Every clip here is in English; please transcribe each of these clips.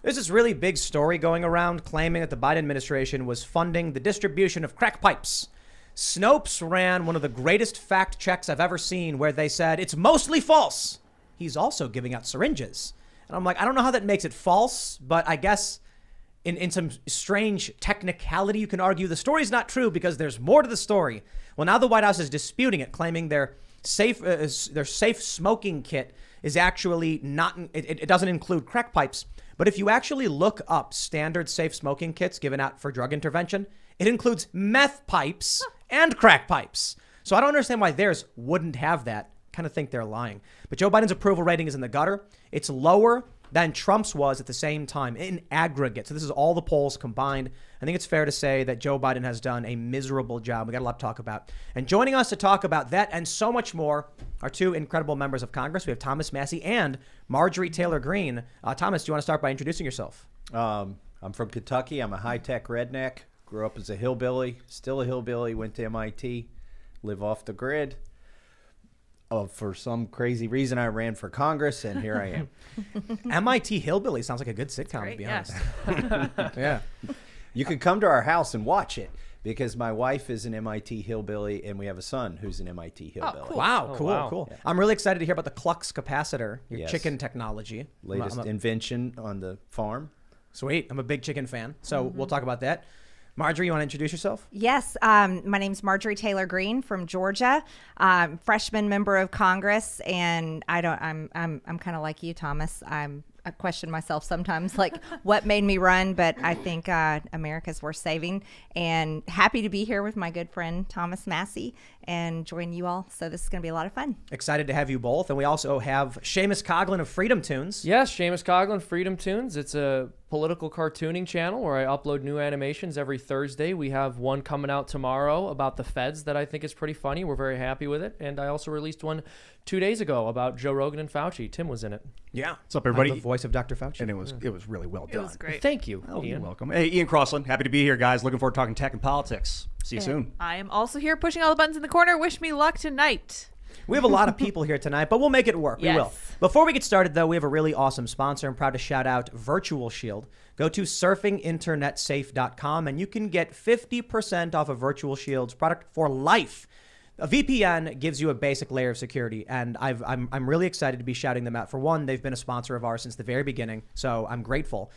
There's this really big story going around claiming that the Biden administration was funding the distribution of crack pipes. Snopes ran one of the greatest fact checks I've ever seen where they said it's mostly false. He's also giving out syringes. And I'm like, I don't know how that makes it false, but I guess in some strange technicality, you can argue the story's not true because there's more to the story. Well, now the White House is disputing it, claiming their safe smoking kit is actually not, it doesn't include crack pipes. But if you actually look up standard safe smoking kits given out for drug intervention, it includes meth pipes and crack pipes. So I don't understand why theirs wouldn't have that. Kind of think they're lying. But Joe Biden's approval rating is in the gutter. It's lower than Trump's was at the same time in aggregate. So this is all the polls combined. I think it's fair to say that Joe Biden has done a miserable job. We got a lot to talk about. And joining us to talk about that and so much more are two incredible members of Congress. We have Thomas Massie and Marjorie Taylor Greene. Thomas, do you want to start by introducing yourself? I'm from Kentucky. I'm a high-tech redneck. Grew up as a hillbilly, still a hillbilly, went to MIT, live off the grid. For some crazy reason, I ran for Congress, and here I am. MIT Hillbilly sounds like a good sitcom, to be honest. Yeah. You could come to our house and watch it because my wife is an MIT hillbilly, and we have a son who's an MIT hillbilly. Oh, cool. Wow, cool. Yeah. I'm really excited to hear about the Klux capacitor, your chicken technology. Latest invention on the farm. Sweet. I'm a big chicken fan, so we'll talk about that. Marjorie, you want to introduce yourself? Yes. My name's Marjorie Taylor Greene from Georgia, freshman member of Congress, and I'm kind of like you, Thomas. I question myself sometimes, like what made me run, but I think America's worth saving, and happy to be here with my good friend Thomas Massie and join you all. So this is going to be a lot of fun. Excited to have you both, and we also have Seamus Coughlin of Freedom Tunes. Yes, Seamus Coughlin, Freedom Tunes. It's a political cartooning channel where I upload new animations every Thursday. We have one coming out tomorrow about the feds that I think is pretty funny. We're very happy with it. And I also released one 2 days ago about Joe Rogan and Fauci. Tim was in it. Yeah. What's up, everybody? I'm the voice of Dr. Fauci. And it was really well done. It was great. Thank you, Oh, you're Ian. welcome. Hey, Ian Crossland. Happy to be here, guys. Looking forward to talking tech and politics. See you soon. I am also here pushing all the buttons in the corner. Wish me luck tonight. We have a lot of people here tonight, but we'll make it work. Yes. We will. Before we get started, though, we have a really awesome sponsor. I'm proud to shout out Virtual Shield. Go to surfinginternetsafe.com and you can get 50% off of Virtual Shield's product for life. A VPN gives you a basic layer of security, and I'm really excited to be shouting them out. For one, they've been a sponsor of ours since the very beginning, so I'm grateful.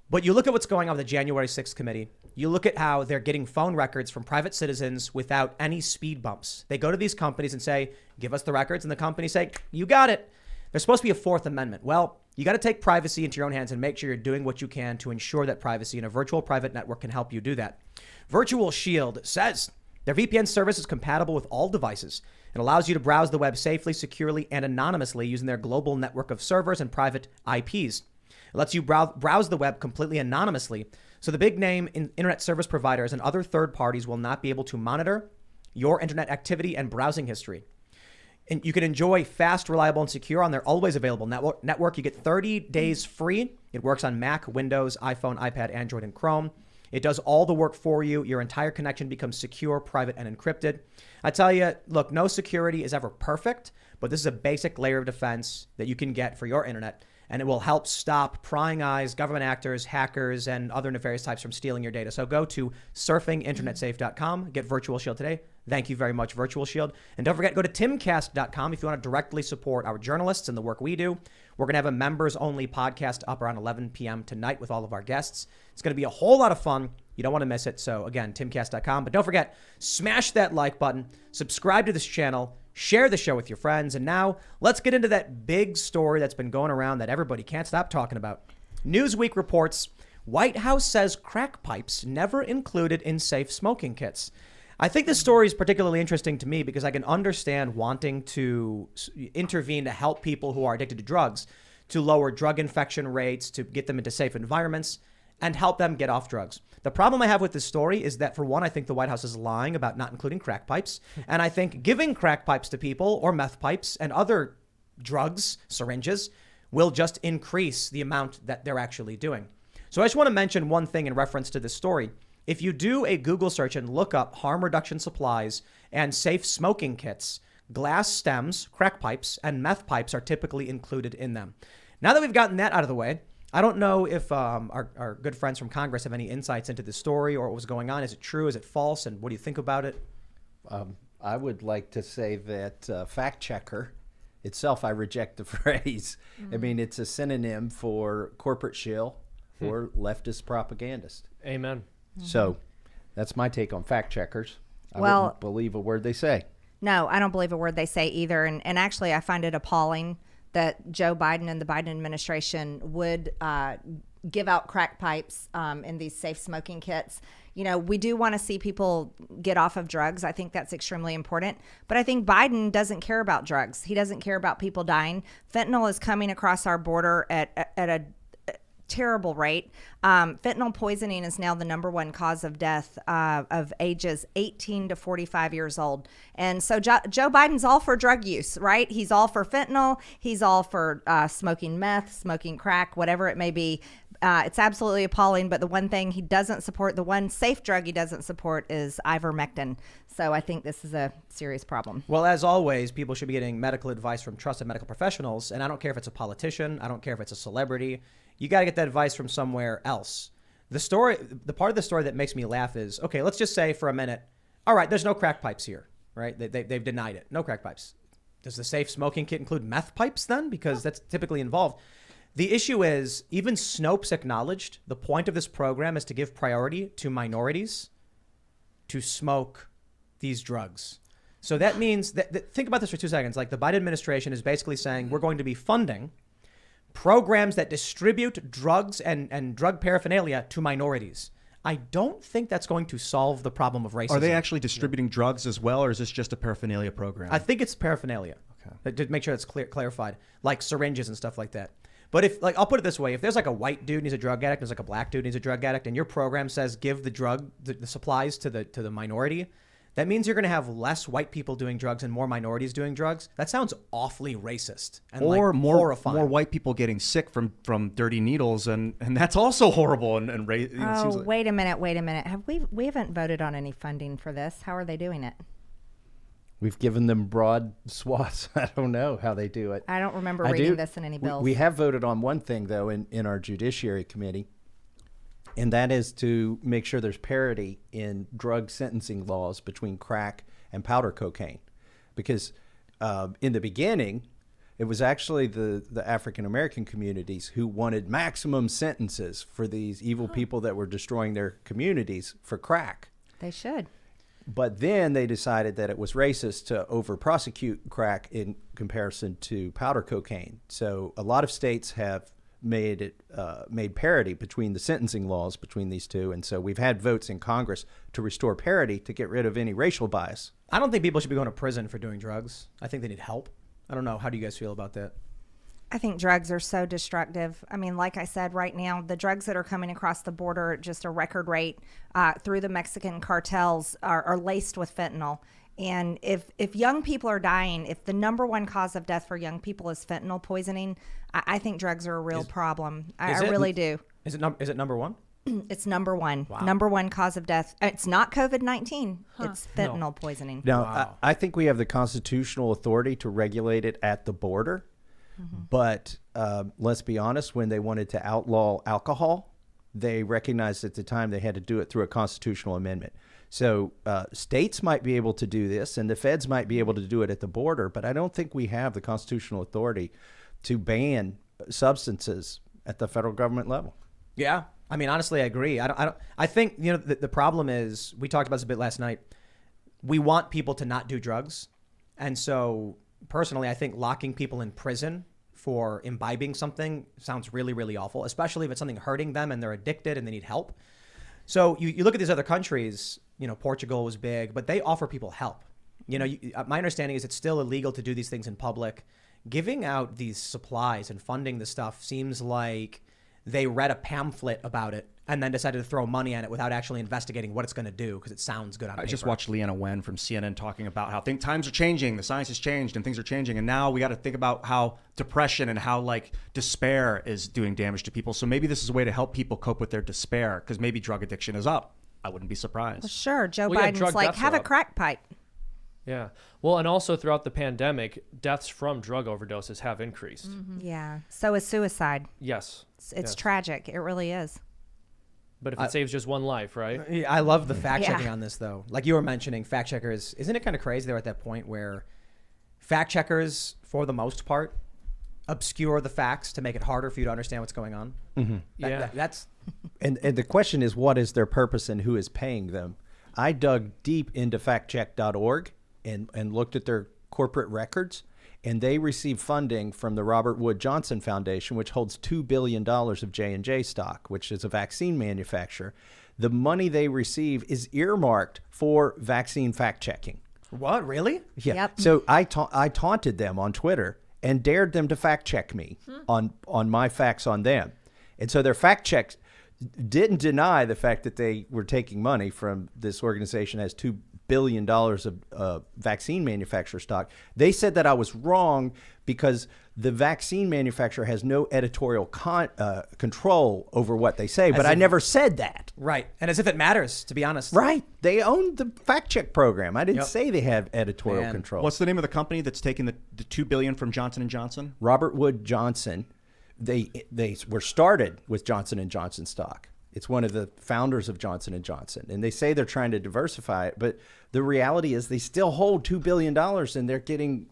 But you look at what's going on with the January 6th committee. You look at how they're getting phone records from private citizens without any speed bumps. They go to these companies and say, give us the records, and the companies say, you got it. There's supposed to be a Fourth Amendment. Well, you got to take privacy into your own hands and make sure you're doing what you can to ensure that privacy, and a virtual private network can help you do that. Virtual Shield says their VPN service is compatible with all devices. It allows you to browse the web safely, securely, and anonymously using their global network of servers and private IPs. It lets you browse the web completely anonymously, so the big name internet service providers and other third parties will not be able to monitor your internet activity and browsing history. And you can enjoy fast, reliable, and secure on their always available network. You get 30 days free. It works on Mac, Windows, iPhone, iPad, Android, and Chrome. It does all the work for you. Your entire connection becomes secure, private, and encrypted. I tell you, look, no security is ever perfect, but this is a basic layer of defense that you can get for your internet. And it will help stop prying eyes, government actors, hackers, and other nefarious types from stealing your data. So go to surfinginternetsafe.com, get Virtual Shield today. Thank you very much, Virtual Shield. And don't forget, go to timcast.com if you want to directly support our journalists and the work we do. We're going to have a members-only podcast up around 11 p.m. tonight with all of our guests. It's going to be a whole lot of fun. You don't want to miss it. So again, timcast.com. But don't forget, smash that like button, subscribe to this channel, share the show with your friends. And now let's get into that big story that's been going around that everybody can't stop talking about. Newsweek reports White House says crack pipes never included in safe smoking kits. I think this story is particularly interesting to me because I can understand wanting to intervene to help people who are addicted to drugs, to lower drug infection rates, to get them into safe environments, and help them get off drugs. The problem I have with this story is that, for one, I think the White House is lying about not including crack pipes. And I think giving crack pipes to people, or meth pipes and other drugs, syringes, will just increase the amount that they're actually doing. So I just want to mention one thing in reference to this story. If you do a Google search and look up harm reduction supplies and safe smoking kits, glass stems, crack pipes, and meth pipes are typically included in them. Now that we've gotten that out of the way, I don't know if our good friends from Congress have any insights into this story or what was going on. Is it true? Is it false? And what do you think about it? I would like to say that fact checker itself, I reject the phrase. I mean, it's a synonym for corporate shill or leftist propagandist. Amen. So that's my take on fact checkers. I Well- wouldn't believe a word they say. No, I don't believe a word they say either. And actually, I find it appalling that Joe Biden and the Biden administration would give out crack pipes in these safe smoking kits. You know, we do want to see people get off of drugs. I think that's extremely important. But I think Biden doesn't care about drugs. He doesn't care about people dying. Fentanyl is coming across our border at a terrible rate. Fentanyl poisoning is now the number one cause of death of ages 18 to 45 years old. And so Joe Biden's all for drug use, right? He's all for fentanyl. He's all for smoking meth, smoking crack, whatever it may be. It's absolutely appalling. But the one thing he doesn't support, the one safe drug he doesn't support is ivermectin. So I think this is a serious problem. Well, as always, people should be getting medical advice from trusted medical professionals. And I don't care if it's a politician. I don't care if it's a celebrity. You got to get that advice from somewhere else. The part of the story that makes me laugh is, okay, let's just say for a minute, all right, there's no crack pipes here, right? They've denied it. No crack pipes. Does the safe smoking kit include meth pipes then? Because that's typically involved. The issue is, even Snopes acknowledged the point of this program is to give priority to minorities to smoke these drugs. So that means that think about this for 2 seconds. Like the Biden administration is basically saying we're going to be funding programs that distribute drugs and drug paraphernalia to minorities. I don't think that's going to solve the problem of racism. Are they actually distributing drugs as well, or is this just a paraphernalia program? I think it's paraphernalia. Okay. To make sure that's clarified, like syringes and stuff like that. But if, like, I'll put it this way: if there's like a white dude and he's a drug addict, there's like a black dude and he's a drug addict, and your program says give the supplies to the minority, that means you're going to have less white people doing drugs and more minorities doing drugs. That sounds awfully racist and or like more horrifying. More white people getting sick from dirty needles, and that's also horrible. And Wait a minute. We haven't voted on any funding for this. How are they doing it? We've given them broad swaths. I don't know how they do it. I don't remember reading this in any bills. We have voted on one thing, though, in our Judiciary Committee, and that is to make sure there's parity in drug sentencing laws between crack and powder cocaine. Because in the beginning, it was actually the African-American communities who wanted maximum sentences for these evil people that were destroying their communities for crack. They should. But then they decided that it was racist to over-prosecute crack in comparison to powder cocaine. So a lot of states have made parity between the sentencing laws between these two. And so we've had votes in Congress to restore parity to get rid of any racial bias. I don't think people should be going to prison for doing drugs. I think they need help. I don't know. How do you guys feel about that? I think drugs are so destructive. I mean, like I said, right now, the drugs that are coming across the border at just a record rate through the Mexican cartels are laced with fentanyl. And if young people are dying, if the number one cause of death for young people is fentanyl poisoning, I think drugs are a real problem. I really do. Is it number one? It's number one. Wow. Number one cause of death. It's not COVID-19. It's fentanyl poisoning. Now, Wow. I think we have the constitutional authority to regulate it at the border. But let's be honest, when they wanted to outlaw alcohol, they recognized at the time they had to do it through a constitutional amendment. So states might be able to do this, and the feds might be able to do it at the border, but I don't think we have the constitutional authority to ban substances at the federal government level. Yeah. I mean, honestly, I agree. I think, you know, the problem is, we talked about this a bit last night. We want people to not do drugs. And so personally, I think locking people in prison for imbibing something sounds really, really awful, especially if it's something hurting them and they're addicted and they need help. So you look at these other countries, you know, Portugal was big, but they offer people help. You know, my understanding is it's still illegal to do these things in public. Giving out these supplies and funding this stuff seems like they read a pamphlet about it and then decided to throw money at it without actually investigating what it's going to do because it sounds good on paper. I just watched Leanna Wen from CNN talking about how times are changing, the science has changed, and things are changing, and now we got to think about how depression and how like despair is doing damage to people. So maybe this is a way to help people cope with their despair, because maybe drug addiction is up. I wouldn't be surprised. Well, sure. Joe Well, yeah, Biden's drug like, deaths have are a up. crack pipe. Yeah. Well, and also throughout the pandemic, deaths from drug overdoses have increased. Yeah. So is suicide. Yes. It's Yes. tragic. It really is. But if it saves just one life, right? Yeah, I love the fact checking Yeah. on this, though. Like you were mentioning, fact checkers. Isn't it kind of crazy they're at that point where fact checkers, for the most part, obscure the facts to make it harder for you to understand what's going on? Yeah. That's And the question is, what is their purpose and who is paying them? I dug deep into factcheck.org and looked at their corporate records, and they receive funding from the Robert Wood Johnson Foundation, which holds $2 billion of J&J stock, which is a vaccine manufacturer. The money they receive is earmarked for vaccine fact-checking. what, really? Yeah. Yep. So I taunted them on Twitter and dared them to fact check me on my facts on them. And so their fact checks didn't deny the fact that they were taking money from this organization that has $2 billion of vaccine manufacturer stock. They said that I was wrong because the vaccine manufacturer has no editorial control over what they say. But I never said that. Right. And as if it matters, to be honest. Right. They own the fact check program. I didn't Yep. say they have editorial Man. control. What's the name of the company that's taking the $2 billion from Johnson & Johnson? Robert Wood Johnson. They were started with Johnson & Johnson stock. It's one of the founders of Johnson & Johnson. And they say they're trying to diversify it. But the reality is they still hold $2 billion and they're getting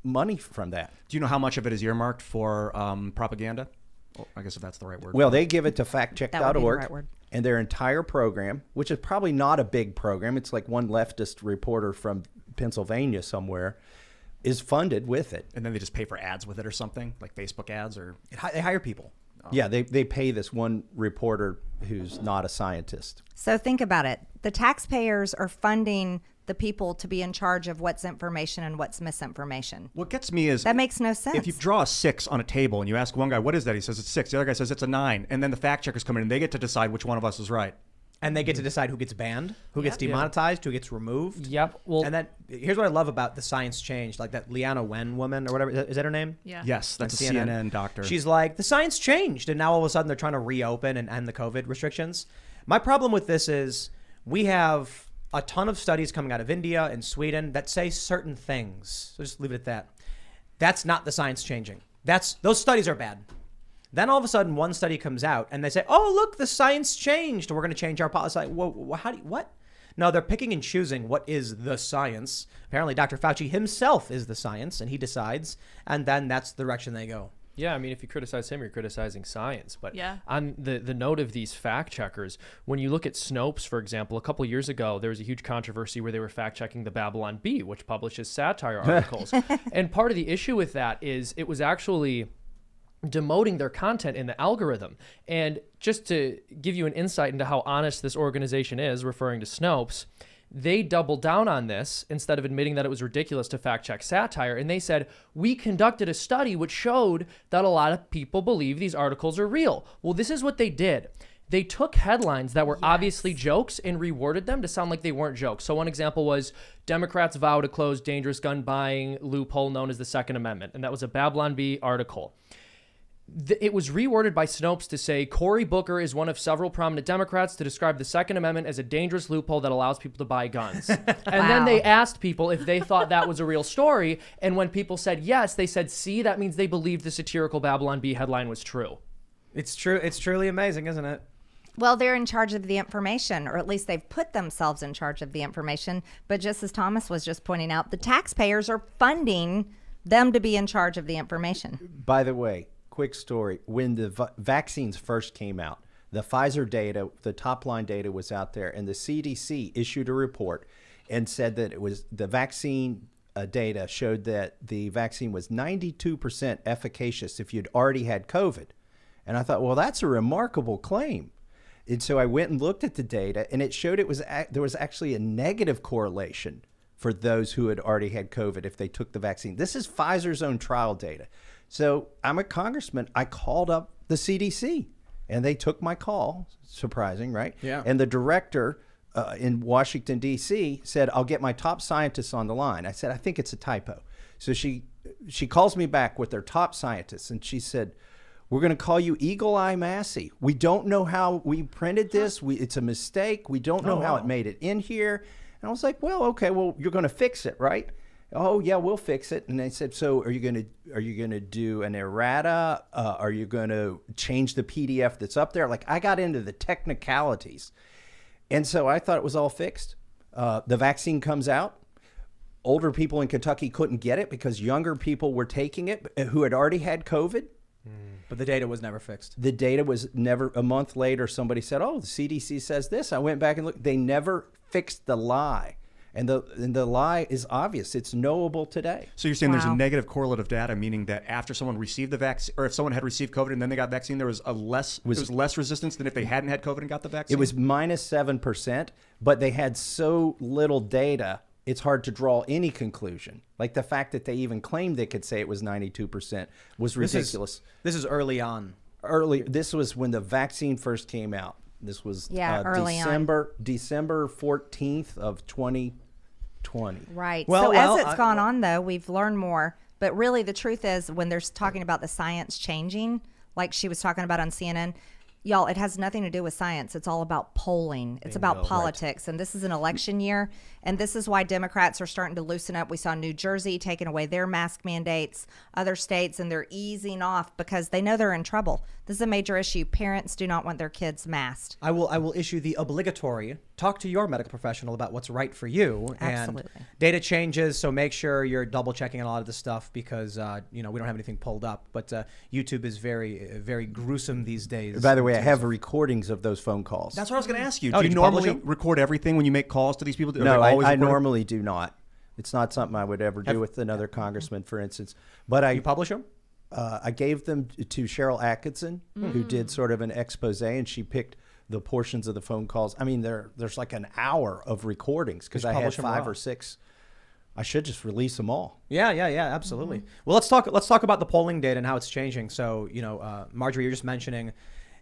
money from that. Do you know how much of it is earmarked for propaganda? Well, I guess if that's the right word. Well, they give it to That would be the factcheck.org. right word. And their entire program, which is probably not a big program, it's like one leftist reporter from Pennsylvania somewhere, is funded with it. And then they just pay for ads with it or something, like Facebook ads or... They hire people. Yeah, they pay this one reporter who's not a scientist. So think about it. The taxpayers are funding the people to be in charge of what's information and what's misinformation. What gets me is... That makes no sense. If you draw a 6 on a table and you ask one guy, what is that? He says it's 6. The other guy says it's a 9. And then the fact checkers come in and they get to decide which one of us is right. And they get to decide who gets banned, who gets demonetized, who gets removed. Yep. Well, And then here's what I love about the science change, like that Leanna Wen woman or whatever. Is that her name? Yeah. Yes, that's a On CNN doctor. She's like, the science changed, and now all of a sudden they're trying to reopen and end the COVID restrictions. My problem with this is we have a ton of studies coming out of India and Sweden that say certain things. So just leave it at that. That's not the science changing. Those studies are bad. Then all of a sudden, one study comes out and they say, "Oh, look, the science changed. We're going to change our policy." Like, whoa, what? No, they're picking and choosing what is the science. Apparently, Dr. Fauci himself is the science, and he decides, and then that's the direction they go. yeah, I mean, if you criticize him, you're criticizing science. But Yeah. on the note of these fact checkers, when you look at Snopes, for example, a couple years ago, there was a huge controversy where they were fact checking the Babylon Bee, which publishes satire articles. And part of the issue with that is it was actually demoting their content in the algorithm. And just to give you an insight into how honest this organization is, referring to Snopes, they doubled down on this instead of admitting that it was ridiculous to fact check satire. And they said, we conducted a study which showed that a lot of people believe these articles are real. Well, this is what they did. They took headlines that were obviously jokes and reworded them to sound like they weren't jokes. So one example was, Democrats vow to close dangerous gun buying loophole known as the Second Amendment. And that was a Babylon Bee article. It was reworded by Snopes to say Cory Booker is one of several prominent Democrats to describe the Second Amendment as a dangerous loophole that allows people to buy guns. And then they asked people if they thought that was a real story. And when people said yes, they said, see, that means they believed the satirical Babylon Bee headline was true. It's true. It's truly amazing, isn't it? Well, they're in charge of the information, or at least they've put themselves in charge of the information. But just as Thomas was just pointing out, the taxpayers are funding them to be in charge of the information. By the way, quick story. When the vaccines first came out, the Pfizer data, the top line data was out there, and the CDC issued a report and said that it was the vaccine data showed that the vaccine was 92% efficacious if you'd already had COVID. And I thought, well, that's a remarkable claim. And so I went and looked at the data, and it showed there was actually a negative correlation for those who had already had COVID if they took the vaccine. This is Pfizer's own trial data. So I'm a congressman. I called up the CDC, and they took my call. Surprising, right? Yeah. And the director in Washington, D.C. said, I'll get my top scientists on the line. I said, I think it's a typo. So she calls me back with their top scientists, and she said, we're going to call you Eagle Eye Massie. We don't know how we printed this. It's a mistake. We don't know how it made it in here. And I was like, well, okay, well, you're going to fix it, right? Oh yeah, we'll fix it. And they said, so are you going to do an errata? Are you going to change the PDF that's up there? Like, I got into the technicalities. And so I thought it was all fixed. The vaccine comes out. Older people in Kentucky couldn't get it because younger people were taking it who had already had COVID. But the data was never fixed. The data was never, a month later, somebody said, oh, the CDC says this. I went back and looked. They never fixed the lie. And the lie is obvious. It's knowable today. So you're saying there's a Wow. negative correlative data, meaning that after someone received the vaccine, or if someone had received COVID and then they got vaccine, there was less resistance than if they hadn't had COVID and got the vaccine? It was -7%, but they had so little data, it's hard to draw any conclusion. Like the fact that they even claimed they could say it was 92% was ridiculous. This is early on. This was when the vaccine first came out. This was early on. December 14th of 2020. Right. Well, So as it's gone on, though, we've learned more. But really, the truth is, when they're talking about the science changing, like she was talking about on CNN, y'all, it has nothing to do with science. It's all about polling. It's about politics. And this is an election year. And this is why Democrats are starting to loosen up. We saw New Jersey taking away their mask mandates, other states, and they're easing off because they know they're in trouble. This is a major issue. Parents do not want their kids masked. I will issue the obligatory talk to your medical professional about what's right for you. Absolutely. And data changes, so make sure you're double checking a lot of the stuff because we don't have anything pulled up. But YouTube is very, very gruesome these days. By the way, I have recordings of those phone calls. That's what I was going to ask you. Oh, Do did you you publish normally them? record everything when you make calls to these people? Are No, they always I recorded? normally do not. It's not something I would ever do with another congressman, for instance. But You publish them? I gave them to Cheryl Atkinson, who did sort of an expose, and she picked the portions of the phone calls. I mean, there's like an hour of recordings because Just I had publish 'em 5 raw. or 6. I should just release them all. Yeah, absolutely. Well, let's talk about the polling data and how it's changing. So, Marjorie, you're just mentioning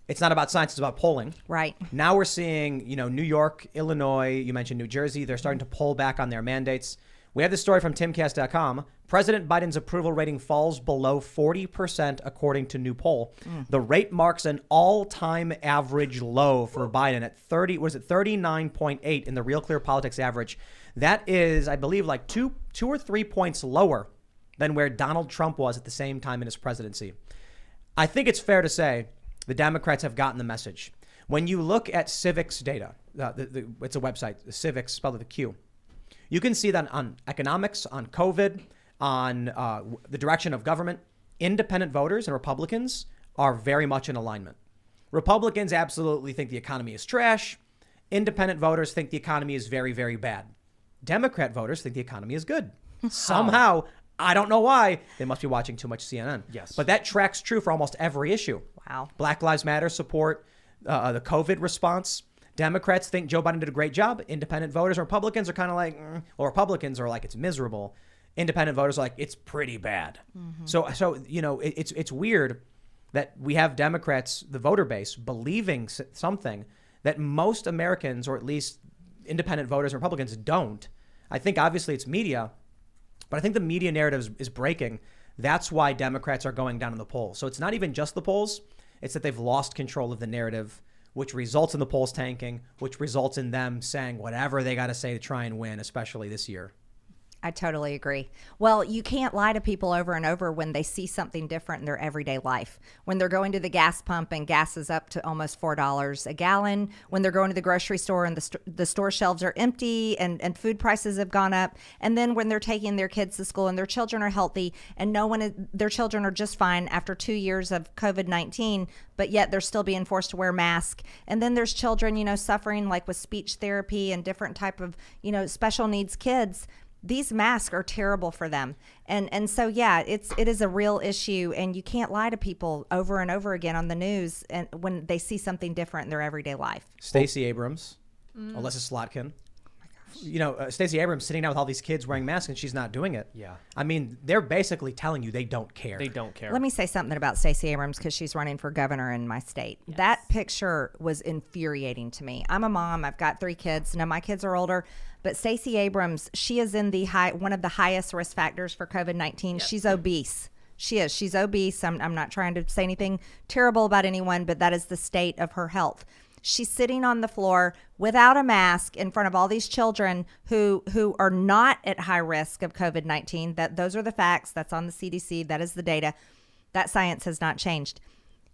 it's not about science, it's about polling. Right. Now we're seeing, New York, Illinois, you mentioned New Jersey, they're starting to pull back on their mandates. We have this story from Timcast.com. President Biden's approval rating falls below 40% according to new poll. The rate marks an all-time average low for Biden at 39.8 in the Real Clear Politics average. That is, I believe, like two or 3 points lower than where Donald Trump was at the same time in his presidency. I think it's fair to say the Democrats have gotten the message. When you look at Civics data, it's a website, Civics, spelled with a Q. You can see that on economics, on COVID, on the direction of government, independent voters and Republicans are very much in alignment. Republicans absolutely think the economy is trash. Independent voters think the economy is very, very bad. Democrat voters think the economy is good. Somehow, I don't know why. They must be watching too much CNN. Yes. But that tracks true for almost every issue. Wow. Black Lives Matter support, the COVID response. Democrats think Joe Biden did a great job. Independent voters and Republicans are kind of like, or Republicans are like, it's miserable. Independent voters are like, it's pretty bad. So it's weird that we have Democrats, the voter base, believing something that most Americans, or at least independent voters and Republicans, don't. I think obviously it's media, but I think the media narrative is breaking. That's why Democrats are going down in the polls. So it's not even just the polls. It's that they've lost control of the narrative, which results in the polls tanking, which results in them saying whatever they got to say to try and win, especially this year. I totally agree. Well, you can't lie to people over and over when they see something different in their everyday life. When they're going to the gas pump and gas is up to almost $4 a gallon, when they're going to the grocery store and the store shelves are empty and food prices have gone up, and then when they're taking their kids to school and their children are healthy and their children are just fine after 2 years of COVID-19, but yet they're still being forced to wear masks. And then there's children, suffering like with speech therapy and different type of, special needs kids. These masks are terrible for them. And so, yeah, it is a real issue, and you can't lie to people over and over again on the news and when they see something different in their everyday life. Stacey Abrams, Alyssa Slotkin. Stacey Abrams sitting down with all these kids wearing masks and she's not doing it. Yeah. I mean, they're basically telling you they don't care. They don't care. Let me say something about Stacey Abrams because she's running for governor in my state. Yes. That picture was infuriating to me. I'm a mom. I've got 3 kids. Now my kids are older, but Stacey Abrams, she is in one of the highest risk factors for COVID-19. Yep. She's obese. She is. She's obese. I'm not trying to say anything terrible about anyone, but that is the state of her health. She's sitting on the floor without a mask in front of all these children who are not at high risk of COVID-19. Those are the facts. That's on the CDC. That is the data. That science has not changed.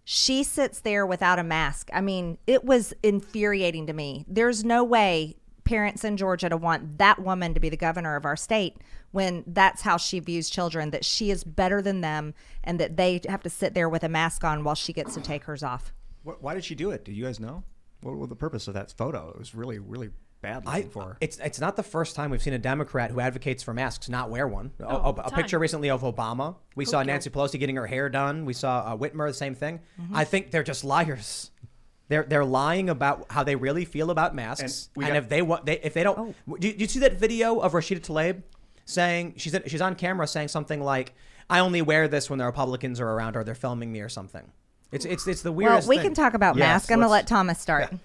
She sits there without a mask. I mean, it was infuriating to me. There's no way parents in Georgia to want that woman to be the governor of our state when that's how she views children, that she is better than them and that they have to sit there with a mask on while she gets to take hers off. Why did she do it? Do you guys know? What was the purpose of that photo? It was really, really bad looking for her. It's not the first time we've seen a Democrat who advocates for masks not wear one. A picture recently of Obama. We saw Nancy Pelosi getting her hair done. We saw Whitmer, the same thing. I think they're just liars. They're lying about how they really feel about masks. And if they don't, do you see that video of Rashida Tlaib saying she's on camera saying something like, "I only wear this when the Republicans are around or they're filming me or something." It's the weirdest. Well, we thing. can talk about masks. I'm gonna let Thomas start. Yeah.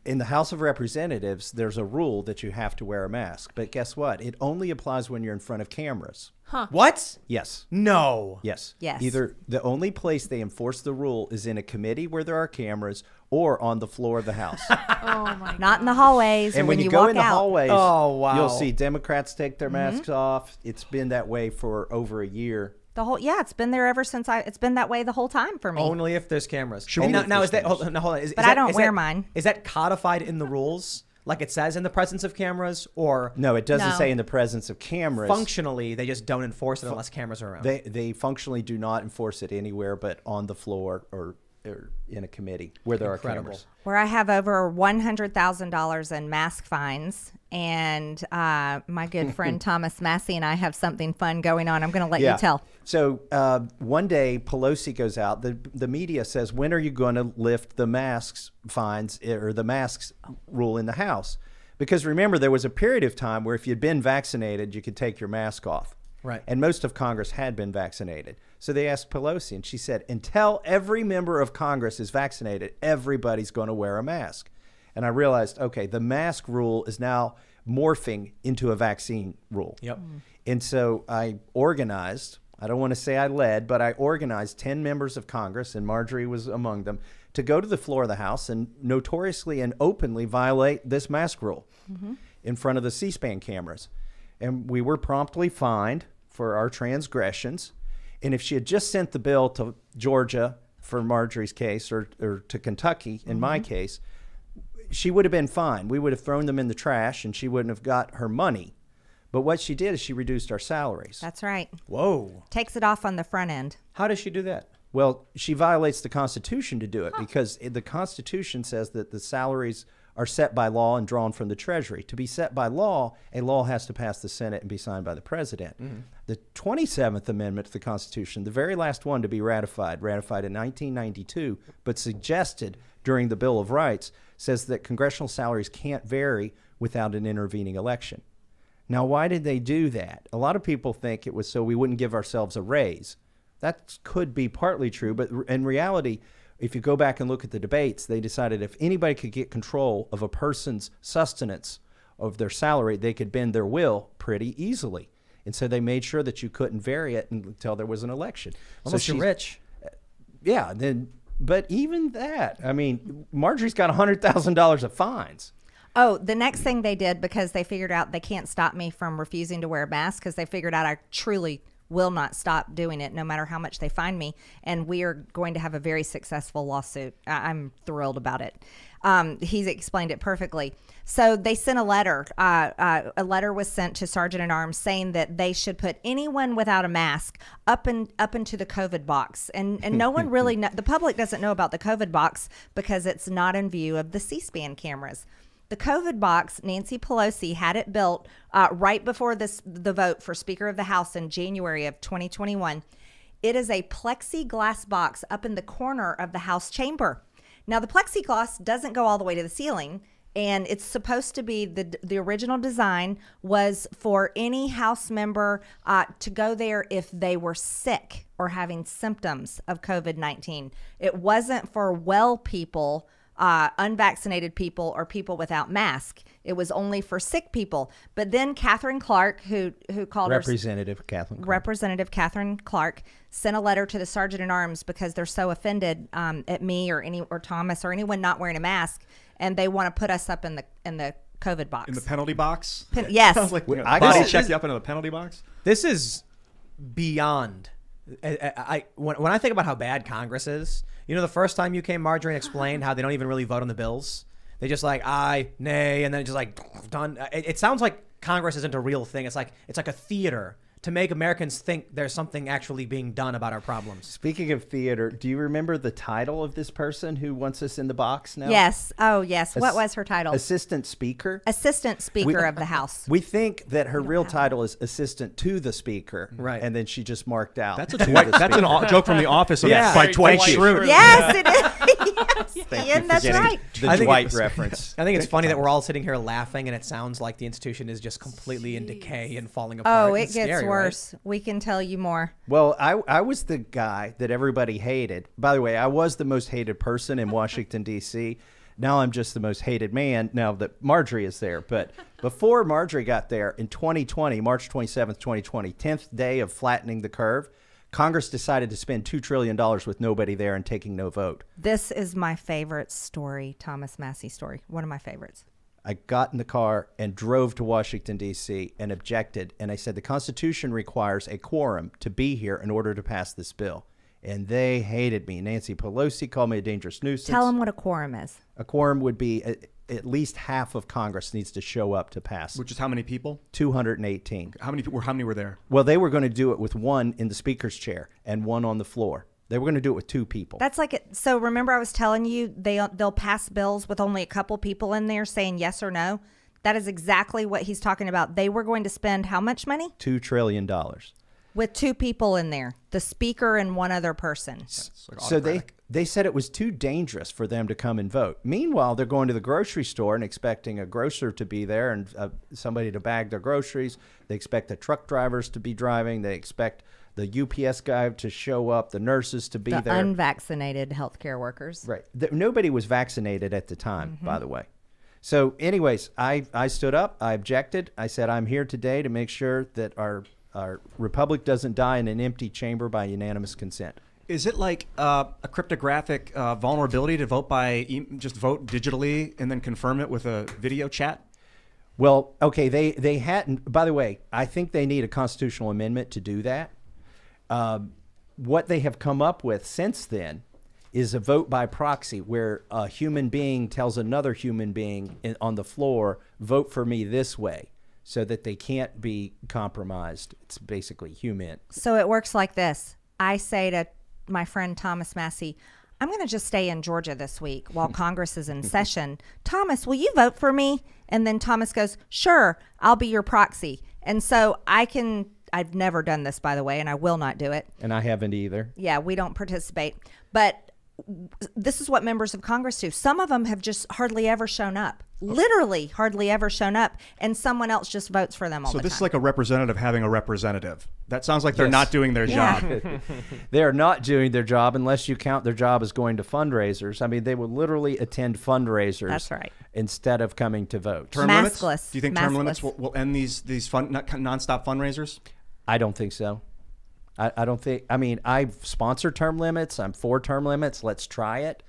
In the House of Representatives, there's a rule that you have to wear a mask. But guess what? It only applies when you're in front of cameras. What? Yes. No. Yes. Yes. Either the only place they enforce the rule is in a committee where there are cameras or on the floor of the House. Oh my! Not in the hallways or And when when you walk go in the out. hallways, Oh, wow. you'll see Democrats take their masks off. It's been that way for over a year. It's been there ever since it's been that way the whole time for me. Only if there's cameras. Should we- Now is that hold on? But I don't wear mine. Is that codified in the rules, like it says in the presence of cameras, or No, it doesn't No. say in the presence of cameras. functionally they just don't enforce it unless cameras are around? They functionally do not enforce it anywhere but on the floor or in a committee where there Incredible. are cameras. Where I have over $100,000 in mask fines, and my good friend Thomas Massie and I have something fun going on. I'm going to let you tell. So one day Pelosi goes out. The media says, "When are you going to lift the masks fines or the masks rule in the House?" Because remember, there was a period of time where if you'd been vaccinated, you could take your mask off. Right. And most of Congress had been vaccinated. So they asked Pelosi, and she said, "Until every member of Congress is vaccinated, everybody's going to wear a mask." And I realized, okay, the mask rule is now morphing into a vaccine rule. Yep. And so I organized, I don't want to say I led, but I organized 10 members of Congress, and Marjorie was among them, to go to the floor of the House and notoriously and openly violate this mask rule in front of the C-SPAN cameras. And we were promptly fined for our transgressions. And if she had just sent the bill to Georgia for Marjorie's case or to Kentucky, in my case, she would have been fine. We would have thrown them in the trash and she wouldn't have got her money. But what she did is she reduced our salaries. That's right. Whoa. Takes it off on the front end. How does she do that? Well, she violates the Constitution to do it because the Constitution says that the salaries are set by law and drawn from the Treasury. To be set by law, a law has to pass the Senate and be signed by the President. The 27th Amendment to the Constitution, the very last one to be ratified in 1992, but suggested during the Bill of Rights, says that congressional salaries can't vary without an intervening election. Now, why did they do that? A lot of people think it was so we wouldn't give ourselves a raise. That could be partly true, but in reality, if you go back and look at the debates, they decided if anybody could get control of a person's sustenance of their salary, they could bend their will pretty easily. And so they made sure that you couldn't vary it until there was an election. Unless you're rich. Yeah, but even that, I mean, Marjorie's got $100,000 of fines. Oh, the next thing they did, because they figured out they can't stop me from refusing to wear a mask, because they figured out I truly will not stop doing it no matter how much they fine me. And we are going to have a very successful lawsuit. I'm thrilled about it. He's explained it perfectly. So they sent a letter. A letter was sent to Sergeant at Arms saying that they should put anyone without a mask up into the COVID box. And no one really the public doesn't know about the COVID box because it's not in view of the C-SPAN cameras. The COVID box, Nancy Pelosi had it built right before the vote for Speaker of the House in January of 2021. It is a plexiglass box up in the corner of the House chamber. Now, the plexiglass doesn't go all the way to the ceiling, and it's supposed to be the original design was for any House member to go there if they were sick or having symptoms of COVID-19. It wasn't for well people unvaccinated people or people without mask. It was only for sick people. But then Catherine Clark, who called Representative Catherine Clark. Representative Catherine Clark, sent a letter to the Sergeant at Arms because they're so offended at me or Thomas or anyone not wearing a mask, and they want to put us up in the COVID box. In the penalty box? Yes. Sounds like I body guess- check you up into the penalty box? This is beyond. When I think about how bad Congress is, the first time you came, Marjorie, and explained how they don't even really vote on the bills. They just like aye, nay, and then just like done. It sounds like Congress isn't a real thing. It's like a theater to make Americans think there's something actually being done about our problems. Speaking of theater, do you remember the title of this person who wants us in the box now? Yes. Oh, yes. What was her title? Assistant Speaker. Assistant Speaker of the House. We think that her real title is Assistant to the Speaker. Right. And then she just marked out. That's a to Dwight, the that's an Speaker. joke from The Office Yeah. by Dwight Dwight Schrute. Schrute. Yes, it is. Yes, Thank you Ian, for that's getting right. the I think Dwight it's- reference. I think it's funny that we're all sitting here laughing, and it sounds like the institution is just completely in decay and falling apart. Oh, it It's gets scary, right? worse. We can tell you more. Well, I was the guy that everybody hated. By the way, I was the most hated person in Washington, D.C. Now I'm just the most hated man now that Marjorie is there. But before Marjorie got there in 2020, March 27th, 2020, 10th day of flattening the curve, Congress decided to spend $2 trillion with nobody there and taking no vote. This is my favorite story, Thomas Massie story. One of my favorites. I got in the car and drove to Washington, D.C. and objected. And I said, the Constitution requires a quorum to be here in order to pass this bill. And they hated me. Nancy Pelosi called me a dangerous nuisance. Tell them what a quorum is. A quorum would be at least half of Congress needs to show up to pass. Which is how many people? 218. How many were there? Well, they were going to do it with one in the speaker's chair and one on the floor. They were going to do it with two people. That's like it. So remember I was telling you they'll pass bills with only a couple people in there saying yes or no? That is exactly what he's talking about. They were going to spend how much money? $2 trillion. With two people in there, the speaker and one other person. So they said it was too dangerous for them to come and vote. Meanwhile, they're going to the grocery store and expecting a grocer to be there and somebody to bag their groceries. They expect the truck drivers to be driving. They expect the UPS guy to show up, the nurses to be The there. unvaccinated healthcare workers. Right. Nobody was vaccinated at the time, by the way. So anyways, I stood up. I objected. I said, I'm here today to make sure that our republic doesn't die in an empty chamber by unanimous consent. Is it like a cryptographic vulnerability to vote just vote digitally and then confirm it with a video chat? Well, okay, they hadn't. By the way, I think they need a constitutional amendment to do that. What they have come up with since then is a vote by proxy where a human being tells another human being on the floor, vote for me this way, so that they can't be compromised. It's basically human. So it works like this. I say to my friend Thomas Massie, I'm going to just stay in Georgia this week while Congress is in session. Thomas, will you vote for me? And then Thomas goes, sure, I'll be your proxy. And so I've never done this, by the way, and I will not do it. And I haven't either. Yeah, we don't participate. But this is what members of Congress do. Some of them have just hardly ever shown up, literally hardly ever shown up, and someone else just votes for them all So the time. this is like a representative having a representative. That sounds like they're Yes. not doing their Yeah. job. They are not doing their job unless you count their job as going to fundraisers. I mean, they would literally attend fundraisers. That's right. Instead of coming to vote. Term limits? Maskless. Do you think term limits Maskless. will end these nonstop fundraisers? I don't think so. I don't think. I mean, I've sponsored term limits. I'm for term limits. Let's try it.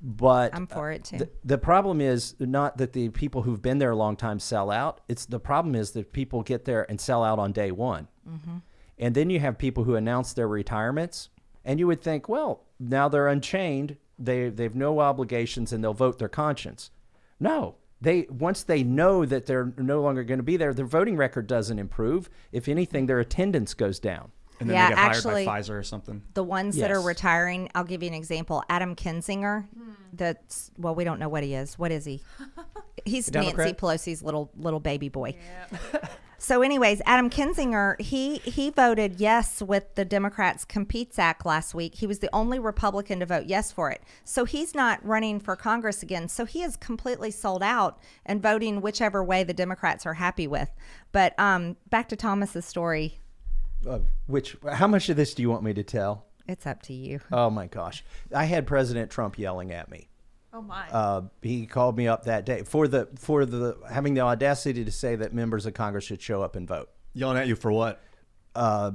But I'm for it too. The problem is not that the people who've been there a long time sell out. The problem is that people get there and sell out on day one. Mm-hmm. And then you have people who announce their retirements. And you would think, well, now they're unchained. They've no obligations and they'll vote their conscience. No. Once they know that they're no longer going to be there, their voting record doesn't improve. If anything, their attendance goes down. And then Yeah, they get hired actually, by Pfizer or something. The ones that are Yes. retiring, I'll give you an example. Adam Kinzinger, we don't know what he is. What is he? He's Nancy Democrat? Pelosi's little baby boy. So anyways, Adam Kinzinger, he voted yes with the Democrats Competes Act last week. He was the only Republican to vote yes for it. So he's not running for Congress again. So he is completely sold out and voting whichever way the Democrats are happy with. But back to Thomas's story. How much of this do you want me to tell? It's up to you. Oh my gosh. I had President Trump yelling at me. Oh my. He called me up that day for the having the audacity to say that members of Congress should show up and vote. Yelling at you for what? I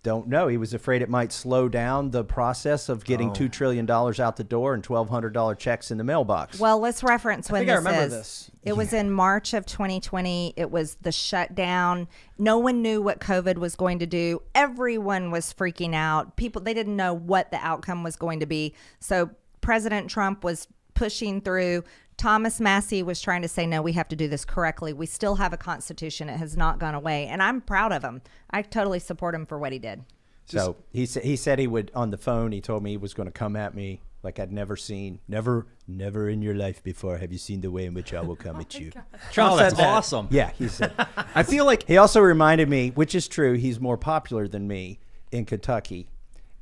don't know. He was afraid it might slow down the process of getting $2 trillion out the door and $1,200 checks in the mailbox. Well, let's reference when think I this remember is. this. It was in March of 2020. It was the shutdown. No one knew what COVID was going to do. Everyone was freaking out. They didn't know what the outcome was going to be. So President Trump was pushing through. Thomas Massie was trying to say, no, we have to do this correctly. We still have a constitution. It has not gone away. And I'm proud of him. I totally support him for what he did. So he said he would, on the phone, he told me he was going to come at me like I'd never seen. Never in your life before have you seen the way in which I will come at you. Trump that's said that. awesome. Yeah, he said. I feel like He also reminded me, which is true, he's more popular than me in Kentucky.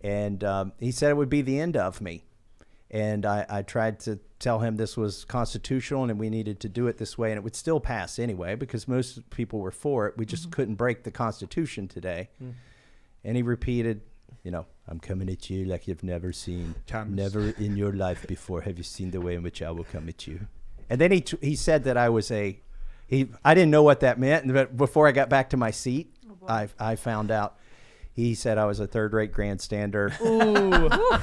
And he said it would be the end of me. And I tried to tell him this was constitutional and we needed to do it this way. And it would still pass anyway because most people were for it. We just couldn't break the Constitution today. And he repeated, I'm coming at you like you've never seen. Thomas. Never in your life before have you seen the way in which I will come at you. And then he said that I was I didn't know what that meant. But before I got back to my seat, I found out. He said I was a third-rate grandstander.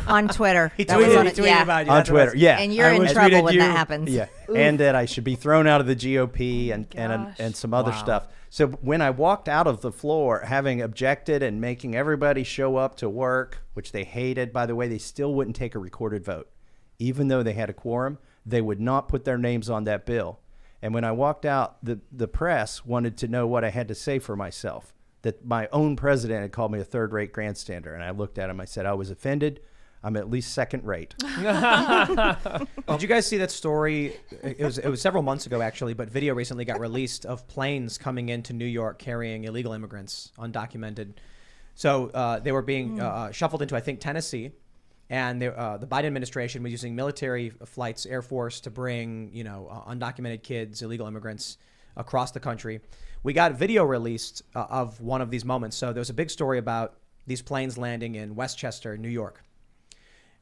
On Twitter. He That was tweeted, yeah. about you. On That's what Twitter, yeah. And you're I in was- trouble tweeted when you. that happens. Yeah, and that I should be thrown out of the GOP and some other stuff. So when I walked out of the floor, having objected and making everybody show up to work, which they hated, by the way, they still wouldn't take a recorded vote. Even though they had a quorum, they would not put their names on that bill. And when I walked out, the press wanted to know what I had to say for myself, that my own president had called me a third-rate grandstander. And I looked at him, I said, I was offended. I'm at least second rate. Did you guys see that story? It was several months ago, actually, but video recently got released of planes coming into New York carrying illegal immigrants, undocumented. So they were being shuffled into, I think, Tennessee. And the Biden administration was using military flights, Air Force, to bring, undocumented kids, illegal immigrants across the country. We got video released of one of these moments. So there was a big story about these planes landing in Westchester, New York.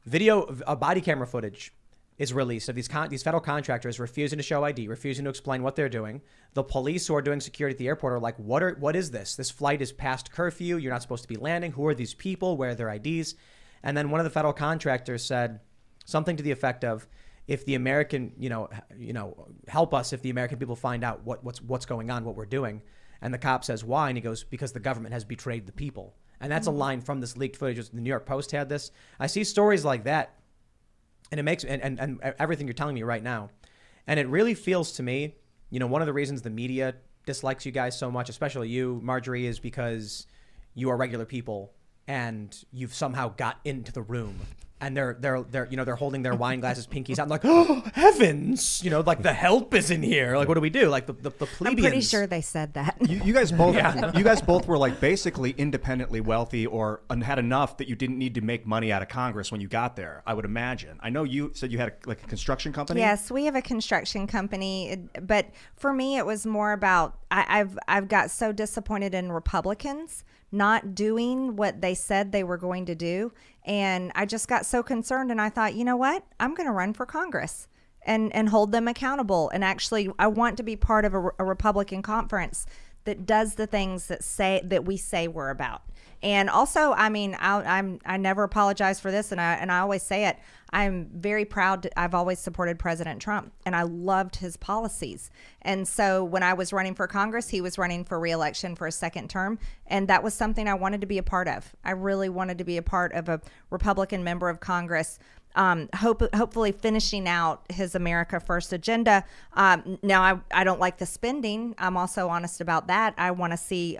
Video, body camera footage is released of these federal contractors refusing to show ID, refusing to explain what they're doing. The police who are doing security at the airport are like, what is this? This flight is past curfew. You're not supposed to be landing. Who are these people? Where are their IDs? And then one of the federal contractors said something to the effect of, if the American, help us if the American people find out what's going on, what we're doing. And the cop says, why? And he goes, because the government has betrayed the people. And that's a line from this leaked footage. The New York Post had this. I see stories like that, and it makes and everything you're telling me right now, and it really feels to me, one of the reasons the media dislikes you guys so much, especially you, Marjorie, is because you are regular people and you've somehow got into the room. And they're holding their wine glasses, pinkies out, and like, oh heavens, like the help is in here. Like, what do we do? Like the plebeians. I'm pretty sure they said that. you guys both you guys both were like basically independently wealthy or had enough that you didn't need to make money out of Congress when you got there, I would imagine. I know you said you had a construction company. Yes, we have a construction company, but for me it was more about I've got so disappointed in Republicans not doing what they said they were going to do, and I just got so concerned, and I thought, you know what, I'm going to run for Congress and hold them accountable. And actually I want to be part of a Republican conference that does the things that we say we're about. And also, I mean, I never apologize for this, and I always say it. I'm very proud. I've always supported President Trump, and I loved his policies. And so when I was running for Congress, he was running for re-election for a second term, and that was something I wanted to be a part of. I really wanted to be a part of a Republican member of Congress, hopefully finishing out his America First agenda. Now, I don't like the spending. I'm also honest about that. I want to see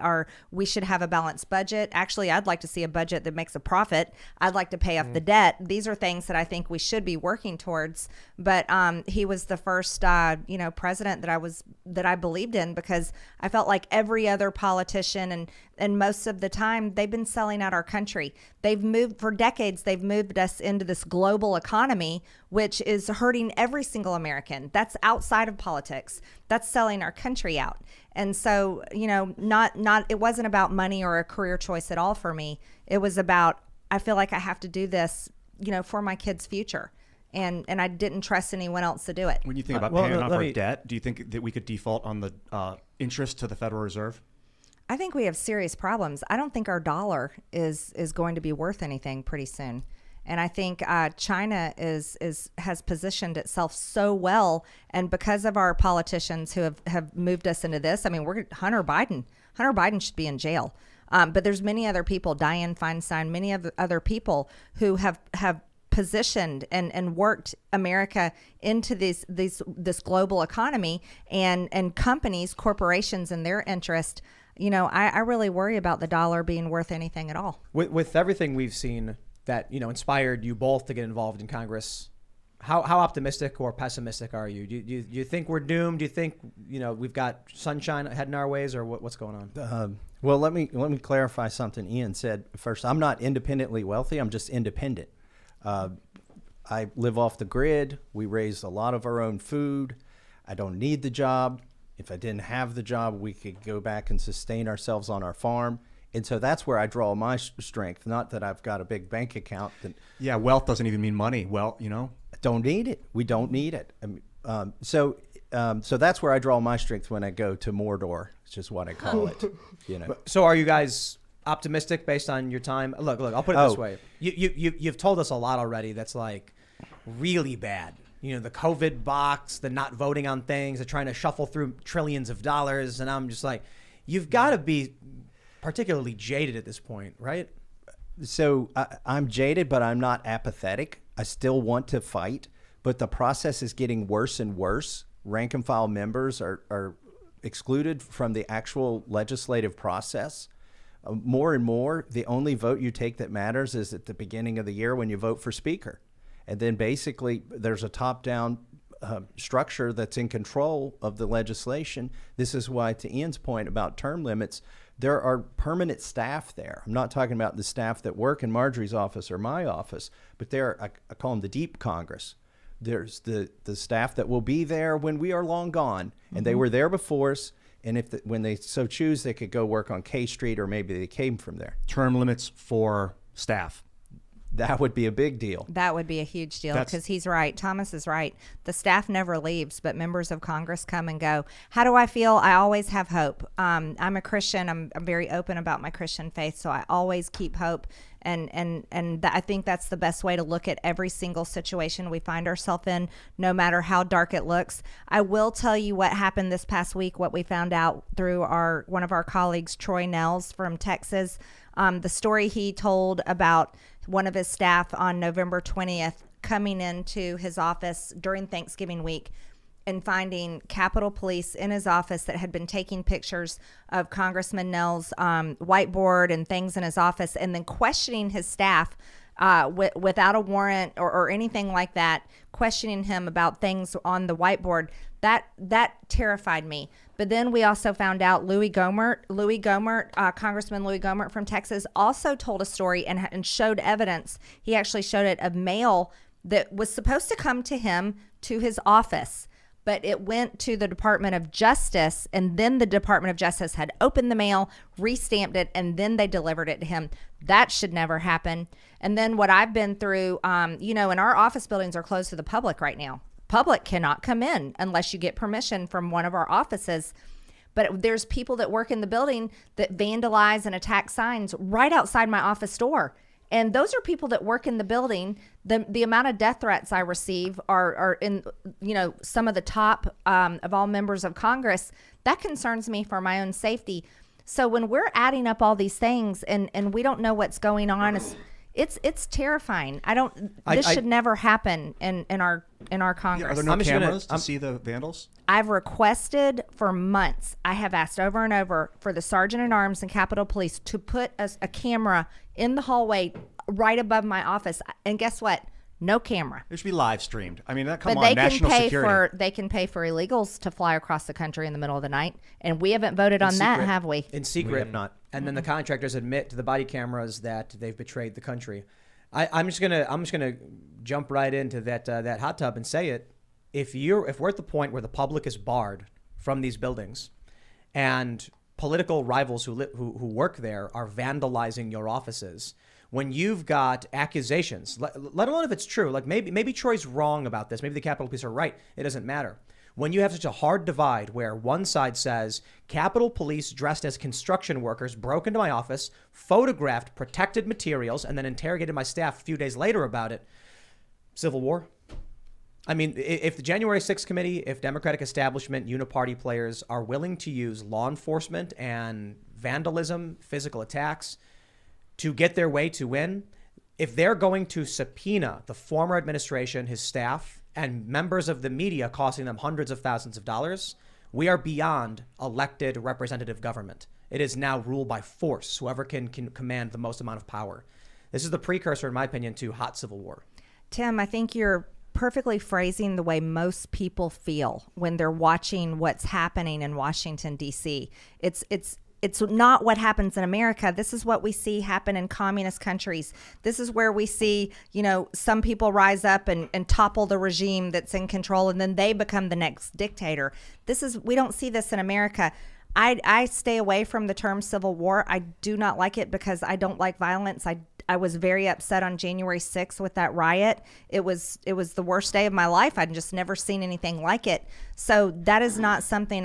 we should have a balanced budget. Actually, I'd like to see a budget that makes a profit. I'd like to pay off the debt. These are things that I think we should be working towards. But he was the first, president that I believed in, because I felt like every other politician and most of the time they've been selling out our country. They've moved for decades. They've moved us into this global economy, which is hurting every single American. That's outside of politics. That's selling our country out. And so, it wasn't about money or a career choice at all for me. It was about, I feel like I have to do this, for my kids' future. and I didn't trust anyone else to do it. When you think about paying off our debt, do you think that we could default on the interest to the Federal Reserve? I think we have serious problems. I don't think our dollar is going to be worth anything pretty soon. And I think China has positioned itself so well, and because of our politicians who have moved us into this, I mean, Hunter Biden should be in jail. But there's many other people, Dianne Feinstein, many of the other people who have positioned and worked America into this global economy, and companies, corporations, and their interest. I really worry about the dollar being worth anything at all. With everything we've seen that inspired you both to get involved in Congress, how optimistic or pessimistic are you? Do you think we're doomed? Do you think we've got sunshine heading our ways, or what's going on? Well, let me clarify something Ian said first. I'm not independently wealthy. I'm just independent. I live off the grid. We raise a lot of our own food. I don't need the job. If I didn't have the job, we could go back and sustain ourselves on our farm. And so that's where I draw my strength. Not that I've got a big bank account. Yeah, wealth doesn't even mean money. Well, don't need it. We don't need it. So that's where I draw my strength when I go to Mordor. It's just what I call it. So are you guys optimistic based on your time? Look, I'll put it this way. You've told us a lot already that's like really bad. The COVID box, the not voting on things, the trying to shuffle through trillions of dollars. And I'm just like, you've got to be particularly jaded at this point, right? So I'm jaded, but I'm not apathetic. I still want to fight, but the process is getting worse and worse. Rank and file members are excluded from the actual legislative process. More and more, the only vote you take that matters is at the beginning of the year when you vote for speaker. And then basically there's a top-down structure that's in control of the legislation. This is why, to Ian's point about term limits, there are permanent staff there. I'm not talking about the staff that work in Marjorie's office or my office, but I call them the deep Congress. There's the staff that will be there when we are long gone, and they were there before us. And when they so choose, they could go work on K Street, or maybe they came from there. Term limits for staff. That would be a big deal. That would be a huge deal, because he's right. Thomas is right. The staff never leaves, but members of Congress come and go. How do I feel? I always have hope. I'm a Christian. I'm very open about my Christian faith, so I always keep hope. And I think that's the best way to look at every single situation we find ourselves in, no matter how dark it looks. I will tell you what happened this past week, what we found out through one of our colleagues, Troy Nels from Texas. The story he told about one of his staff on November 20th coming into his office during Thanksgiving week and finding Capitol Police in his office that had been taking pictures of Congressman Nell's whiteboard and things in his office, and then questioning his staff without a warrant or anything like that, questioning him about things on the whiteboard. That terrified me. But then we also found out Congressman Louis Gohmert from Texas also told a story and showed evidence. He actually showed it of mail that was supposed to come to him to his office, but it went to the Department of Justice, and then the Department of Justice had opened the mail, re-stamped it, and then they delivered it to him. That should never happen. And then what I've been through, and our office buildings are closed to the public right now. Public cannot come in unless you get permission from one of our offices. But there's people that work in the building that vandalize and attack signs right outside my office door. And those are people that work in the building. The amount of death threats I receive are in, some of the top of all members of Congress. That concerns me for my own safety. So when we're adding up all these things and we don't know what's going on, it's terrifying. This should never happen in our Congress. Yeah, are there no cameras to see the vandals? I've requested for months. I have asked over and over for the Sergeant at Arms and Capitol Police to put a camera in the hallway right above my office. And guess what? No camera. It should be live streamed. I mean, But national security. They can pay for illegals to fly across the country in the middle of the night, and we haven't voted on that, have we? In secret, We have not. And then the contractors admit to the body cameras that they've betrayed the country. I'm just gonna jump right into that hot tub and say it. If we're at the point where the public is barred from these buildings, and political rivals who work there are vandalizing your offices, when you've got accusations, let alone if it's true, like maybe Troy's wrong about this, maybe the Capitol Police are right, it doesn't matter. When you have such a hard divide where one side says Capitol Police dressed as construction workers broke into my office, photographed protected materials, and then interrogated my staff a few days later about it, civil war. I mean, if the January 6th committee, if Democratic establishment, uniparty players are willing to use law enforcement and vandalism, physical attacks to get their way to win, if they're going to subpoena the former administration, his staff, and members of the media costing them hundreds of thousands of dollars, we are beyond elected representative government. It is now ruled by force, whoever can command the most amount of power. This is the precursor, in my opinion, to hot civil war. Tim, I think you're perfectly phrasing the way most people feel when they're watching what's happening in Washington, D.C. It's not what happens in America. This is what we see happen in communist countries. This is where we see, some people rise up and topple the regime that's in control, and then they become the next dictator. We don't see this in America. I stay away from the term civil war. I do not like it because I don't like violence. I was very upset on January 6th with that riot. It was the worst day of my life. I'd just never seen anything like it. So that is not something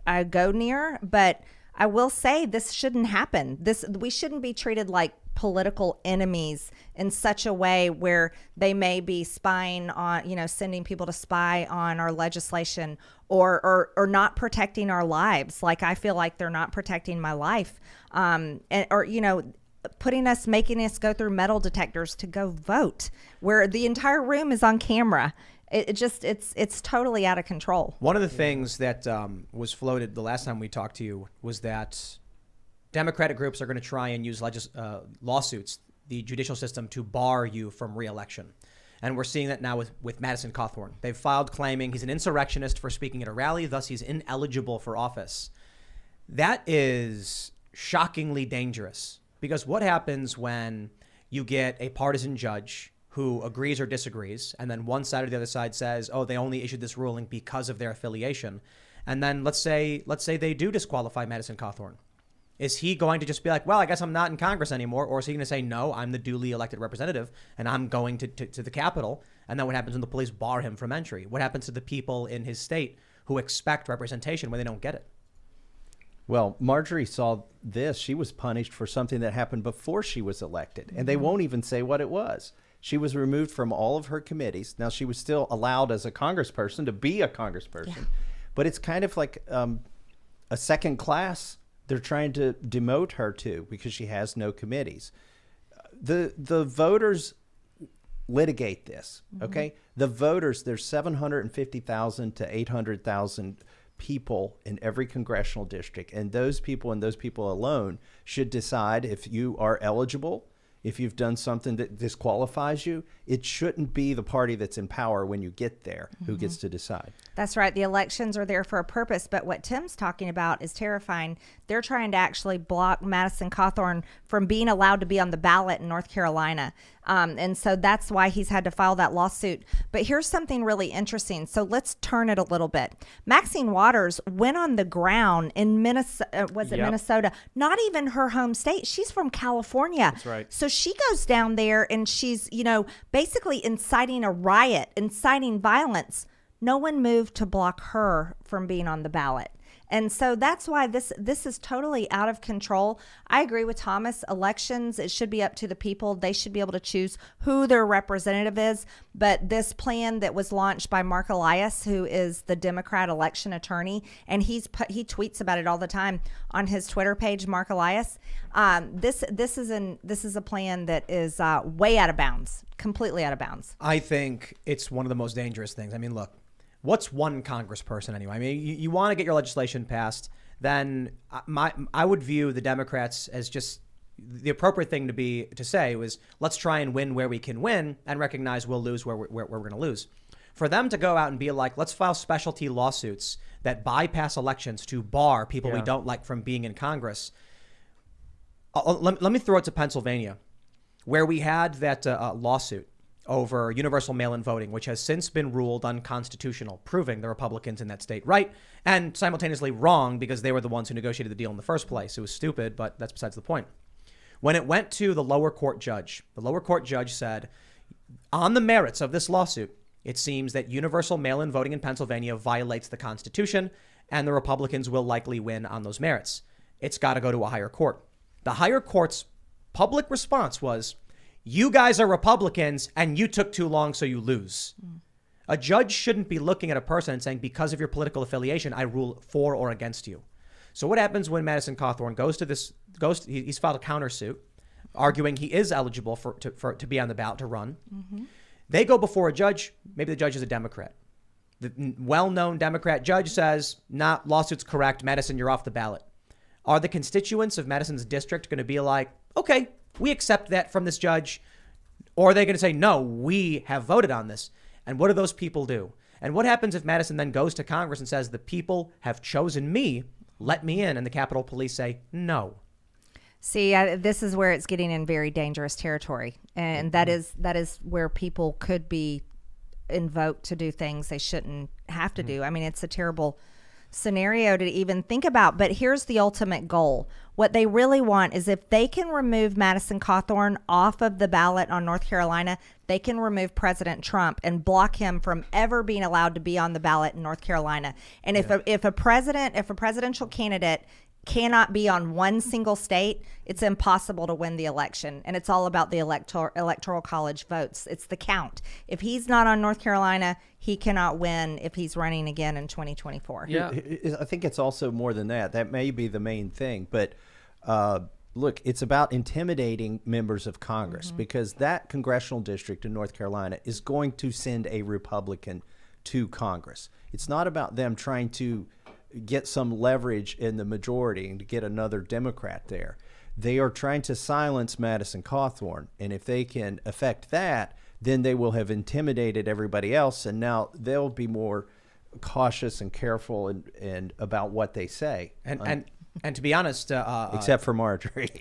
I go near, but I will say this shouldn't happen. We shouldn't be treated like political enemies in such a way where they may be spying on, sending people to spy on our legislation or not protecting our lives. Like I feel like they're not protecting my life, making us go through metal detectors to go vote, where the entire room is on camera. It's totally out of control. One of the things that was floated the last time we talked to you was that Democratic groups are going to try and use lawsuits, the judicial system, to bar you from re-election. And we're seeing that now with Madison Cawthorn. They've filed claiming he's an insurrectionist for speaking at a rally, thus he's ineligible for office. That is shockingly dangerous, because what happens when you get a partisan judge who agrees or disagrees, and then one side or the other side says, oh, they only issued this ruling because of their affiliation. And then let's say they do disqualify Madison Cawthorn. Is he going to just be like, well, I guess I'm not in Congress anymore? Or is he going to say, no, I'm the duly elected representative and I'm going to the Capitol? And then what happens when the police bar him from entry? What happens to the people in his state who expect representation when they don't get it? Well, Marjorie saw this. She was punished for something that happened before she was elected, and they won't even say what it was. She was removed from all of her committees. Now, she was still allowed as a congressperson to be a congressperson, but it's kind of like a second class they're trying to demote her to because she has no committees. The voters litigate this, okay? The voters, there's 750,000 to 800,000 people in every congressional district, and those people alone should decide if you are eligible. If you've done something that disqualifies you, it shouldn't be the party that's in power when you get there who gets to decide. That's right. The elections are there for a purpose. But what Tim's talking about is terrifying. They're trying to actually block Madison Cawthorn from being allowed to be on the ballot in North Carolina. And so that's why he's had to file that lawsuit. But here's something really interesting. So let's turn it a little bit. Maxine Waters went on the ground in Minnesota. Minnesota? Not even her home state. She's from California. That's right. So she goes down there and she's, basically inciting a riot, inciting violence. No one moved to block her from being on the ballot. And so that's why this is totally out of control. I agree with Thomas. Elections, it should be up to the people. They should be able to choose who their representative is. But this plan that was launched by Mark Elias, who is the Democrat election attorney, and he tweets about it all the time on his Twitter page, Mark Elias. This is a plan that is way out of bounds, completely out of bounds. I think it's one of the most dangerous things. I mean, look. What's one congressperson anyway? I mean, you want to get your legislation passed, then I would view the Democrats as just the appropriate thing to say was let's try and win where we can win and recognize we'll lose where we're going to lose. For them to go out and be like, let's file specialty lawsuits that bypass elections to bar people we don't like from being in Congress. Let me throw it to Pennsylvania, where we had that lawsuit over universal mail-in voting, which has since been ruled unconstitutional, proving the Republicans in that state right and simultaneously wrong because they were the ones who negotiated the deal in the first place. It was stupid, but that's besides the point. When it went to the lower court judge said, on the merits of this lawsuit, it seems that universal mail-in voting in Pennsylvania violates the Constitution, and the Republicans will likely win on those merits. It's got to go to a higher court. The higher court's public response was, you guys are Republicans and you took too long, so you lose. A judge shouldn't be looking at a person and saying, because of your political affiliation, I rule for or against you. So what happens when Madison Cawthorn he's filed a countersuit arguing he is eligible to be on the ballot to run. They go before a judge. Maybe the judge is a Democrat. The well-known Democrat judge says, nah, lawsuit's correct. Madison, you're off the ballot. Are the constituents of Madison's district going to be like, okay, we accept that from this judge? Or are they going to say, no, we have voted on this? And what do those people do? And what happens if Madison then goes to Congress and says, the people have chosen me, let me in, and the Capitol Police say, no? See, this is where it's getting in very dangerous territory. And that is where people could be invoked to do things they shouldn't have to do. I mean, it's a terrible scenario to even think about, but here's the ultimate goal. What they really want is if they can remove Madison Cawthorn off of the ballot on North Carolina, they can remove President Trump and block him from ever being allowed to be on the ballot in North Carolina. And if a presidential candidate cannot be on one single state, it's impossible to win the election. And it's all about the electoral college votes. It's the count. If he's not on North Carolina, he cannot win if he's running again in 2024. Yeah. I think it's also more than that. That may be the main thing. But look, it's about intimidating members of Congress because that congressional district in North Carolina is going to send a Republican to Congress. It's not about them trying to get some leverage in the majority and to get another Democrat there. They are trying to silence Madison Cawthorn. And if they can affect that, then they will have intimidated everybody else. And now they'll be more cautious and careful and about what they say. And to be honest, except for Marjorie,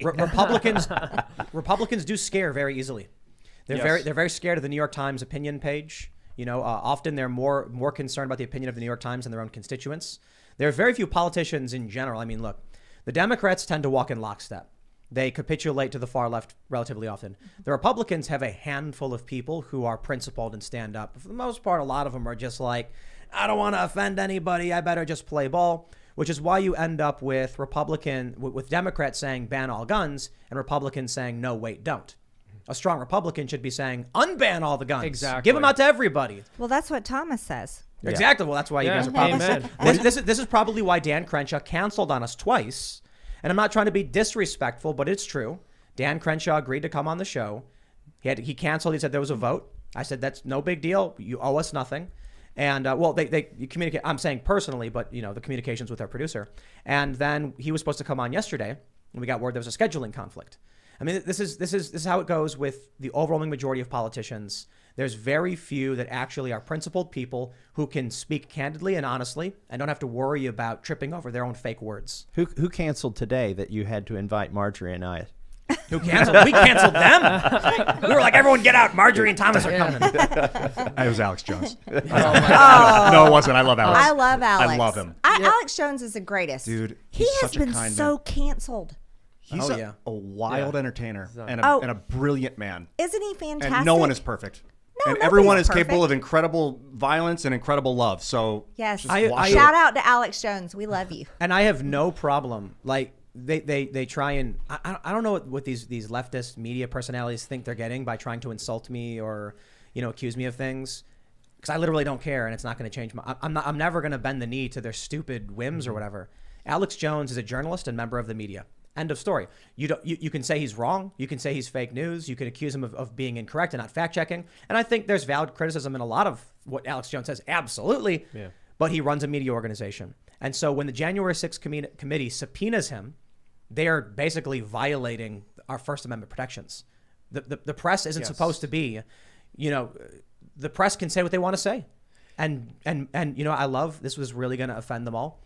Republicans do scare very easily. They're very scared of the New York Times opinion page. You know, often they're more concerned about the opinion of the New York Times than their own constituents. There are very few politicians in general. I mean, look, the Democrats tend to walk in lockstep. They capitulate to the far left relatively often. The Republicans have a handful of people who are principled and stand up. For the most part, a lot of them are just like, I don't want to offend anybody. I better just play ball, which is why you end up with Democrats saying ban all guns and Republicans saying, no, wait, don't. A strong Republican should be saying, unban all the guns. Exactly. Give them out to everybody. Well, that's what Thomas says. Exactly. Well, that's why you guys are probably Amen. this is probably why Dan Crenshaw canceled on us twice. And I'm not trying to be disrespectful, but it's true. Dan Crenshaw agreed to come on the show. He canceled. He said there was a vote. I said that's no big deal. You owe us nothing. And they communicate. I'm saying personally, but the communications with our producer. And then he was supposed to come on yesterday, and we got word there was a scheduling conflict. I mean, this is how it goes with the overwhelming majority of politicians. There's very few that actually are principled people who can speak candidly and honestly and don't have to worry about tripping over their own fake words. Who canceled today that you had to invite Marjorie and I? Who canceled? We canceled them. We were like, everyone get out. Marjorie and Thomas are coming. It was Alex Jones. Oh. No, it wasn't. I love Alex. I love Alex. I love him. Alex Jones is the greatest. Dude, he he's has such a been kind so man. canceled. He's a wild entertainer and a brilliant man. Isn't he fantastic? And no one is perfect. No, and everyone nobody's is capable perfect. of incredible violence and incrable love. So yes, just watch it. shout out to Alex Jones. We love you. And I have no problem. Like they try and I don't know what these leftist media personalities think they're getting by trying to insult me or accuse me of things, because I literally don't care and it's not going to change I'm never going to bend the knee to their stupid whims or whatever. Alex Jones is a journalist and member of the media. End of story. You can say he's wrong. You can say he's fake news. You can accuse him of being incorrect and not fact checking. And I think there's valid criticism in a lot of what Alex Jones says. Absolutely. Yeah. But he runs a media organization. And so when the January 6th committee subpoenas him, they are basically violating our First Amendment protections. The press isn't supposed to be, the press can say what they want to say. And I love, this was really going to offend them all.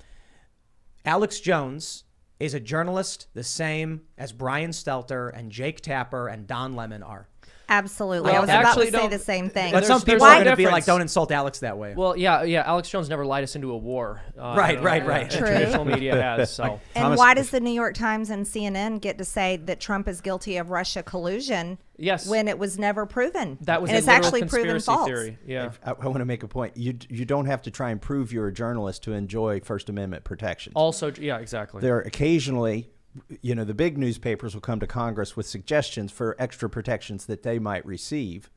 Alex Jones is a journalist the same as Brian Stelter and Jake Tapper and Don Lemon are. Absolutely. Well, I was about actually, to say don't- the same thing. But some There's people no are going to be like, difference. don't insult Alex that way. Well, yeah. Alex Jones never lied us into a war. Right. True. Traditional media has. So And Thomas, why does the New York Times and CNN get to say that Trump is guilty of Russia collusion yes, when it was never proven? that was and a it's literal actually proven conspiracy false. theory. Yeah. I want to make a point. You don't have to try and prove you're a journalist to enjoy First Amendment protections. Also, yeah, exactly. There are occasionally, the big newspapers will come to Congress with suggestions for extra protections that they might receive.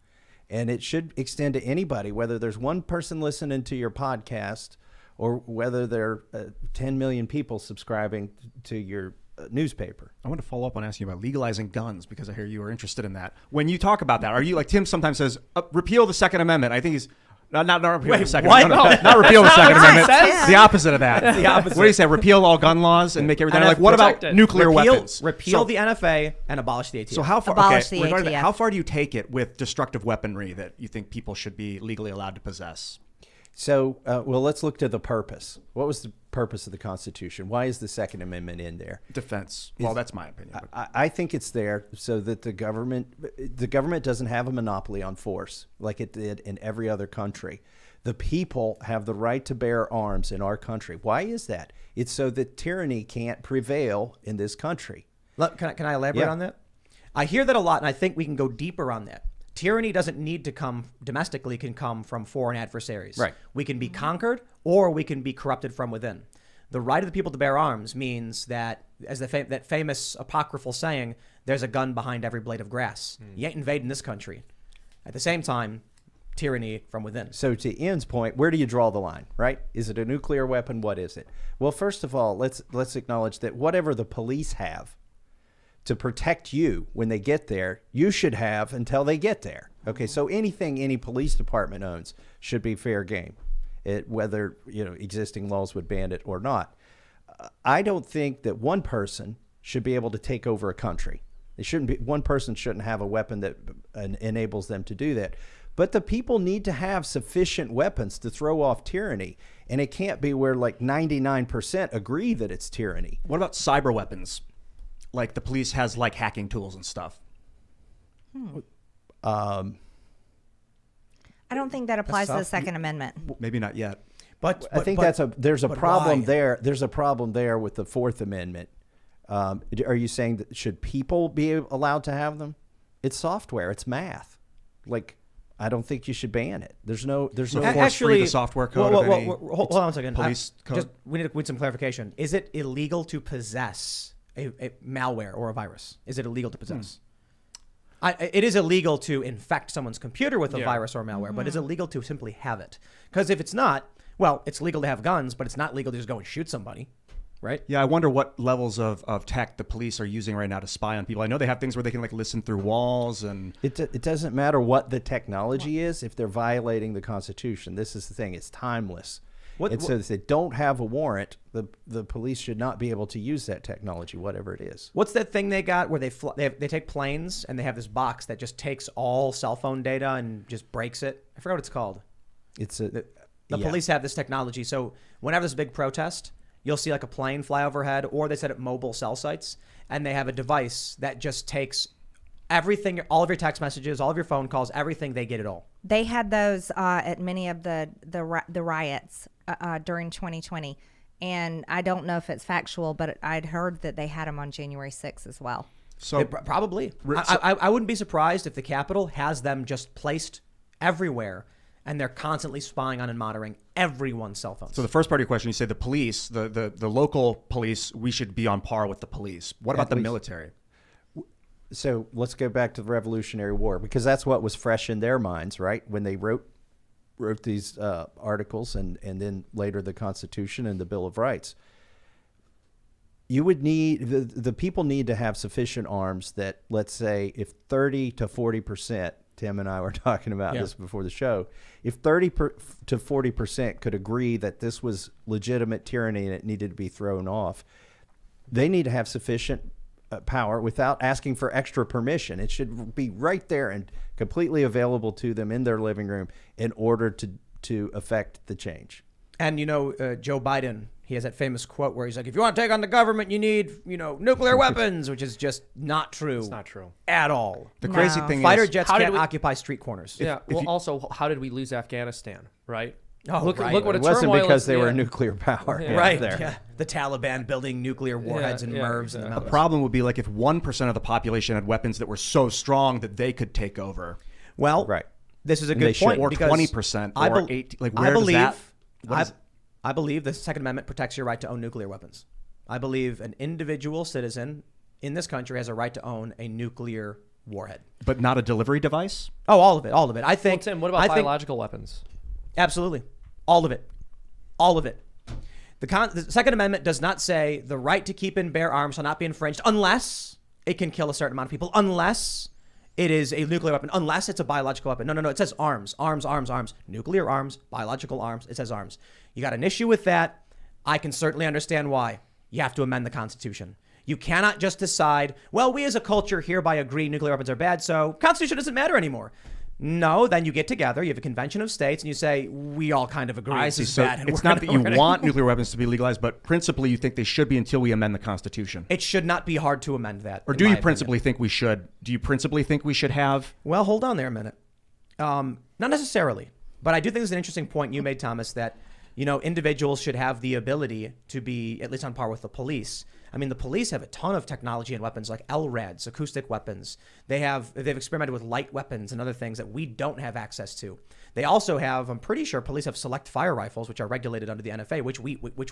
And it should extend to anybody, whether there's one person listening to your podcast or whether there are 10 million people subscribing to your newspaper. I want to follow up on asking you about legalizing guns because I hear you are interested in that. When you talk about that, are you like Tim sometimes says, repeal the Second Amendment? I think he's not repeal the Second Amendment. No, not repeal the Second Right, Amendment. yeah. The opposite of that. The opposite. What do you say? Repeal all gun laws and make everything And like what about protect it. nuclear weapons? Repeal So- the NFA and abolish the ATF. So how far? Abolish okay, the regarding that, ATF. how far do you take it with destructive weaponry that you think people should be legally allowed to possess? So, let's look to the purpose. What was the purpose of the Constitution? Why is the Second Amendment in there? Defense. Well, that's my opinion. but- I think it's there so that the government doesn't have a monopoly on force like it did in every other country. The people have the right to bear arms in our country. Why is that? It's so that tyranny can't prevail in this country. Can I elaborate Yeah. on that? I hear that a lot, and I think we can go deeper on that. Tyranny doesn't need to come domestically; it can come from foreign adversaries. Right. We can be conquered, or we can be corrupted from within. The right of the people to bear arms means that, as that famous apocryphal saying, "There's a gun behind every blade of grass." You ain't invading this country. At the same time, tyranny from within. So to Ian's point, where do you draw the line, right? Is it a nuclear weapon? What is it? Well, first of all, let's acknowledge that whatever the police have to protect you when they get there, you should have until they get there. Okay, so anything any police department owns should be fair game, whether existing laws would ban it or not. I don't think that one person should be able to take over a country. One person shouldn't have a weapon that enables them to do that. But the people need to have sufficient weapons to throw off tyranny. And it can't be where like 99% agree that it's tyranny. What about cyber weapons? Like the police has like hacking tools and stuff. I don't think that applies to the tough. Second Amendment. Maybe not yet. But I think there's a but problem why? there. There's a problem there with the Fourth Amendment. Are you saying that should people be allowed to have them? It's software. It's math. Like, I don't think you should ban it. There's no force free the software code of any hold on a second. police code? We need some clarification. Is it illegal to possess a malware or a virus? Is it illegal to possess? It is illegal to infect someone's computer with a virus or malware, but is it legal to simply have it? Because if it's not, well, it's legal to have guns, but it's not legal to just go and shoot somebody, right? Yeah, I wonder what levels of tech the police are using right now to spy on people. I know they have things where they can like listen through walls and It doesn't matter what the technology is if they're violating the Constitution. This is the thing. It's timeless. And so if they don't have a warrant, the police should not be able to use that technology, whatever it is. What's that thing they got where they take planes and they have this box that just takes all cell phone data and just breaks it? I forgot what it's called. The police have this technology. So whenever there's a big protest, you'll see like a plane fly overhead, or they set up mobile cell sites, and they have a device that just takes everything, all of your text messages, all of your phone calls, everything. They get it all. They had those at many of the riots during 2020, and I don't know if it's factual, but I'd heard that they had them on January 6th as well. so Probably. I wouldn't be surprised if the Capitol has them just placed everywhere, and they're constantly spying on and monitoring everyone's cell phones. So the first part of your question, you say the police, the local police, we should be on par with the police. What about the military? So let's go back to the Revolutionary War, because that's what was fresh in their minds, right? When they wrote these articles and then later the Constitution and the Bill of Rights. You would need, the people need to have sufficient arms that, let's say, if 30 to 40%, Tim and I were talking about this before the show, if 30 to 40% could agree that this was legitimate tyranny and it needed to be thrown off, they need to have sufficient power without asking for extra permission. It should be right there and completely available to them in their living room in order to affect the change. And Joe Biden, He has that famous quote where he's like, if you want to take on the government, you need, nuclear weapons, which is just not true. It's not true at all. The crazy No. thing Fighter is, jets can't occupy street corners. Yeah. Also, how did we lose Afghanistan? Right. Oh, look right. what a It wasn't turmoil because is- they were a yeah. nuclear power. Yeah. Right. There. Yeah. The Taliban building nuclear warheads and yeah, MIRVs in the exactly. the mountains. problem would be like if 1% of the population had weapons that were so strong that they could take over. Well, Right. this is a And they good should. point. Or because 20%, I or bel- 18. Like, I where does believe, that? What is- I believe the Second Amendment protects your right to own nuclear weapons. I believe an individual citizen in this country has a right to own a nuclear warhead. But not a delivery device? Oh, all of it. All of it. I Well, think. Tim, what about I think- biological weapons? Absolutely. All of it. All of it. The Second Amendment does not say the right to keep and bear arms shall not be infringed unless it can kill a certain amount of people, unless it is a nuclear weapon, unless it's a biological weapon. No. It says arms, arms, arms, arms. Nuclear arms, biological arms. It says arms. You got an issue with that. I can certainly understand why. You have to amend the Constitution. You cannot just decide, well, we as a culture hereby agree nuclear weapons are bad, so Constitution doesn't matter anymore. No, then you get together, you have a convention of states, and you say, we all kind of agree I this see. is So bad. And it's we're not gonna- that you we're gonna- want nuclear weapons to be legalized, but principally you think they should be until we amend the Constitution. It should not be hard to amend that. Or in do my you opinion. principally think we should? Do you principally think we should have? Well, hold on there a minute. Not necessarily, but I do think it's an interesting point you made, Thomas, that individuals should have the ability to be at least on par with the police. I mean, the police have a ton of technology and weapons like LRADs, acoustic weapons. They've experimented with light weapons and other things that we don't have access to. They also have, I'm pretty sure, police have select fire rifles, which are regulated under the NFA, which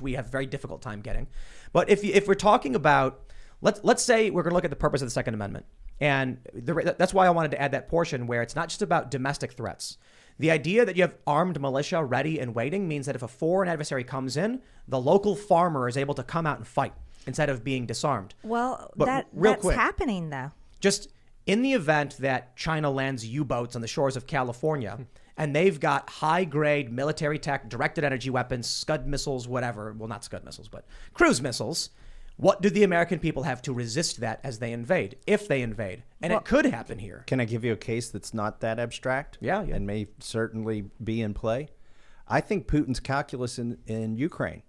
we have a very difficult time getting. But if we're talking about, let's say we're going to look at the purpose of the Second Amendment, and that's why I wanted to add that portion where it's not just about domestic threats. The idea that you have armed militia ready and waiting means that if a foreign adversary comes in, the local farmer is able to come out and fight instead of being disarmed. Well, But that's quick, happening though. just in the event that China lands U-boats on the shores of California and they've got high-grade military tech, directed energy weapons, Scud missiles, whatever. Well, not Scud missiles, but cruise missiles. What do the American people have to resist that as they invade, if they invade? And it could happen here. Can I give you a case that's not that abstract? Yeah. And may certainly be in play? I think Putin's calculus in Ukraine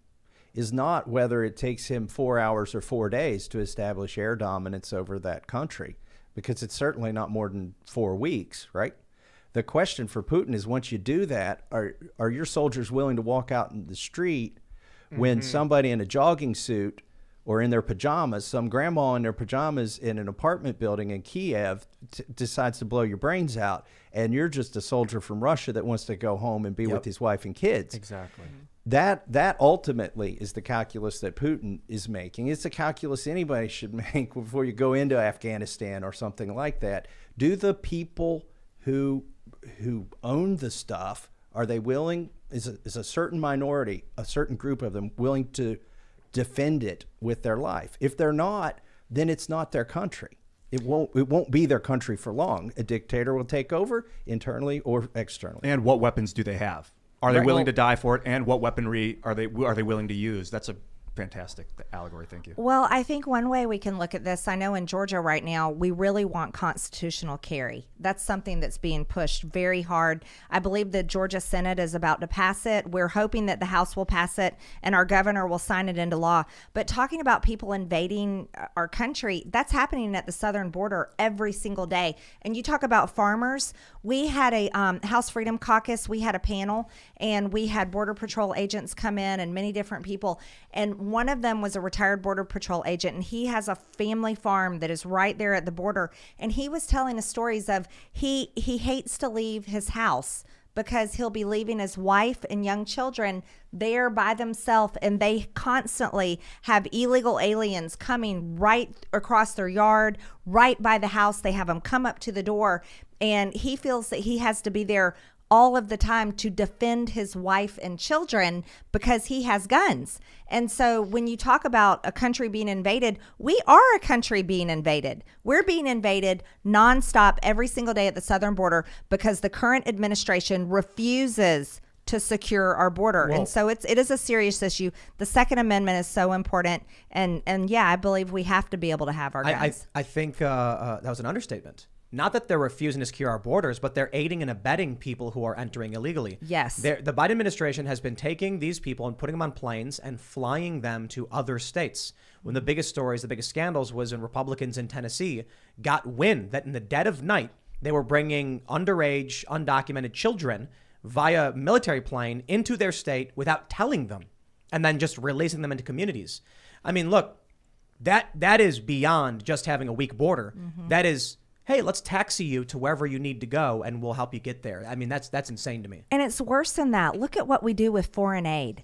is not whether it takes him 4 hours or 4 days to establish air dominance over that country, because it's certainly not more than 4 weeks, right? The question for Putin is, once you do that, are your soldiers willing to walk out in the street when somebody in a jogging suit or in their pajamas, some grandma in their pajamas in an apartment building in Kiev decides to blow your brains out, and you're just a soldier from Russia that wants to go home and be with his wife and kids? Exactly. That ultimately is the calculus that Putin is making. It's a calculus anybody should make before you go into Afghanistan or something like that. Do the people who own the stuff, are they willing, is a certain minority, a certain group of them willing to defend it with their life? If they're not, then it's not their country. It won't be their country for long. A dictator will take over internally or externally. And what weapons do they have? Are they Right. willing to die for it? And what weaponry are they willing to use? That's a fantastic allegory. Thank you. Well, I think one way we can look at this, I know in Georgia right now, we really want constitutional carry. That's something that's being pushed very hard. I believe the Georgia Senate is about to pass it. We're hoping that the House will pass it and our governor will sign it into law. But talking about people invading our country, that's happening at the southern border every single day. And you talk about farmers. We had a House Freedom Caucus. We had a panel and we had Border Patrol agents come in and many different people. And one of them was a retired Border Patrol agent, and he has a family farm that is right there at the border. And he was telling us stories of he hates to leave his house because he'll be leaving his wife and young children there by themselves, and they constantly have illegal aliens coming right across their yard, right by the house. They have them come up to the door, and he feels that he has to be there all of the time to defend his wife and children because he has guns. And so when you talk about a country being invaded, we are a country being invaded. We're being invaded nonstop every single day at the southern border because the current administration refuses to secure our border. Well- And so it is a serious issue. The Second Amendment is so important. And yeah, I believe we have to be able to have our guns. I think that was an understatement. Not that they're refusing to secure our borders, but they're aiding and abetting people who are entering illegally. Yes. The Biden administration has been taking these people and putting them on planes and flying them to other states. One of the biggest stories, the biggest scandals was when Republicans in Tennessee got wind that in the dead of night, they were bringing underage, undocumented children via military plane into their state without telling them and then just releasing them into communities. I mean, look, that is beyond just having a weak border. That is, hey, let's taxi you to wherever you need to go and we'll help you get there. I mean, that's insane to me. And it's worse than that. Look at what we do with foreign aid.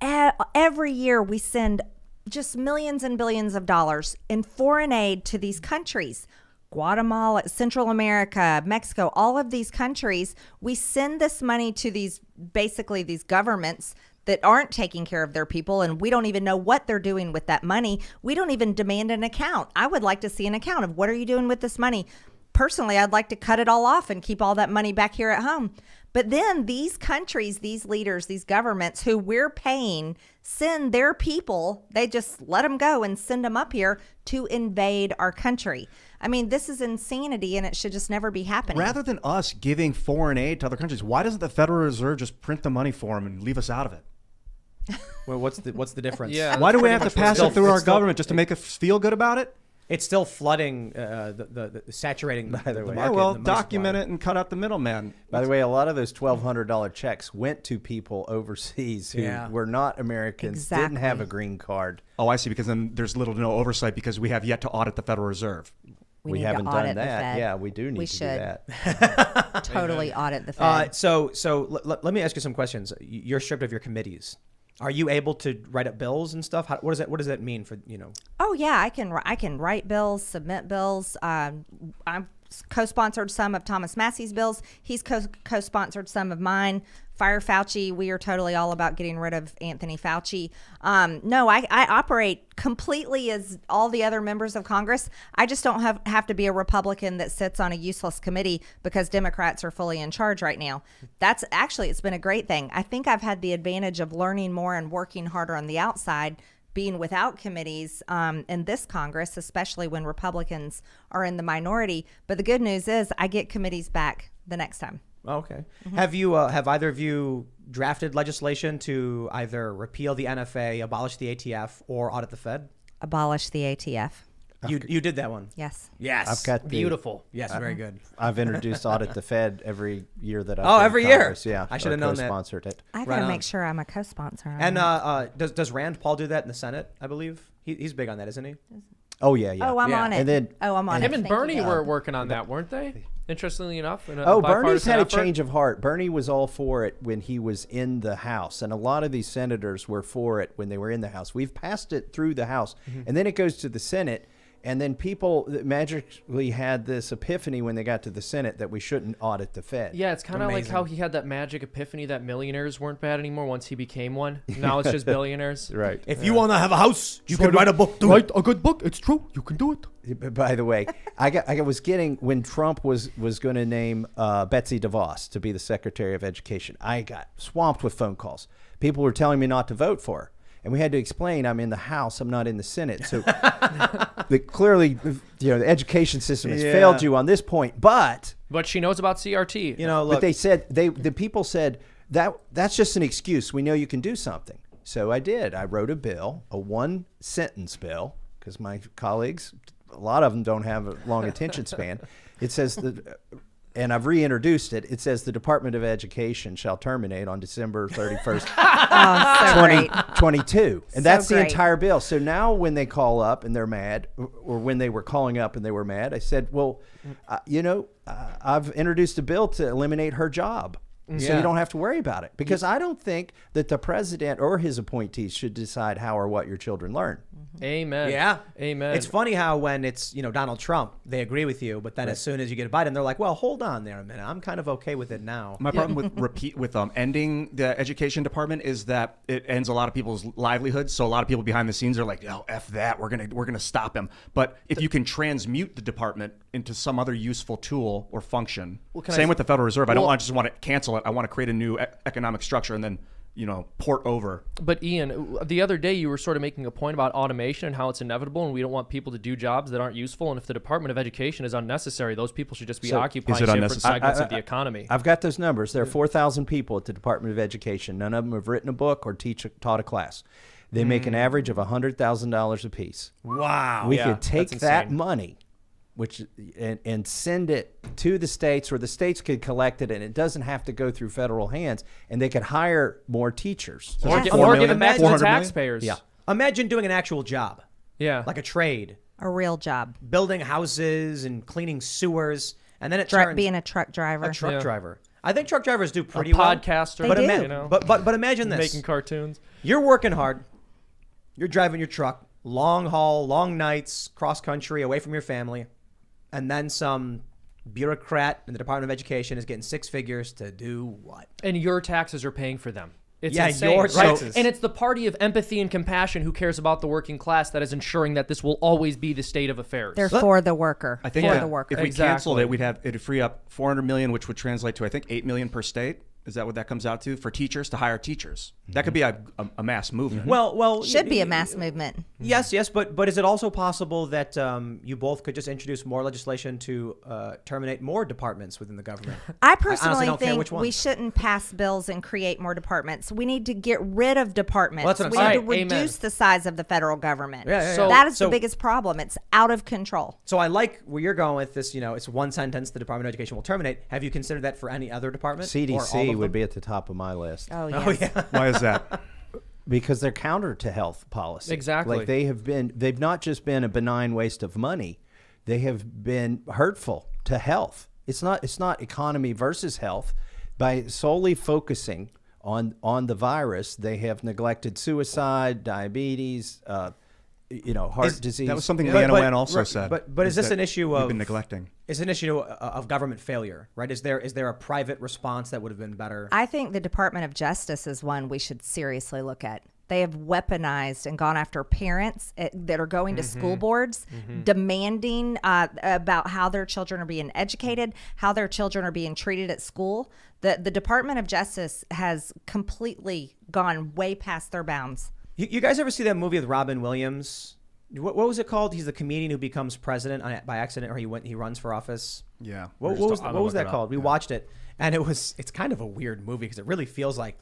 Every year we send just millions and billions of dollars in foreign aid to these countries. Guatemala, Central America, Mexico, all of these countries. We send this money to these governments that aren't taking care of their people, and we don't even know what they're doing with that money. We don't even demand an account. I would like to see an account of what are you doing with this money. Personally, I'd like to cut it all off and keep all that money back here at home. But then these countries, these leaders, these governments who we're paying send their people, they just let them go and send them up here to invade our country. I mean, this is insanity, and it should just never be happening. Rather than us giving foreign aid to other countries, why doesn't the Federal Reserve just print the money for them and leave us out of it? Well, what's the difference? Yeah. Why do we pretty have to much pass still- it through our it's still- government just to make us feel good about it? It's still flooding, the saturating the the way. market. Yeah, well, and the money document supply. it and cut out the middleman. By the way, a lot of those $1,200 checks went to people overseas who Yeah. were not Americans, didn't have Exactly. a green card. Oh, I see, because then there's little to no oversight because we have yet to audit the Federal Reserve. We need haven't to done audit the that. Fed. Yeah, we do need We to should. do that. Totally audit the Fed. So let me ask you some questions. You're stripped of your committees. Are you able to write up bills and stuff? What does that mean for, you know? Oh yeah, I can write bills, submit bills. I've co-sponsored some of Thomas Massie's bills. He's co-sponsored some of mine. Fire Fauci. We are totally all about getting rid of Anthony Fauci. No, I operate completely as all the other members of Congress. I just don't have to be a Republican that sits on a useless committee because Democrats are fully in charge right now. That's actually, it's been a great thing. I think I've had the advantage of learning more and working harder on the outside, being without committees in this Congress, especially when Republicans are in the minority. But the good news is I get committees back the next time. Oh, okay. Have either of you drafted legislation to either repeal the NFA, abolish the ATF, or audit the Fed? Abolish the ATF. You did that one. Yes. Yes. I've got the- Beautiful. Yes, very good. I've introduced Audit the Fed every year that I've Oh, been in every year? Congress. Yeah, I should have known that. Sponsored it. I Right gotta on. make sure I'm a co-sponsor. on And that. does Rand Paul do that in the Senate? I believe he's big on that, isn't he? Oh yeah, yeah. oh, I'm yeah. on it. And then- I'm on it. Him and Thank you. Bernie were working on that, weren't they? Interestingly enough. In a Oh, Bernie's bipartisan had a effort. change of heart. Bernie was all for it when he was in the House, and a lot of these senators were for it when they were in the House. We've passed it through the House, and then it goes to the Senate, and then people magically had this epiphany when they got to the Senate that we shouldn't audit the Fed. Yeah, it's kind of like Amazing. how he had that magic epiphany that millionaires weren't bad anymore once he became one. Now it's just billionaires. Right. If you want to have a house, you can write a book. Write a good book. It's true. You can do it. By the way, I was getting when Trump was going to name Betsy DeVos to be the Secretary of Education. I got swamped with phone calls. People were telling me not to vote for her, and we had to explain I'm in the House, I'm not in the Senate. So clearly, the education system has failed you on this point. But But she knows about CRT. You know, look. but they said the people said that's just an excuse. We know you can do something. So I did. I wrote a bill, a one sentence bill, because my colleagues, a lot of them don't have a long attention span. It says that, and I've reintroduced it. It says the Department of Education shall terminate on December 31st, Oh, so great. 2022. And So that's the great. entire bill. So now when they call up and they're mad, or when they were calling up and they were mad, I said, well, I've introduced a bill to eliminate her job. So Yeah. you don't have to worry about it. Because I don't think that the president or his appointees should decide how or what your children learn. Amen. Yeah. Amen. It's funny how when it's, Donald Trump, they agree with you, but then as soon as you get a Biden, they're like, well, hold on there a minute. I'm kind of okay with it now. My problem with ending the education department is that it ends a lot of people's livelihoods. So a lot of people behind the scenes are like, "Oh, f that, we're gonna stop him." But if you can transmute the department into some other useful tool or function, can same I- with the Federal Reserve. I don't Well- just want to cancel cancel it. I want to create a new economic structure and then, port over. But Ian, the other day you were sort of making a point about automation and how it's inevitable and we don't want people to do jobs that aren't useful. And if the Department of Education is unnecessary, those people should just be occupying different segments of the economy. I've got those numbers. There are 4,000 people at the Department of Education. None of them have written a book or taught a class. They make an average of $100,000 apiece. Wow. We could take that's that insane. money and send it to the states, or the states could collect it, and it doesn't have to go through federal hands, and they could hire more teachers. Yes. Or give it back to the 400 million? taxpayers. Yeah. Imagine doing an actual job, Yeah. like a trade, A real job. building houses and cleaning sewers, and then it turns Being a truck driver. a truck Yeah. driver. I think truck drivers do pretty a well. podcaster. But, They do. you know, but imagine this. making cartoons. You're working hard. You're driving your truck, long haul, long nights, cross country, away from your family. And then some bureaucrat in the Department of Education is getting 6 figures to do what? And your taxes are paying for them. It's Yeah, insane. your taxes. And it's the party of empathy and compassion who cares about the working class that is ensuring that this will always be the state of affairs. They're for the worker. I think for that the worker. if we Exactly. canceled it, it'd free up 400 million, which would translate to, I think, 8 million per state. Is that what that comes out to for teachers to hire teachers? That could be a mass movement. Well, Should be a mass movement. Yes, but is it also possible that you both could just introduce more legislation to terminate more departments within the government? I honestly personally don't care think which one. we shouldn't pass bills and create more departments. We need to get rid of departments. Well, that's what I'm we saying. need to Amen. reduce the size of the federal government. Yeah. So- That is So- the biggest problem. It's out of control. So I like where you're going with this. It's one sentence: the Department of Education will terminate. Have you considered that for any other department? Or all CDC of would them? be at the top of my list. Oh, yes. Oh yeah. Why is that? Because they're counter to health policy. Exactly. Like they've not just been a benign waste of money, they have been hurtful to health. It's not economy versus health. By solely focusing on the virus, they have neglected suicide, diabetes, heart disease. That was something But- Leanna but- Wen also right, said. but is this that an issue we've of been neglecting? Is an issue of government failure, right? Is there a private response that would have been better? I think the Department of Justice is one we should seriously look at. They have weaponized and gone after parents that are going to school boards, demanding about how their children are being educated, how their children are being treated at school. The Department of Justice has completely gone way past their bounds. You guys ever see that movie with Robin Williams? What was it called? He's the comedian who becomes president by accident, or he runs for office. Yeah. What was that called? We watched it, and it's kind of a weird movie because it really feels like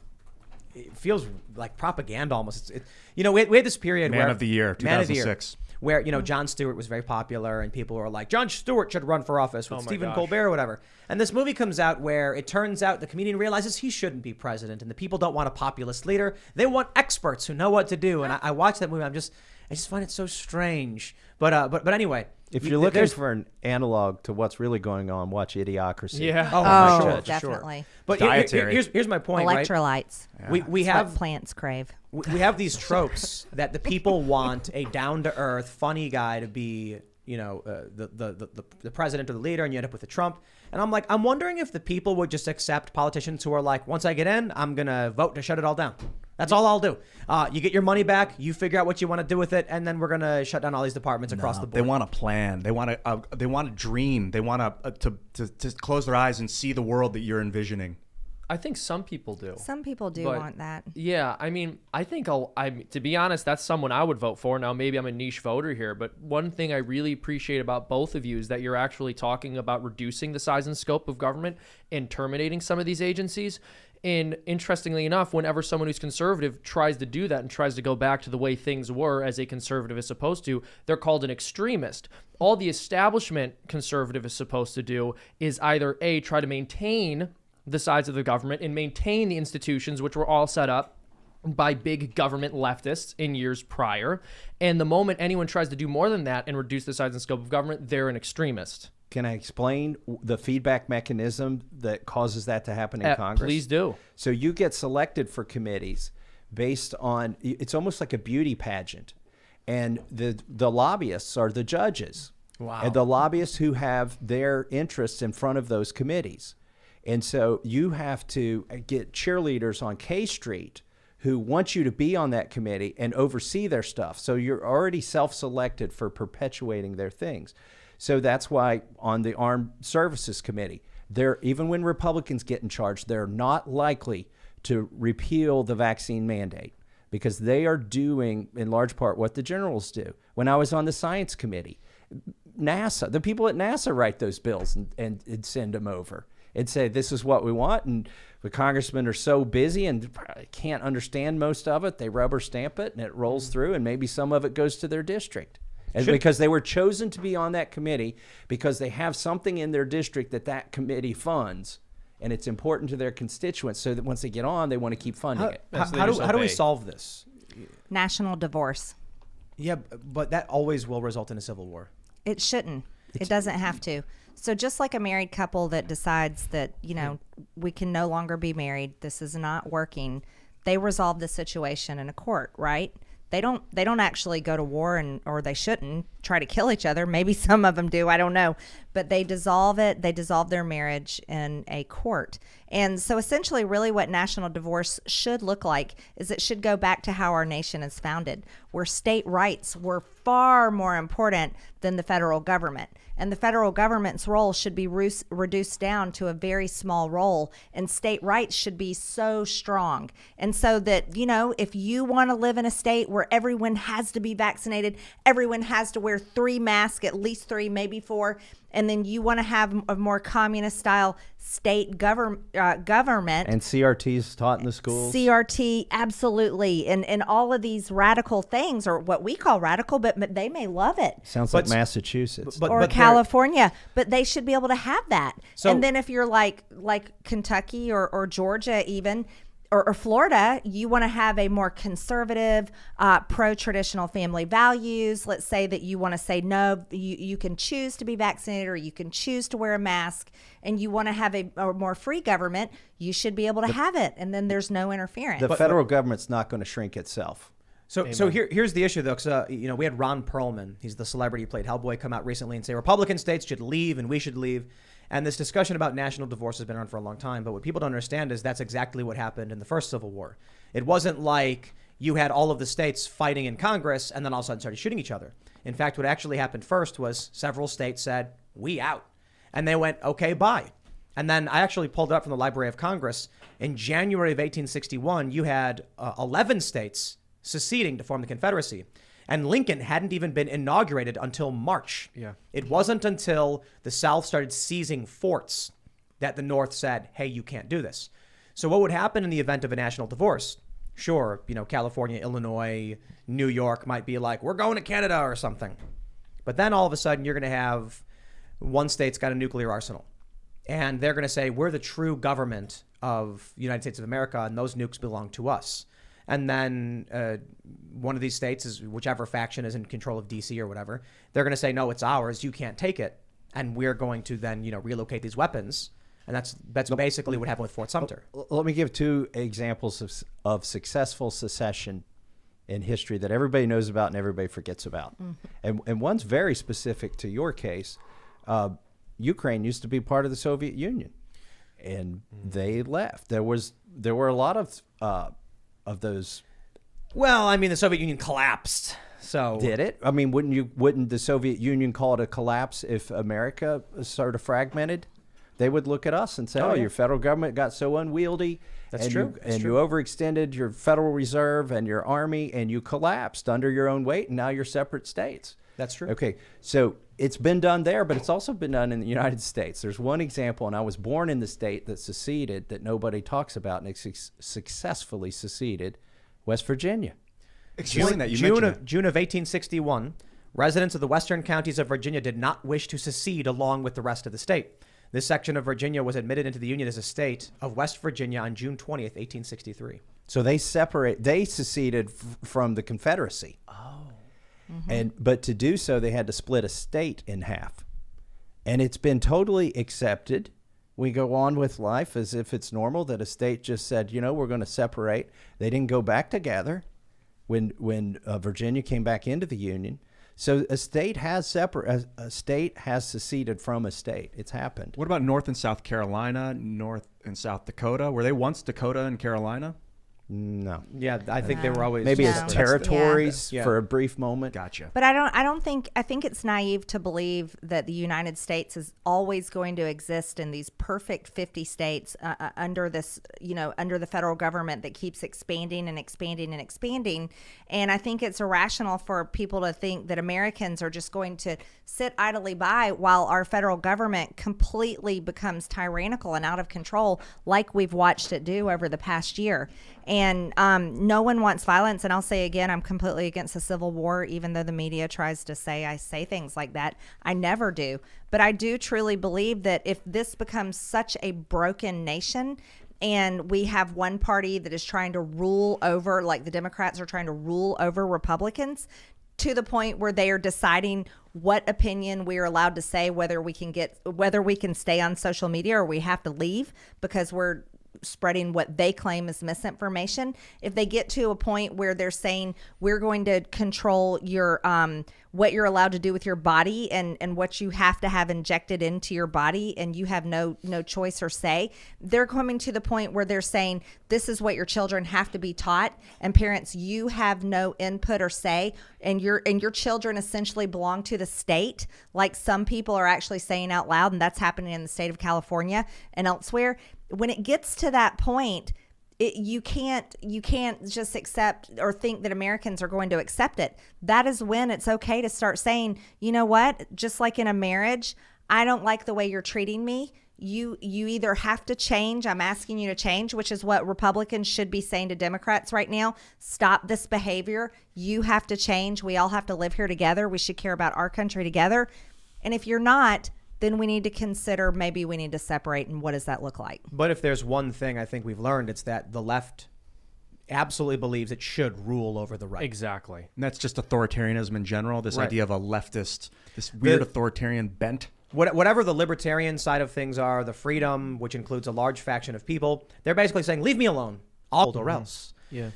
propaganda almost. We had this period Man where of the Year, Man of the Year, 2006. where Jon Stewart was very popular and people were like, Jon Stewart should run for office with Oh my Stephen gosh. Colbert or whatever. And this movie comes out where it turns out the comedian realizes he shouldn't be president, and the people don't want a populist leader. They want experts who know what to do. And I watched that movie. I just find it so strange. But anyway, If you're looking for an analog to what's really going on, watch Idiocracy. Yeah. Oh, for sure. definitely. But Dietary. here's my point, right? Electrolytes. We It's have what plants crave. we have these tropes that the people want a down-to-earth, funny guy to be, the president or the leader, and you end up with a Trump. And I'm wondering if the people would just accept politicians who are like, once I get in, I'm gonna vote to shut it all down. That's all I'll do. You get your money back, you figure out what you want to do with it, and then we're gonna shut down all these departments across the board. They want a plan. They want to dream. They want to close their eyes and see the world that you're envisioning. I think some people do. Some people do But- want that. Yeah, I mean, I think to be honest, that's someone I would vote for. Now, maybe I'm a niche voter here, but one thing I really appreciate about both of you is that you're actually talking about reducing the size and scope of government and terminating some of these agencies. And interestingly enough, whenever someone who's conservative tries to do that and tries to go back to the way things were as a conservative is supposed to, they're called an extremist. All the establishment conservative is supposed to do is either A, try to maintain the size of the government and maintain the institutions which were all set up by big government leftists in years prior. And the moment anyone tries to do more than that and reduce the size and scope of government, they're an extremist. Can I explain the feedback mechanism that causes that to happen in Congress? Please do. So you get selected for committees based on, it's almost like a beauty pageant. And the lobbyists are the judges. Wow. And the lobbyists who have their interests in front of those committees. And so you have to get cheerleaders on K Street who want you to be on that committee and oversee their stuff. So you're already self-selected for perpetuating their things. So that's why on the Armed Services Committee, even when Republicans get in charge, they're not likely to repeal the vaccine mandate because they are doing, in large part, what the generals do. When I was on the science committee, NASA, the people at NASA write those bills and send them over and say, this is what we want. And the congressmen are so busy and can't understand most of it. They rubber stamp it and it rolls through, and maybe some of it goes to their district. And because they were chosen to be on that committee because they have something in their district that committee funds, and it's important to their constituents, so that once they get on, they want to keep funding it. How do we solve this? National divorce. Yeah, but that always will result in a civil war. It shouldn't. It doesn't have to. So just like a married couple that decides that, we can no longer be married, this is not working, they resolve the situation in a court, right? They don't actually go to war or they shouldn't try to kill each other. Maybe some of them do, I don't know. But they dissolve it. They dissolve their marriage in a court. And so essentially really what national divorce should look like is it should go back to how our nation is founded, where state rights were far more important than the federal government. And the federal government's role should be reduced down to a very small role, and state rights should be so strong. And so that, if you want to live in a state where everyone has to be vaccinated, everyone has to wear 3 masks, at least 3, maybe 4, and then you want to have a more communist style state government. And CRT's taught in the schools. CRT, absolutely. And all of these radical things, or what we call radical, but they may love it. Sounds like Massachusetts. Or California. But they should be able to have that. So, and then if you're like Kentucky or Georgia even, or Florida, you want to have a more conservative, pro-traditional family values. Let's say that you want to say, no, you can choose to be vaccinated or you can choose to wear a mask, and you want to have a more free government, you should be able to have it. And then there's no interference. The federal government's not going to shrink itself. So here's the issue, though, because we had Ron Perlman, he's the celebrity who played Hellboy, come out recently and say Republican states should leave and we should leave. And this discussion about national divorce has been on for a long time. But what people don't understand is that's exactly what happened in the first Civil War. It wasn't like you had all of the states fighting in Congress and then all of a sudden started shooting each other. In fact, what actually happened first was several states said, we out. And they went, okay, bye. And then I actually pulled it up from the Library of Congress. In January of 1861, you had 11 states seceding to form the Confederacy. And Lincoln hadn't even been inaugurated until March. Yeah. It wasn't until the South started seizing forts that the North said, hey, you can't do this. So what would happen in the event of a national divorce? Sure, California, Illinois, New York might be like, we're going to Canada or something. But then all of a sudden you're going to have one state's got a nuclear arsenal. And they're going to say, we're the true government of the United States of America, and those nukes belong to us. And then one of these states, is whichever faction is in control of D.C. or whatever, they're going to say, no, it's ours. You can't take it. And we're going to then, relocate these weapons. And that's basically what happened with Fort Sumter. Let me give 2 examples of successful secession in history that everybody knows about and everybody forgets about. Mm-hmm. And one's very specific to your case. Ukraine used to be part of the Soviet Union, and they left. There were a lot of those. Well, the Soviet Union collapsed. So did it? Wouldn't the Soviet Union call it a collapse if America sort of fragmented? They would look at us and say, your federal government got so unwieldy. That's true. You overextended your Federal Reserve and your army, and you collapsed under your own weight, and now you're separate states. That's true. Okay, so it's been done there, but it's also been done in the United States. There's one example, and I was born in the state that seceded that nobody talks about, and it successfully seceded, West Virginia. June of 1861, residents of the western counties of Virginia did not wish to secede along with the rest of the state. This section of Virginia was admitted into the Union as a state of West Virginia on June 20th, 1863. So they seceded from the Confederacy. Oh. Mm-hmm. But to do so, they had to split a state in half. And it's been totally accepted. We go on with life as if it's normal that a state just said, we're going to separate. They didn't go back together when Virginia came back into the Union. So a state has seceded from a state. It's happened. What about North and South Carolina, North and South Dakota? Were they once Dakota and Carolina? No. Yeah, I think they were always Maybe No. as territories Yeah. for a brief moment. Gotcha. But I think it's naive to believe that the United States is always going to exist in these perfect 50 states under this, under the federal government that keeps expanding and expanding and expanding. And I think it's irrational for people to think that Americans are just going to sit idly by while our federal government completely becomes tyrannical and out of control, like we've watched it do over the past year. And no one wants violence. And I'll say again, I'm completely against a civil war, even though the media tries to say I say things like that. I never do. But I do truly believe that if this becomes such a broken nation, and we have one party that is trying to rule over, like the Democrats are trying to rule over Republicans, to the point where they are deciding what opinion we are allowed to say, whether we can stay on social media or we have to leave because we're spreading what they claim is misinformation. If they get to a point where they're saying we're going to control your what you're allowed to do with your body and what you have to have injected into your body, and you have no choice or say, they're coming to the point where they're saying this is what your children have to be taught, and parents, you have no input or say, and your children essentially belong to the state, like some people are actually saying out loud, and that's happening in the state of California and elsewhere. When it gets to that point, you can't just accept or think that Americans are going to accept it. That is when it's okay to start saying, you know what, just like in a marriage, I don't like the way you're treating me. You either have to change. I'm asking you to change, which is what Republicans should be saying to Democrats right now. Stop this behavior. You have to change. We all have to live here together. We should care about our country together. And if you're not, then we need to consider maybe we need to separate, and what does that look like? But if there's one thing I think we've learned, it's that the left absolutely believes it should rule over the right. Exactly. And that's just authoritarianism in general, this Right. idea of a leftist, this weird authoritarian bent. Whatever the libertarian side of things are, the freedom, which includes a large faction of people, they're basically saying, leave me alone, or else. Yeah.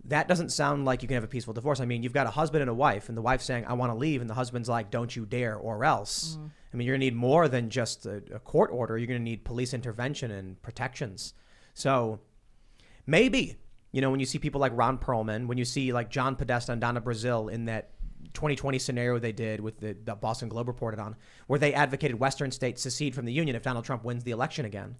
That doesn't sound like you can have a peaceful divorce. I mean, you've got a husband and a wife, and the wife's saying, I want to leave, and the husband's like, don't you dare, or else. I mean, you're going to need more than just a court order. You're going to need police intervention and protections. So maybe, when you see people like Ron Perlman, when you see like John Podesta and Donna Brazile in that 2020 scenario they did with the Boston Globe reported on, where they advocated Western states secede from the Union if Donald Trump wins the election again.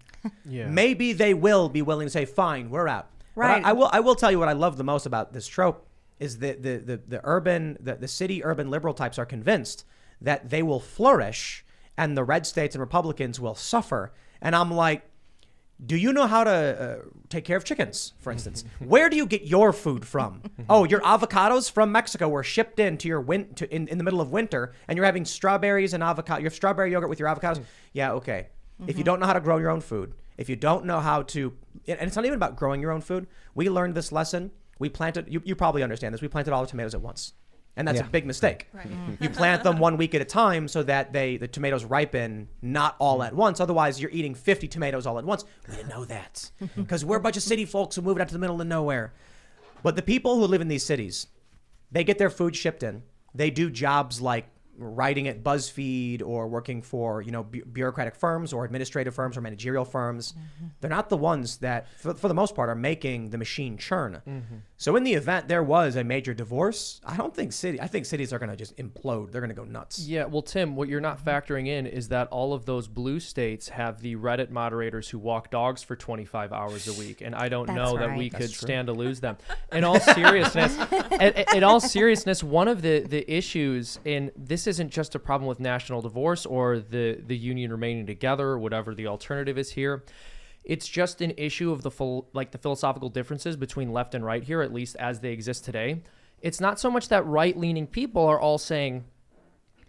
Yeah. Maybe they will be willing to say, fine, we're out. Right. But I will tell you what I love the most about this trope is that the city urban liberal types are convinced that they will flourish and the red states and Republicans will suffer. And I'm like, do you know how to take care of chickens, for instance? Where do you get your food from? Oh, your avocados from Mexico were shipped in to your in the middle of winter, and you're having strawberries and avocado. You have strawberry yogurt with your avocados. Yeah, okay. If you don't know how to grow your own food, if you don't know how to, and it's not even about growing your own food. We learned this lesson. We planted. You probably understand this. We planted all the tomatoes at once. And that's a big mistake. Right. You plant them 1 week at a time so that the tomatoes ripen not all at once. Otherwise, you're eating 50 tomatoes all at once. We didn't know that because we're a bunch of city folks who moved out to the middle of nowhere. But the people who live in these cities, they get their food shipped in. They do jobs like writing at BuzzFeed or working for bureaucratic firms or administrative firms or managerial firms. They're not the ones that, for the most part, are making the machine churn. So in the event there was a major divorce, I think cities are going to just implode. They're going to go nuts. Yeah, well, Tim, what you're not factoring in is that all of those blue states have the Reddit moderators who walk dogs for 25 hours a week, and I don't know that we could stand to lose them. In all seriousness, one of the issues, and this isn't just a problem with national divorce or the union remaining together or whatever the alternative is here. It's just an issue of the philosophical differences between left and right here, at least as they exist today. It's not so much that right-leaning people are all saying,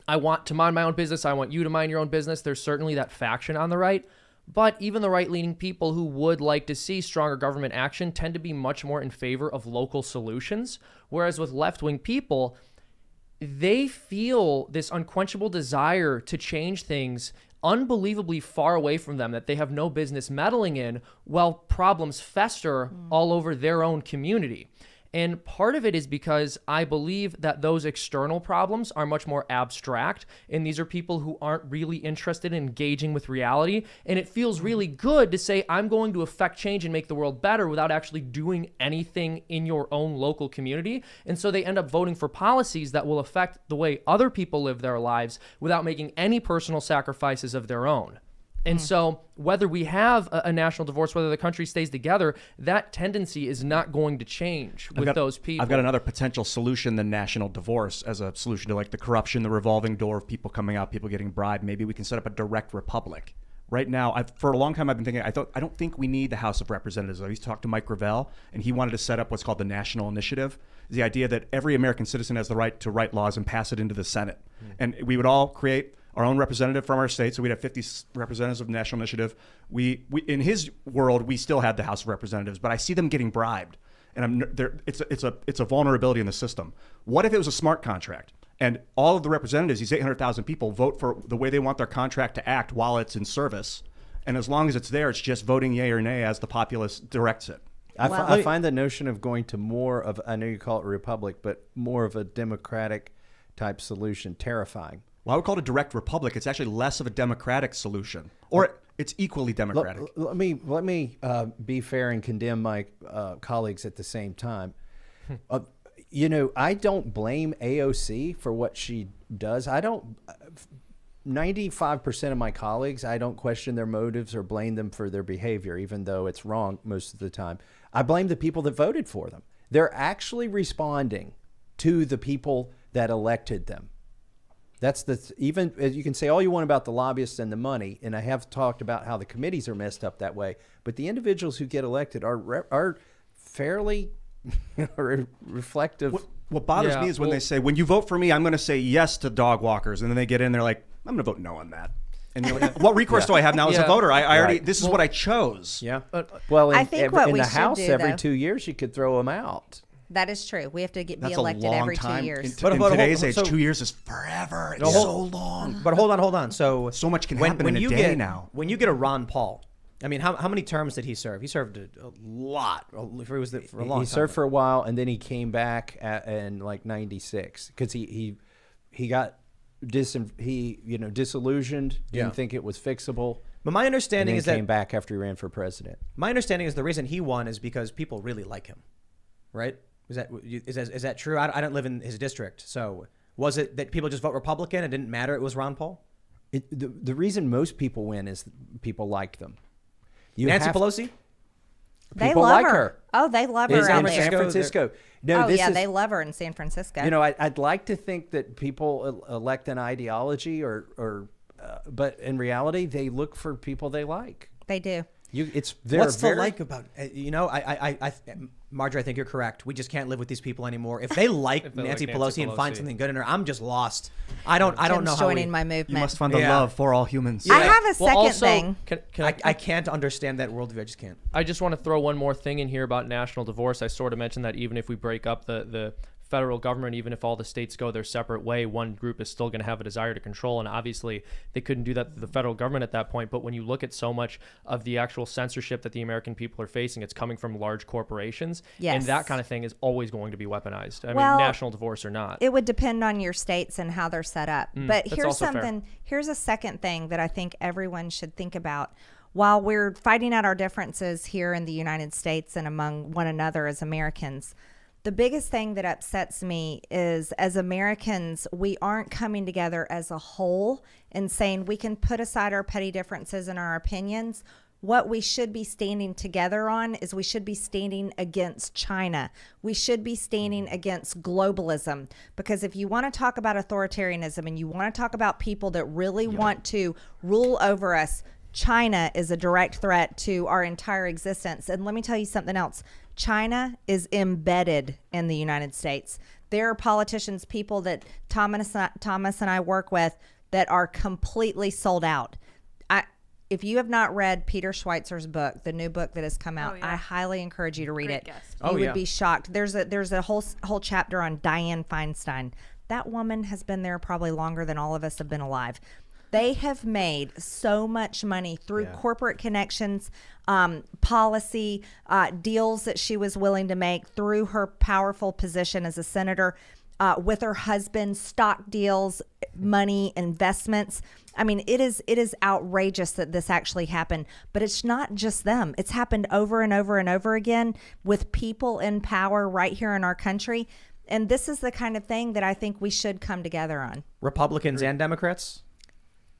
I want to mind my own business, I want you to mind your own business. There's certainly that faction on the right. But even the right-leaning people who would like to see stronger government action tend to be much more in favor of local solutions. Whereas with left-wing people, they feel this unquenchable desire to change things unbelievably far away from them that they have no business meddling in while problems fester all over their own community. And part of it is because I believe that those external problems are much more abstract, and these are people who aren't really interested in engaging with reality. And it feels really good to say, I'm going to affect change and make the world better without actually doing anything in your own local community. And so they end up voting for policies that will affect the way other people live their lives without making any personal sacrifices of their own. And so whether we have a national divorce, whether the country stays together, that tendency is not going to change with those people. I've got another potential solution than national divorce as a solution to like the corruption, the revolving door of people coming out, people getting bribed. Maybe we can set up a direct republic. Right now, for a long time, I've been thinking, I don't think we need the House of Representatives. I used to talk to Mike Gravel, and he wanted to set up what's called the National Initiative. The idea that every American citizen has the right to write laws and pass it into the Senate. And we would all create our own representative from our state, so we'd have 50 representatives of the National Initiative. We in his world, we still had the House of Representatives, but I see them getting bribed, and it's a vulnerability in the system. What if it was a smart contract, and all of the representatives, these 800,000 people, vote for the way they want their contract to act while it's in service, and as long as it's there, it's just voting yay or nay as the populace directs it. I find the notion of going to more of, I know you call it a republic, but more of a democratic type solution terrifying. Well, I would call it a direct republic. It's actually less of a democratic solution, or it's equally democratic. Let me be fair and condemn my colleagues at the same time. I don't blame AOC for what she does. 95% of my colleagues, I don't question their motives or blame them for their behavior, even though it's wrong most of the time. I blame the people that voted for them. They're actually responding to the people that elected them. That's even as you can say all you want about the lobbyists and the money, and I have talked about how the committees are messed up that way, but the individuals who get elected are fairly reflective. What bothers me is when they say, when you vote for me, I'm going to say yes to dog walkers, and then they get in, they're like, I'm going to vote no on that. And you're like, what recourse do I have now as a voter? I already this is what I chose. Yeah. Well, I think what in we the should House, do, every though- 2 years you could throw them out. That is true. We have to be That's elected a long every time. 2 years. In today's age, so- 2 years is forever. It's No, so long. But hold on. So much can happen in a day now. When you get a Ron Paul, I mean, how many terms did he serve? He served a lot. For a long time. He served for a while, and then he came back in like '96 because he got disillusioned. Didn't think it was fixable. But my understanding is that came back after he ran for president. My understanding is the reason he won is because people really like him, right? Is that true? I don't live in his district, so was it that people just vote Republican? It didn't matter. It was Ron Paul. The reason most people win is people like them. Nancy Pelosi. They People love like her. her. Oh, they love her In out San there. Francisco. No, Oh this yeah, is, they love her in San Francisco. I'd like to think that people elect an ideology, but in reality, they look for people they like. They do. What's the like about Marjorie? I think you're correct. We just can't live with these people anymore. If they like Nancy Pelosi and find something good in her, I'm just lost. I don't know Tim's how joining my movement. You must find the love for all humans. I have a second thing. I can't understand that worldview. I just can't. I just want to throw one more thing in here about national divorce. I sort of mentioned that even if we break up the federal government, even if all the states go their separate way, one group is still going to have a desire to control. And obviously, they couldn't do that to the federal government at that point. But when you look at so much of the actual censorship that the American people are facing, it's coming from large corporations. Yes. And that kind of thing is always going to be weaponized. I mean, national divorce or not. It would depend on your states and how they're set up. But that's here's also fair. something. Here's a second thing that I think everyone should think about. While we're fighting out our differences here in the United States and among one another as Americans, the biggest thing that upsets me is as Americans, we aren't coming together as a whole and saying we can put aside our petty differences and our opinions. What we should be standing together on is we should be standing against China. We should be standing against globalism. Because if you want to talk about authoritarianism and you want to talk about people that really want to rule over us, China is a direct threat to our entire existence. And let me tell you something else. China is embedded in the United States. There are politicians, people that Thomas and I work with that are completely sold out. If you have not read Peter Schweitzer's book, the new book that has come out, I highly encourage you to read it. Guest. You would be shocked. There's a whole chapter on Dianne Feinstein. That woman has been there probably longer than all of us have been alive. They have made so much money through corporate connections, policy, deals that she was willing to make through her powerful position as a senator, with her husband, stock deals, money, investments. I mean, it is outrageous that this actually happened, but it's not just them. It's happened over and over and over again with people in power right here in our country. And this is the kind of thing that I think we should come together on. Republicans and Democrats?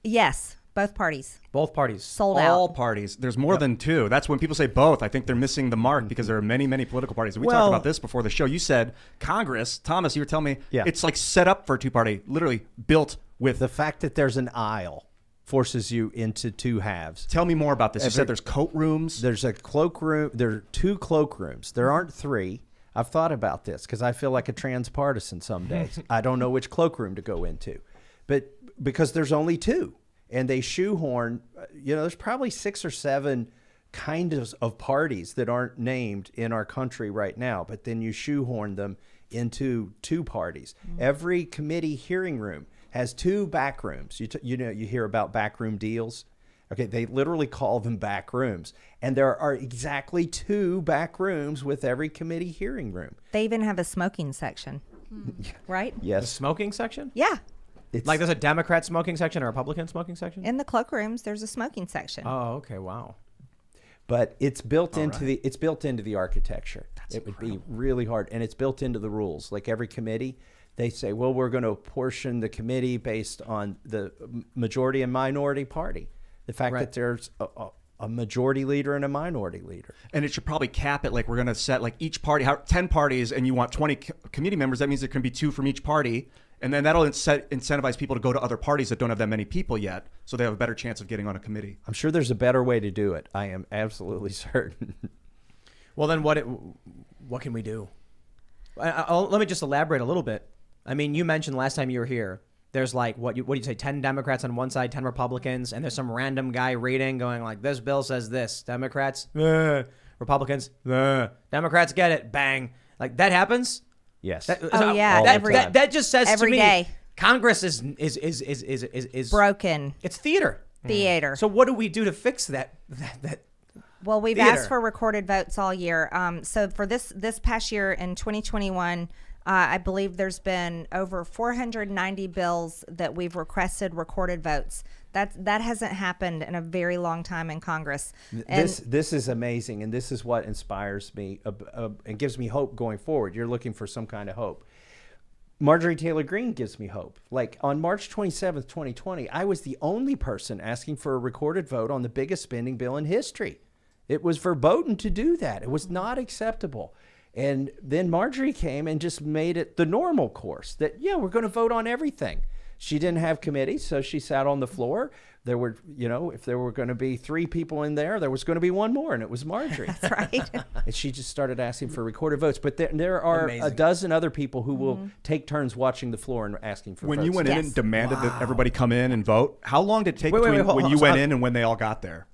Yes, both parties. Both parties. Sold out. All parties. There's more than two. That's when people say both. I think they're missing the mark because there are many, many political parties. We talked about this before the show. You said Congress, Thomas, you were telling me it's like set up for a two-party, literally built with. The fact that there's an aisle forces you into two halves. Tell me more about this. You said there's coat rooms. There's a cloakroom. There are two cloakrooms. There aren't three. I've thought about this because I feel like a transpartisan some days. I don't know which cloakroom to go into, but because there's only two. And they shoehorn, there's probably 6 or 7 kinds of parties that aren't named in our country right now, but then you shoehorn them into two parties. Every committee hearing room has 2 back rooms. You hear about backroom deals. Okay, they literally call them back rooms. And there are exactly 2 back rooms with every committee hearing room. They even have a smoking section, right? The Yes. smoking section? Yeah. It's Like there's a Democrat smoking section or a Republican smoking section? In the cloakrooms, there's a smoking section. Oh, okay. Wow. But it's built into the architecture. It would be really hard, and it's built into the rules. Like every committee, they say, well, we're going to apportion the committee based on the majority and minority party. The fact that there's a majority leader and a minority leader. And it should probably cap it like we're going to set like each party, 10 parties, and you want 20 committee members. That means there can be 2 from each party. And then that'll incentivize people to go to other parties that don't have that many people yet, so they have a better chance of getting on a committee. I'm sure there's a better way to do it. I am absolutely certain. Well, then what can we do? Let me just elaborate a little bit. I mean, you mentioned last time you were here, there's like, what do you say, 10 Democrats on one side, 10 Republicans, and there's some random guy reading going like, this bill says this. Democrats, Republicans, Democrats get it, bang. Like, that happens? Yes. That just says every to me, day. Congress is Broken. It's theater. Theater. So what do we do to fix that? Well, we've theater? asked for recorded votes all year. So for this past year in 2021, I believe there's been over 490 bills that we've requested recorded votes. That hasn't happened in a very long time in Congress. And This is amazing, and this is what inspires me and gives me hope going forward. You're looking for some kind of hope. Marjorie Taylor Greene gives me hope. Like on March 27th, 2020, I was the only person asking for a recorded vote on the biggest spending bill in history. It was verboten to do that. It was not acceptable. And then Marjorie came and just made it the normal course that, we're going to vote on everything. She didn't have committees, so she sat on the floor. There were, if there were going to be 3 people in there was going to be 1 more, and it was Marjorie. that's right. And she just started asking for recorded votes. But there are Amazing. a dozen other people who will take turns watching the floor and asking for votes. When you went in and demanded that everybody come in and vote, how long did it take Wait, between hold when on. you So went in and when they all got there?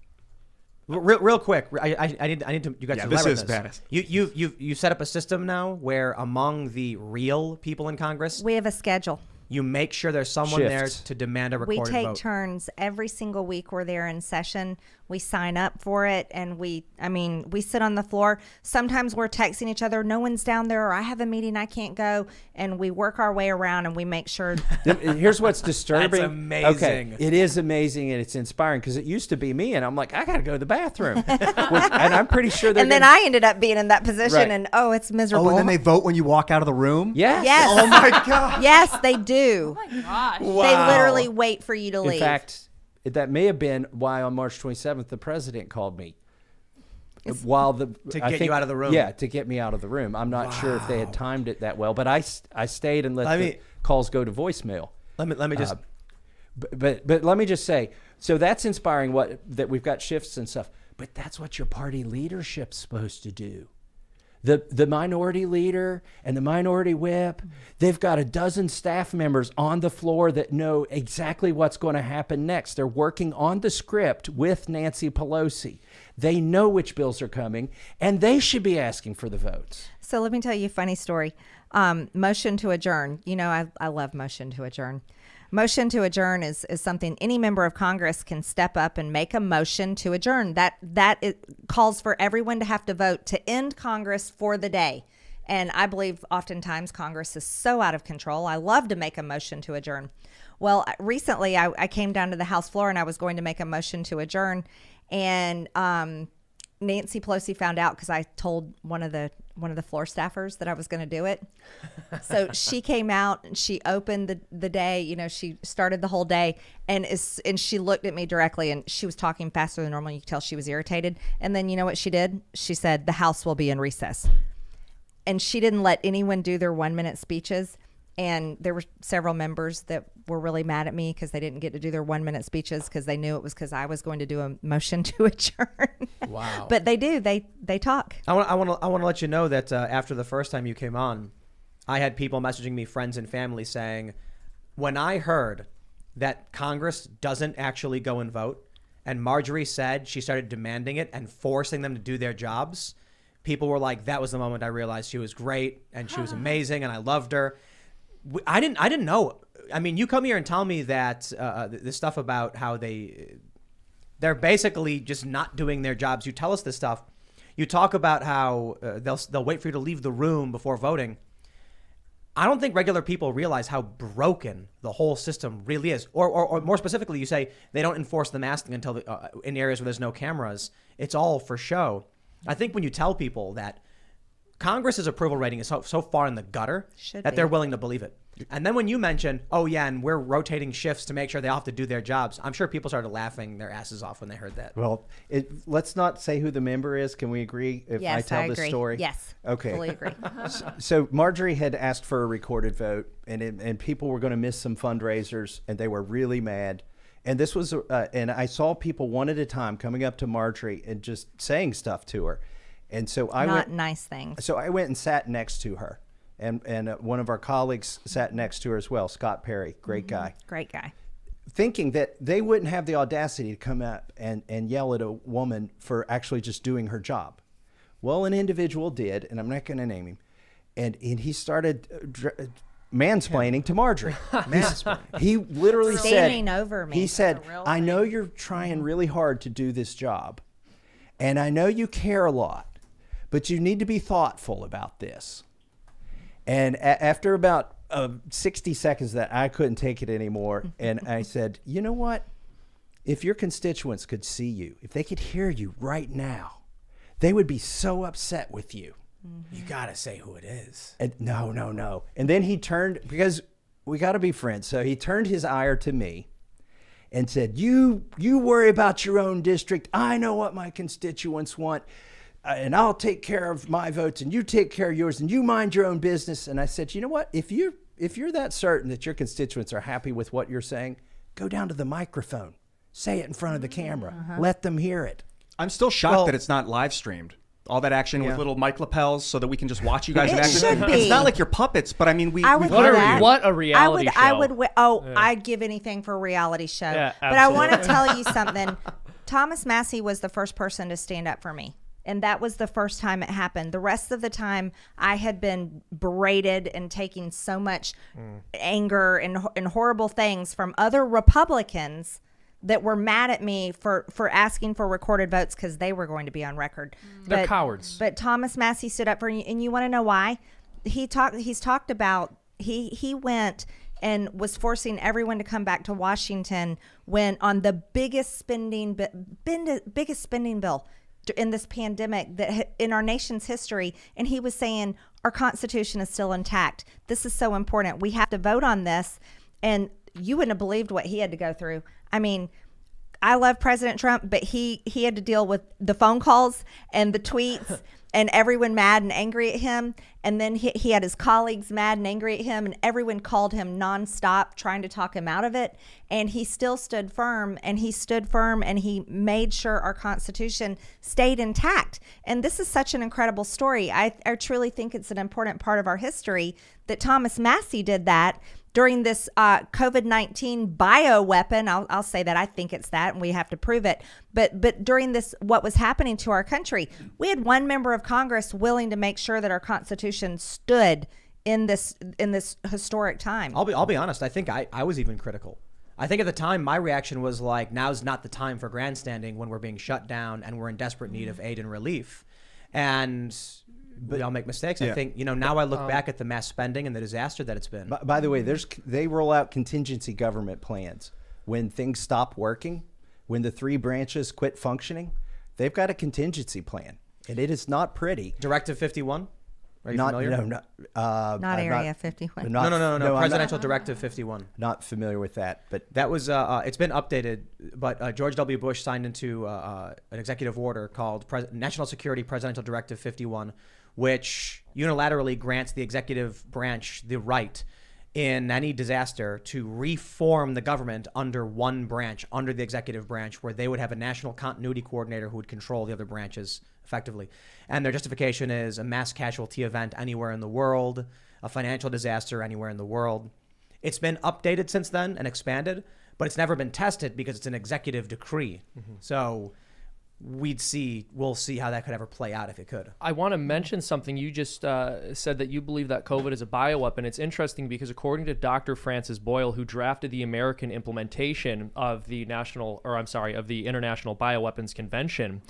Real quick, I need to. You guys, Yeah, to this elaborate is badass. You set up a system now where among the real people in Congress, We have a schedule. you make sure there's someone there Shifts. to demand a recorded We take vote. turns every single week we're there in session. We sign up for it, and we sit on the floor. Sometimes we're texting each other, no one's down there, or I have a meeting, I can't go. And we work our way around, and we make sure. Here's what's disturbing. That's amazing. Okay, it is amazing, and it's inspiring because it used to be me, and I'm like, I got to go to the bathroom. And I'm pretty sure they're And then I ended up being in that position, Right. and it's miserable. Oh, and then they vote when you walk out of the room? Yes. Yes. Oh, my God. Yes, they do. Oh my gosh. They literally wait for you to leave. In fact, that may have been why on March 27th the president called me. To get you out of the room. Yeah, to get me out of the room. I'm not sure if they had timed it that well, but I stayed and let the calls go to voicemail. Let me just. But let me just say, so that's inspiring that we've got shifts and stuff. But that's what your party leadership's supposed to do. The minority leader and the minority whip, they've got a dozen staff members on the floor that know exactly what's going to happen next. They're working on the script with Nancy Pelosi. They know which bills are coming, and they should be asking for the votes. So let me tell you a funny story. Motion to adjourn. I love motion to adjourn. Motion to adjourn is something any member of Congress can step up and make a motion to adjourn. That it calls for everyone to have to vote to end Congress for the day. And I believe oftentimes Congress is so out of control. I love to make a motion to adjourn. Well, recently I came down to the House floor and I was going to make a motion to adjourn. And Nancy Pelosi found out because I told one of the floor staffers that I was going to do it. So she came out and she opened the day. You know, she started the whole day, and she looked at me directly, and she was talking faster than normal. You could tell she was irritated. And then you know what she did? She said, "The House will be in recess." And she didn't let anyone do their 1-minute speeches. And there were several members that were really mad at me because they didn't get to do their 1-minute speeches because they knew it was because I was going to do a motion to adjourn. Wow. But they do. They talk. I want to let you know that after the first time you came on, I had people messaging me, friends and family, saying, when I heard that Congress doesn't actually go and vote, and Marjorie said she started demanding it and forcing them to do their jobs, people were like, that was the moment I realized she was great and she was amazing and I loved her. I didn't know. I mean, you come here and tell me that this stuff about how they're basically just not doing their jobs. You tell us this stuff. You talk about how they'll wait for you to leave the room before voting. I don't think regular people realize how broken the whole system really is. Or more specifically, you say they don't enforce the masking until in areas where there's no cameras. It's all for show. I think when you tell people that Congress's approval rating is so far in the gutter that they're willing to believe it. And then when you mention, oh, yeah, and we're rotating shifts to make sure they all have to do their jobs, I'm sure people started laughing their asses off when they heard that. Well, let's not say who the member is. Can we agree if I tell this story? Yes. Okay. Fully agree. So Marjorie had asked for a recorded vote, and people were going to miss some fundraisers, and they were really mad. And this was, and I saw people one at a time coming up to Marjorie and just saying stuff to her. And so I went, nice things. So I went and sat next to her, and one of our colleagues sat next to her as well, Scott Perry, great guy. Great guy. Thinking that they wouldn't have the audacity to come up and yell at a woman for actually just doing her job. Well, an individual did, and I'm not going to name him, and he started mansplaining to Marjorie. He literally standing over me. He said, "I know you're trying really hard to do this job, and I know you care a lot, but you need to be thoughtful about this." And after about 60 seconds of that, I couldn't take it anymore. And I said, you know what? If your constituents could see you, if they could hear you right now, they would be so upset with you. You got to say who it is. And no. And then he turned, because we got to be friends. So he turned his ire to me and said, you worry about your own district. I know what my constituents want. And I'll take care of my votes, and you take care of yours, and you mind your own business. And I said, you know what? If you're that certain that your constituents are happy with what you're saying, go down to the microphone, say it in front of the camera, let them hear it. I'm still shocked that it's not live streamed. All that action with little mic lapels so that we can just watch you guys in action. Should be. It's not like you're puppets, but I mean, what a reality show. I'd give anything for a reality show. Yeah, but I want to tell you something. Thomas Massie was the first person to stand up for me. And that was the first time it happened. The rest of the time, I had been berated and taking so much anger and horrible things from other Republicans that were mad at me for asking for recorded votes because they were going to be on record. They're cowards. But Thomas Massie stood up for you, and you want to know why? He's talked about he went and was forcing everyone to come back to Washington when on the biggest spending bill in this pandemic that in our nation's history, and he was saying our Constitution is still intact. This is so important. We have to vote on this, and you wouldn't have believed what he had to go through. I mean, I love President Trump, but he had to deal with the phone calls and the tweets and everyone mad and angry at him. And then he had his colleagues mad and angry at him, and everyone called him nonstop trying to talk him out of it. And he still stood firm, and he made sure our Constitution stayed intact. And this is such an incredible story. I truly think it's an important part of our history that Thomas Massie did that during this COVID-19 bioweapon. I'll say that. I think it's that, and we have to prove it. But during this, what was happening to our country, we had one member of Congress willing to make sure that our Constitution stood in this historic time. I'll be honest. I think I was even critical. I think at the time my reaction was like, now's not the time for grandstanding when we're being shut down and we're in desperate need of aid and relief. And we all make mistakes. I think, now I look back at the mass spending and the disaster that it's been. By the way, they roll out contingency government plans when things stop working, when the 3 branches quit functioning. They've got a contingency plan, and it is not pretty. Directive 51. Are you familiar? No, Not Area 51. No. I'm Presidential Directive 51. Not familiar with that, but That was it's been updated, but George W. Bush signed into an executive order called National Security Presidential Directive 51, which unilaterally grants the executive branch the right in any disaster to reform the government under one branch, under the executive branch, where they would have a national continuity coordinator who would control the other branches effectively. And their justification is a mass casualty event anywhere in the world, a financial disaster anywhere in the world. It's been updated since then and expanded, but it's never been tested because it's an executive decree. So we'll see how that could ever play out if it could. I want to mention something. You just said that you believe that COVID is a bioweapon. It's interesting because according to Dr. Francis Boyle, who drafted the American implementation of the International Bioweapons Convention,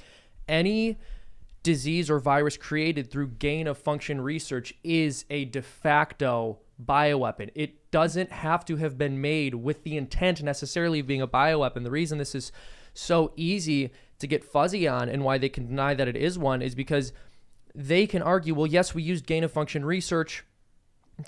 any disease or virus created through gain-of-function research is a de facto bioweapon. It doesn't have to have been made with the intent necessarily of being a bioweapon. The reason this is so easy to get fuzzy on and why they can deny that it is one is because they can argue, well, yes, we used gain-of-function research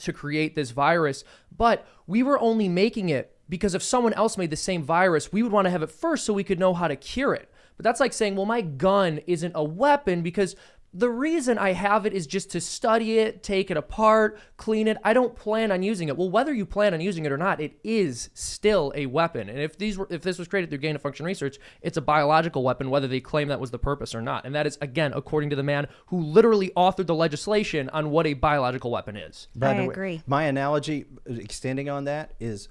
to create this virus, but we were only making it because if someone else made the same virus, we would want to have it first so we could know how to cure it. But that's like saying, well, my gun isn't a weapon because the reason I have it is just to study it, take it apart, clean it. I don't plan on using it. Well, whether you plan on using it or not, it is still a weapon. And if this was created through gain-of-function research, it's a biological weapon, whether they claim that was the purpose or not. And that is, again, according to the man who literally authored the legislation on what a biological weapon is. By the way, agree. My analogy, extending on that, is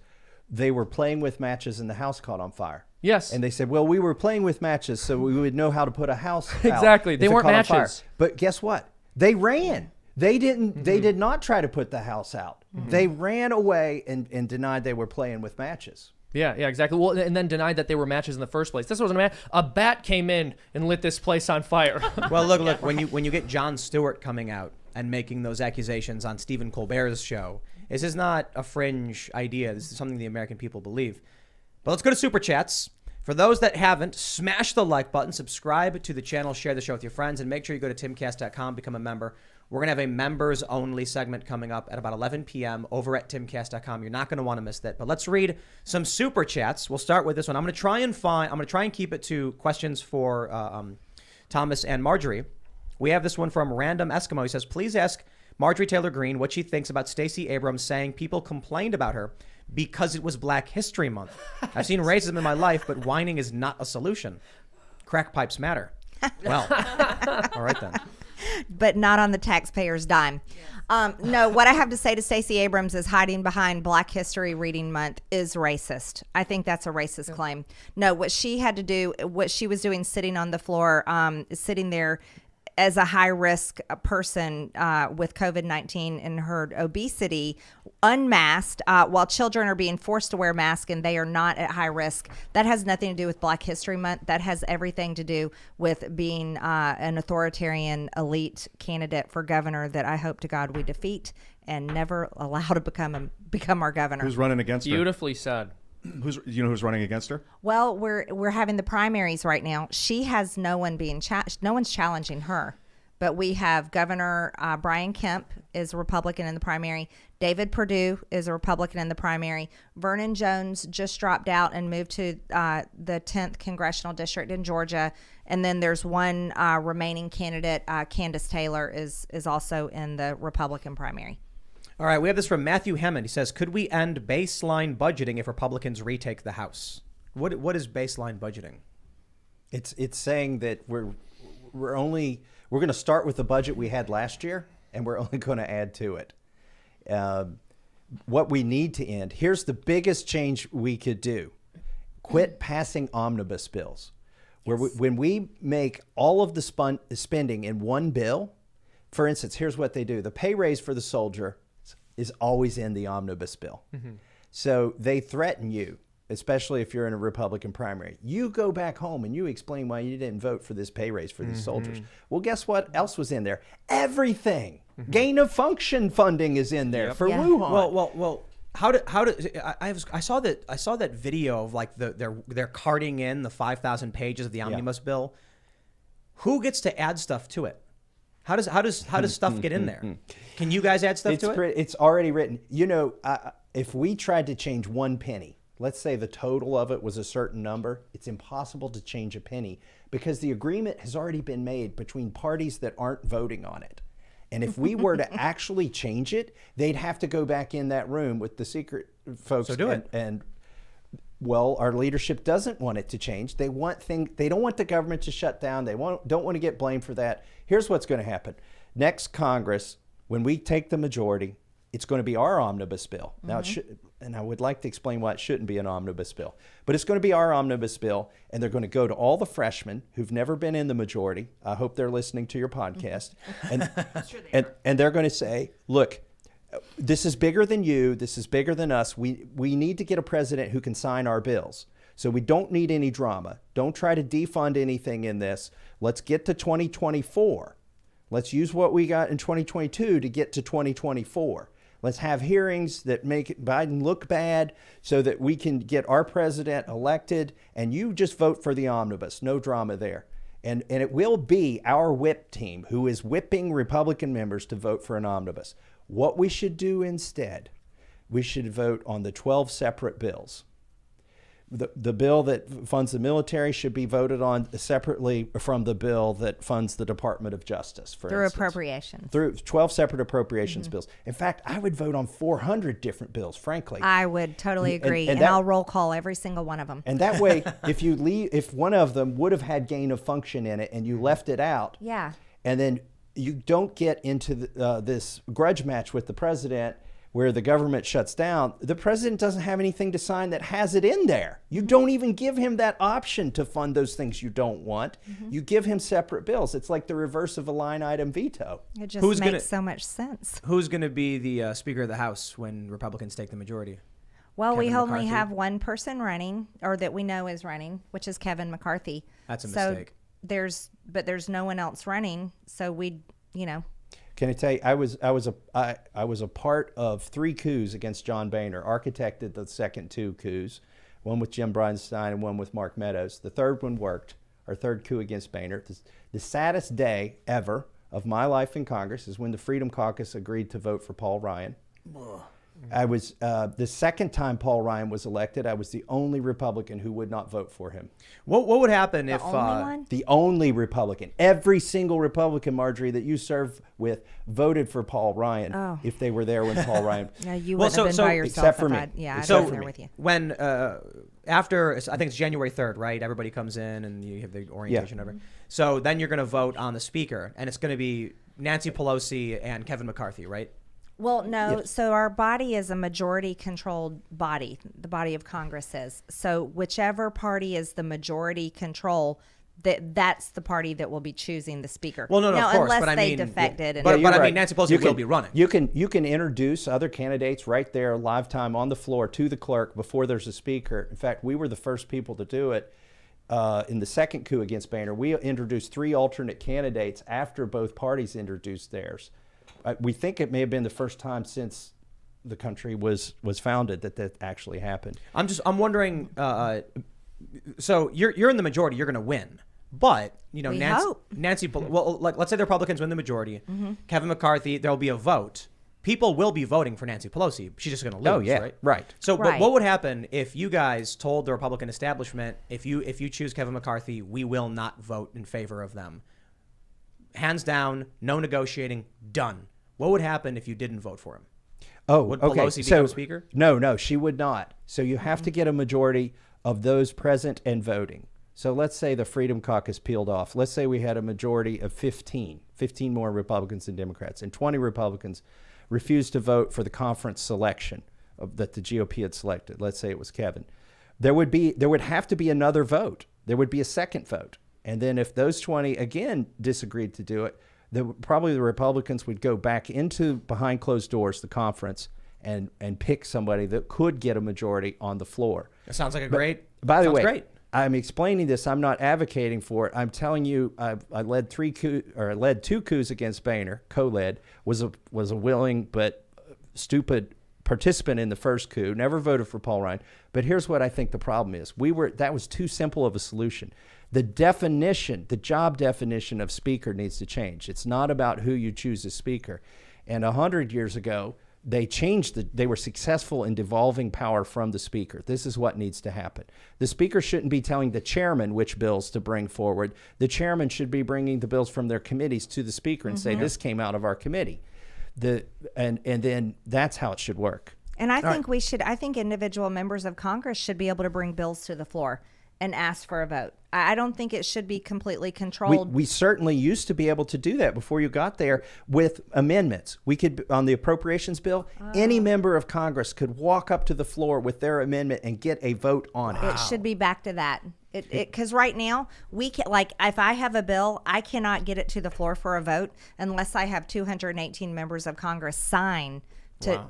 they were playing with matches and the house caught on fire. Yes. And they said, well, we were playing with matches so we would know how to put a house out. Exactly. if They it weren't caught on fire. matches. But guess what? They ran. They didn't. They did not try to put the house out. They ran away and denied they were playing with matches. Yeah, exactly. Well, and then denied that they were matches in the first place. This wasn't a bat came in and lit this place on fire. Well, look, when you get Jon Stewart coming out and making those accusations on Stephen Colbert's show, this is not a fringe idea. This is something the American people believe. But let's go to Super Chats. For those that haven't, smash the like button, subscribe to the channel, share the show with your friends, and make sure you go to timcast.com, become a member. We're going to have a members-only segment coming up at about 11 p.m. over at timcast.com. You're not going to want to miss that. But let's read some Super Chats. We'll start with this one. I'm going to try and keep it to questions for Thomas and Marjorie. We have this one from Random Eskimo. He says, please ask Marjorie Taylor Greene what she thinks about Stacey Abrams saying people complained about her because it was Black History Month. I've seen racism in my life, but whining is not a solution. Crack pipes matter. Well, all right then. But not on the taxpayer's dime. No, what I have to say to Stacey Abrams is hiding behind Black History Reading Month is racist. I think that's a racist claim. No, what she had to do, what she was doing sitting on the floor, sitting there as a high-risk person with COVID-19 and her obesity, unmasked, while children are being forced to wear masks and they are not at high risk. That has nothing to do with Black History Month. That has everything to do with being an authoritarian elite candidate for governor that I hope to God we defeat and never allow to become our governor. Who's running against her? Beautifully said. Who's running against her? Well, we're having the primaries right now. She has no one no one's challenging her. But we have Governor Brian Kemp is a Republican in the primary. David Perdue is a Republican in the primary. Vernon Jones just dropped out and moved to the 10th Congressional District in Georgia. And then there's one remaining candidate, Candace Taylor, is also in the Republican primary. All right, we have this from Matthew Hammond. He says, could we end baseline budgeting if Republicans retake the House? What is baseline budgeting? It's saying that we're going to start with the budget we had last year, and we're only going to add to it. What we need to end, here's the biggest change we could do. Quit passing omnibus bills. Yes. When we make all of the spending in one bill, for instance, here's what they do. The pay raise for the soldier is is always in the omnibus bill. So they threaten you, especially if you're in a Republican primary. You go back home and you explain why you didn't vote for this pay raise for these soldiers. Well, guess what else was in there? Everything. Gain of function funding is in there for Wuhan. Well. How did I saw that video of like they're carting in the 5,000 pages of the omnibus bill. Who gets to add stuff to it? How does stuff get in there? Can you guys add stuff to it? It's already written. You know, if we tried to change one penny, let's say the total of it was a certain number, it's impossible to change a penny because the agreement has already been made between parties that aren't voting on it. And if we were to actually change it, they'd have to go back in that room with the secret folks. So do it. And well, our leadership doesn't want it to change. They don't want the government to shut down. They don't want to get blamed for that. Here's what's going to happen. Next Congress, when we take the majority, it's going to be our omnibus bill. Now, and I would like to explain why it shouldn't be an omnibus bill, but it's going to be our omnibus bill, and they're going to go to all the freshmen who've never been in the majority. I hope they're listening to your podcast, and they're going to say, look, this is bigger than you. This is bigger than us. We need to get a president who can sign our bills. So we don't need any drama. Don't try to defund anything in this. Let's get to 2024. Let's use what we got in 2022 to get to 2024. Let's have hearings that make Biden look bad so that we can get our president elected, and you just vote for the omnibus. No drama there. And it will be our whip team who is whipping Republican members to vote for an omnibus. What we should do instead, we should vote on the 12 separate bills. The bill that funds the military should be voted on separately from the bill that funds the Department of Justice, for Through instance. appropriations. Through 12 separate appropriations bills. In fact, I would vote on 400 different bills, frankly. I would totally agree. And that- I'll roll call every single one of them. And that way, if one of them would have had gain of function in it and you left it out, Yeah. and then you don't get into this grudge match with the president where the government shuts down, the president doesn't have anything to sign that has it in there. You don't even give him that option to fund those things you don't want. You give him separate bills. It's like the reverse of a line item veto. It just makes so much sense. Who's going to be the Speaker of the House when Republicans take the majority? Well, we Kevin only McCarthy? have one person running, or that we know is running, which is Kevin McCarthy. That's a So mistake. there's no one else running. So Can I tell you, I was a part of 3 coups against John Boehner, architected the second 2 coups, one with Jim Bridenstine and one with Mark Meadows. The third one worked, our third coup against Boehner. The saddest day ever of my life in Congress is when the Freedom Caucus agreed to vote for Paul Ryan. I was the second time Paul Ryan was elected, I was the only Republican who would not vote for him. What would happen if only one? The only Republican. Every single Republican, Marjorie, that you serve with voted for Paul Ryan if they were there when Paul Ryan. No, you Well, wouldn't have so been by yourself. except for me. I'd Except been for there me. with you. when after I think it's January 3rd, right? Everybody comes in and you have the orientation over. So then you're going to vote on the Speaker, and it's going to be Nancy Pelosi and Kevin McCarthy, right? Well, no. So our body is a majority-controlled body. The body of Congress is. So whichever party is the majority control, that's the party that will be choosing the Speaker. Well, no, now, of course, unless but I they mean, defected. And but you're I mean, right. Nancy Pelosi will be running. You can introduce other candidates right there, live time on the floor to the clerk before there's a speaker. In fact, we were the first people to do it in the second coup against Boehner. We introduced 3 alternate candidates after both parties introduced theirs. We think it may have been the first time since the country was founded that actually happened. I'm wondering. So you're in the majority. You're going to win. But We Nancy. Well, like let's say the Republicans win the majority. Kevin McCarthy. There will be a vote. People will be voting for Nancy Pelosi. She's just going to lose. Oh, yeah. Right. So Right. what would happen if you guys told the Republican establishment, if you choose Kevin McCarthy, we will not vote in favor of them? Hands down, no negotiating, done. What would happen if you didn't vote for him? Oh, Would okay. Pelosi become Speaker? No, she would not. So you have to get a majority of those present and voting. So let's say the Freedom Caucus peeled off. Let's say we had a majority of 15 more Republicans than Democrats, and 20 Republicans refused to vote for the conference selection that the GOP had selected. Let's say it was Kevin. There would have to be another vote. There would be a second vote. And then if those 20 again disagreed to do it, probably the Republicans would go back into behind closed doors, the conference, and pick somebody that could get a majority on the floor. That sounds like a great. By the way, great. I'm explaining this. I'm not advocating for it. I'm telling you, I led 2 coups against Boehner. Co-led, was a willing but stupid participant in the first coup. Never voted for Paul Ryan. But here's what I think the problem is: that was too simple of a solution. The job definition of speaker needs to change. It's not about who you choose as speaker. And 100 years ago, they were successful in devolving power from the speaker. This is what needs to happen. The speaker shouldn't be telling the chairman which bills to bring forward. The chairman should be bringing the bills from their committees to the speaker and say, this came out of our committee. And then that's how it should work. And I think individual members of Congress should be able to bring bills to the floor and ask for a vote. I don't think it should be completely controlled. We certainly used to be able to do that before you got there with amendments. We could, on the appropriations bill, any member of Congress could walk up to the floor with their amendment and get a vote on it. It should be back to that. Because right now, we can, like, if I have a bill, I cannot get it to the floor for a vote unless I have 218 members of Congress sign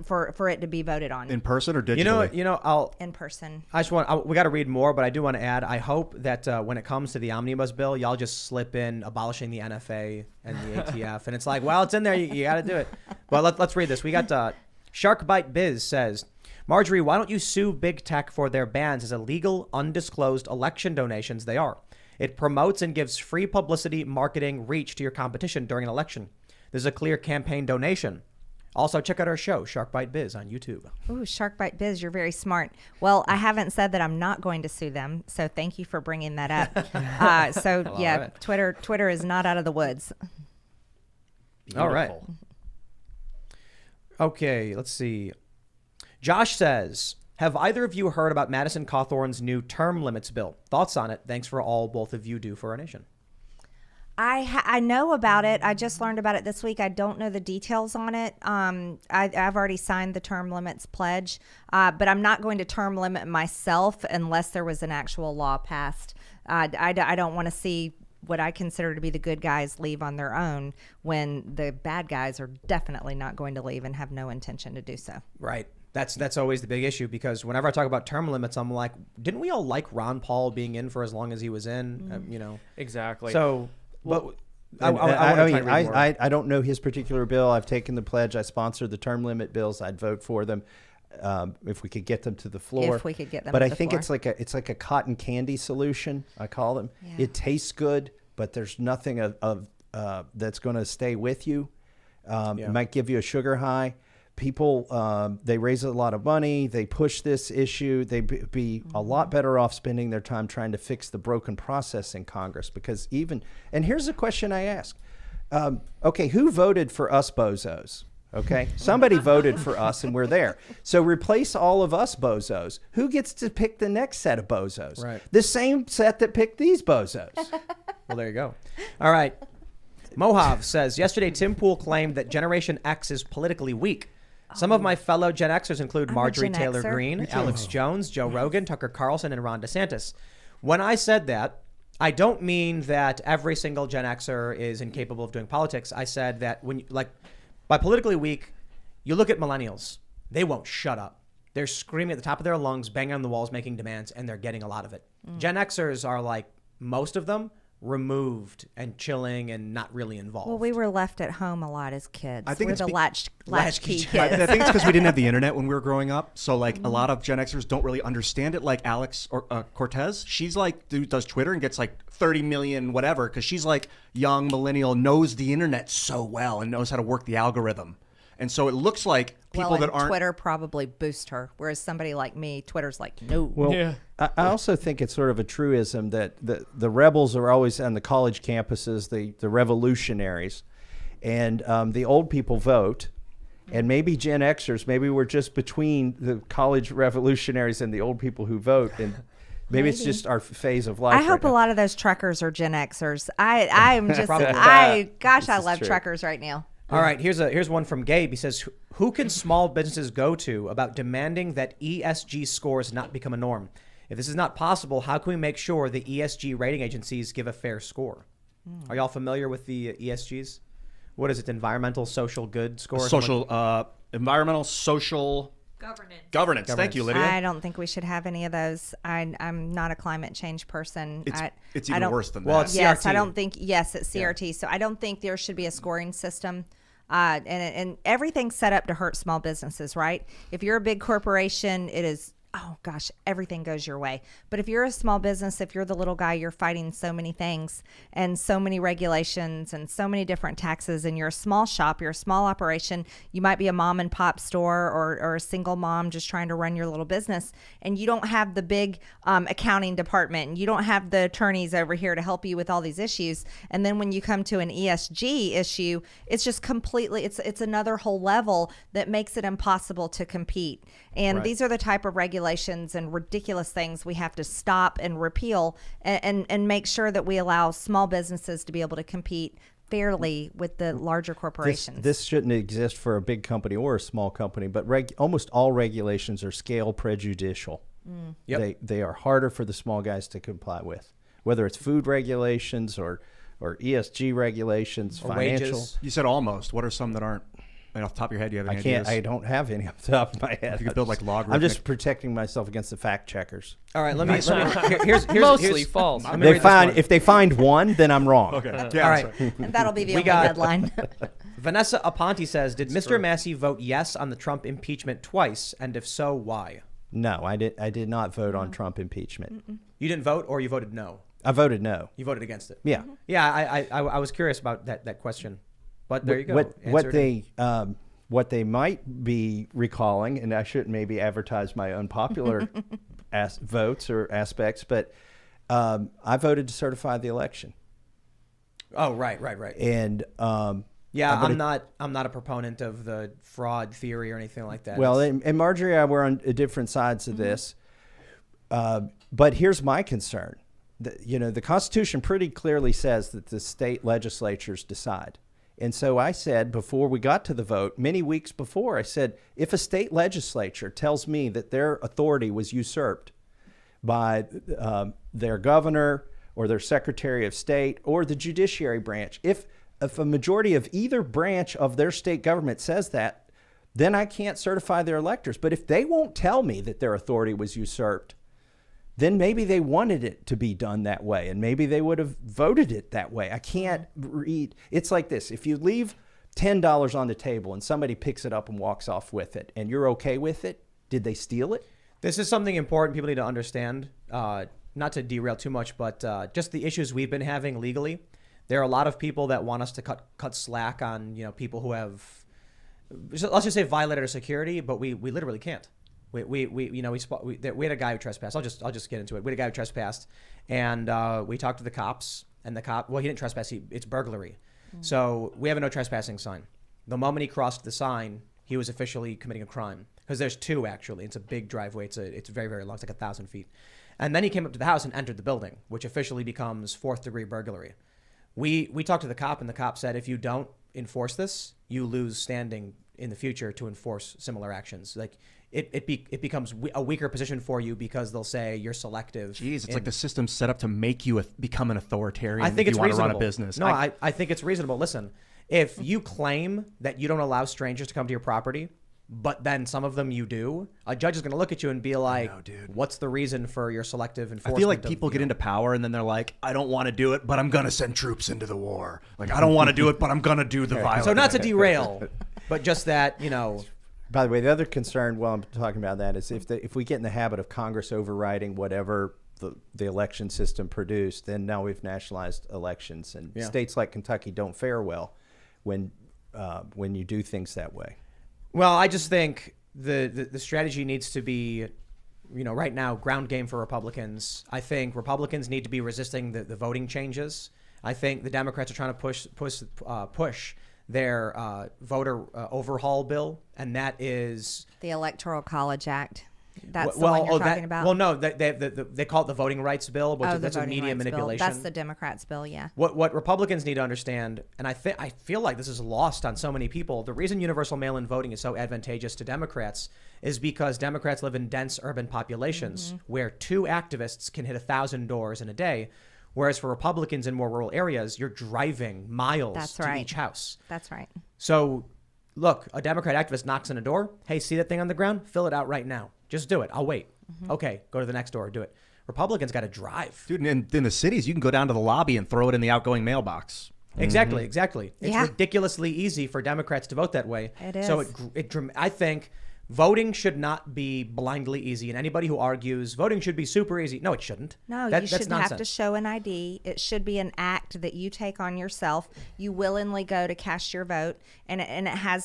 for it to be voted on. In person or digitally? I'll in person. we got to read more, but I do want to add. I hope that when it comes to the omnibus bill, y'all just slip in abolishing the NFA and the ATF, and it's like, well, it's in there. You got to do it. Well, let's read this. We got Sharkbite Biz says, Marjorie, why don't you sue big tech for their bans as illegal, undisclosed election donations they are? It promotes and gives free publicity, marketing, reach to your competition during an election. This is a clear campaign donation. Also, check out our show, Sharkbite Biz, on YouTube. Ooh, Sharkbite Biz, you're very smart. Well, I haven't said that I'm not going to sue them, so thank you for bringing that up. Twitter is not out of the woods. Beautiful. All right. Okay, let's see. Josh says, have either of you heard about Madison Cawthorn's new term limits bill? Thoughts on it? Thanks for all both of you do for our nation. I know about it. I just learned about it this week. I don't know the details on it. I've already signed the term limits pledge, but I'm not going to term limit myself unless there was an actual law passed. I don't want to see what I consider to be the good guys leave on their own when the bad guys are definitely not going to leave and have no intention to do so. Right. That's always the big issue, because whenever I talk about term limits, I'm like, didn't we all like Ron Paul being in for as long as he was in? Exactly. So... Well, I don't know his particular bill. I've taken the pledge. I sponsored the term limit bills. I'd vote for them if we could get them to the floor. If we could get them but to I the think floor. it's like a cotton candy solution, I call them. Yeah. It tastes good, but there's nothing of that's going to stay with you. It might give you a sugar high. People, they raise a lot of money. They push this issue. They'd be a lot better off spending their time trying to fix the broken process in Congress. Because and here's the question I ask. Okay, who voted for us bozos? Okay, somebody voted for us and we're there. So replace all of us bozos. Who gets to pick the next set of bozos? Right. The same set that picked these bozos. Well, there you go. All right. Mohav says, yesterday Tim Pool claimed that Generation X is politically weak. Some of my fellow Gen Xers include Marjorie Taylor Greene, Alex Jones, Joe Rogan, Tucker Carlson, and Ron DeSantis. When I said that, I don't mean that every single Gen Xer is incapable of doing politics. I said that by politically weak, you look at millennials. They won't shut up. They're screaming at the top of their lungs, banging on the walls, making demands, and they're getting a lot of it. Gen Xers are like, most of them, removed and chilling and not really involved. Well, we were left at home a lot as kids. I think we're it's the latchkey kids. I think it's because we didn't have the internet when we were growing up. So like a lot of Gen Xers don't really understand it. Like Alex or Cortez, she's like does Twitter and gets like 30 million whatever because she's like young millennial, knows the internet so well and knows how to work the algorithm. And so it looks like people that aren't Twitter probably boost her, whereas somebody like me, Twitter's like, no. Well, Yeah. I also think it's sort of a truism that the rebels are always on the college campuses, the revolutionaries, and the old people vote. And maybe Gen Xers, maybe we're just between the college revolutionaries and the old people who vote. And maybe it's just our phase of life. I hope right a lot of those truckers are Gen Xers. I love true. truckers right now. All right, here's one from Gabe. He says, who can small businesses go to about demanding that ESG scores not become a norm? If this is not possible, how can we make sure the ESG rating agencies give a fair score? Are y'all familiar with the ESGs? what is it? Environmental social good score? Environmental, social governance. Thank you, Lydia. I don't think we should have any of those. I'm not a climate change person. It's even worse than that. Well, it's Yes, CRT. I don't think. Yes, it's CRT. So I don't think there should be a scoring system. And everything's set up to hurt small businesses, right? If you're a big corporation, it is. Oh gosh, everything goes your way. But if you're a small business, if you're the little guy, you're fighting so many things and so many regulations and so many different taxes, and you're a small shop, you're a small operation. You might be a mom and pop store or a single mom just trying to run your little business, and you don't have the big accounting department, and you don't have the attorneys over here to help you with all these issues. And then when you come to an ESG issue, it's just completely, it's another whole level that makes it impossible to compete. And these are the type of regulations and ridiculous things we have to stop and repeal and make sure that we allow small businesses to be able to compete fairly with the larger corporations. This shouldn't exist for a big company or a small company, but almost all regulations are scale prejudicial. Yep. They are harder for the small guys to comply with, whether it's food regulations or ESG regulations, Or financial. wages. You said almost. What are some that aren't? Right off the top of your head, do you have any ideas? I don't have any off the top of my head. If you could build like logarithmic. I'm just protecting myself against the fact checkers. All right, let me here's Mostly false. let me read this one. If they find one, then I'm wrong. Okay. All Yeah, right. And that'll be the We only got- headline. Vanessa Aponte says, did Mr. Massie vote yes on the Trump impeachment twice? And if so, why? No, I did not vote on Trump impeachment. You didn't vote, or you voted no? I voted no. You voted against it. Yeah. Yeah, I was curious about that question. But there you go. What they might be recalling, and I shouldn't maybe advertise my unpopular votes or aspects, but I voted to certify the election. Oh, right. And Yeah, I'm not a proponent of the fraud theory or anything like that. well, and Marjorie and I were on different sides of this. But here's my concern. The Constitution pretty clearly says that the state legislatures decide. And so I said, before we got to the vote, many weeks before, I said, if a state legislature tells me that their authority was usurped by their governor or their secretary of state or the judiciary branch, if a majority of either branch of their state government says that, then I can't certify their electors. But if they won't tell me that their authority was usurped, then maybe they wanted it to be done that way, and maybe they would have voted it that way. I can't read. It's like this. If you leave $10 on the table and somebody picks it up and walks off with it, and you're okay with it, did they steal it? This is something important people need to understand. Not to derail too much, but just the issues we've been having legally. There are a lot of people that want us to cut slack on people who have, let's just say, violated our security, but we literally can't. We had a guy who trespassed. I'll just get into it. We had a guy who trespassed, and we talked to the cops, and the cop, well, he didn't trespass. It's burglary. So we have a no trespassing sign. The moment he crossed the sign, he was officially committing a crime, because there's two actually. It's a big driveway. It's very, very long. It's like 1,000 feet. And then he came up to the house and entered the building, which officially becomes 4th degree burglary. We talked to the cop, and the cop said, if you don't enforce this, you lose standing in the future to enforce similar actions. Like it becomes a weaker position for you because they'll say you're selective. Jeez, it's like the system's set up to make you become an authoritarian. I think if it's you want reasonable. to run a business. No, I think it's reasonable. Listen, if you claim that you don't allow strangers to come to your property, but then some of them you do, a judge is going to look at you and be like, what's the reason for your selective enforcement? I feel like people get into power and then they're like, I don't want to do it, but I'm going to send troops into the war. Like, I don't want to do it, but I'm going to do the violence. So not to derail, but just that, By the way, the other concern while I'm talking about that is if we get in the habit of Congress overriding whatever the election system produced, then now we've nationalized elections, and states like Kentucky don't fare well when you do things that way. Well, I just think the strategy needs to be, right now, ground game for Republicans. I think Republicans need to be resisting the voting changes. I think the Democrats are trying to push their voter overhaul bill, and that is The Electoral College Act. That's the one you're talking about? Well, no, they call it the voting rights bill, which that's a voting media rights bill. manipulation. That's the Democrats' bill, yeah. What Republicans need to understand, and I feel like this is lost on so many people, the reason universal mail-in voting is so advantageous to Democrats is because Democrats live in dense urban populations where 2 activists can hit 1,000 doors in a day, Whereas for Republicans in more rural areas, you're driving miles That's to right. each house. That's right. So, look, a Democrat activist knocks on a door. Hey, see that thing on the ground? Fill it out right now. Just do it. I'll wait. Okay, go to the next door. Do it. Republicans got to drive. Dude, in the cities, you can go down to the lobby and throw it in the outgoing mailbox. Exactly. It's Yeah. ridiculously easy for Democrats to vote that way. It So is. I think voting should not be blindly easy. And anybody who argues voting should be super easy, no, it shouldn't. No, you That's shouldn't have to nonsense. show an ID. It should be an act that you take on yourself. You willingly go to cast your vote, and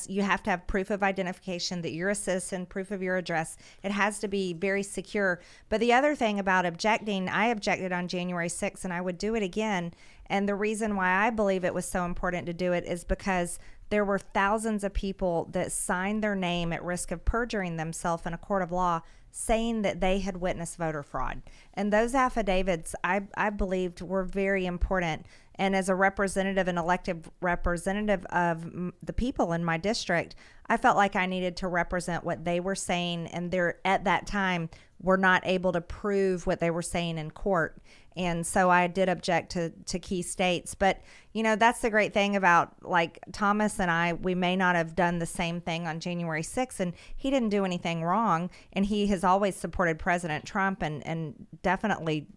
you have to have proof of identification that you're a citizen, proof of your address. It has to be very secure. But the other thing about objecting, I objected on January 6th, and I would do it again. And the reason why I believe it was so important to do it is because there were thousands of people that signed their name at risk of perjuring themselves in a court of law saying that they had witnessed voter fraud. And those affidavits, I believed, were very important. And as a representative, an elected representative of the people in my district, I felt like I needed to represent what they were saying. And they're, at that time, were not able to prove what they were saying in court. And so I did object to key states. But, you know, that's the great thing about, like, Thomas and I, we may not have done the same thing on January 6th, and he didn't do anything wrong. And he has always supported President Trump and definitely,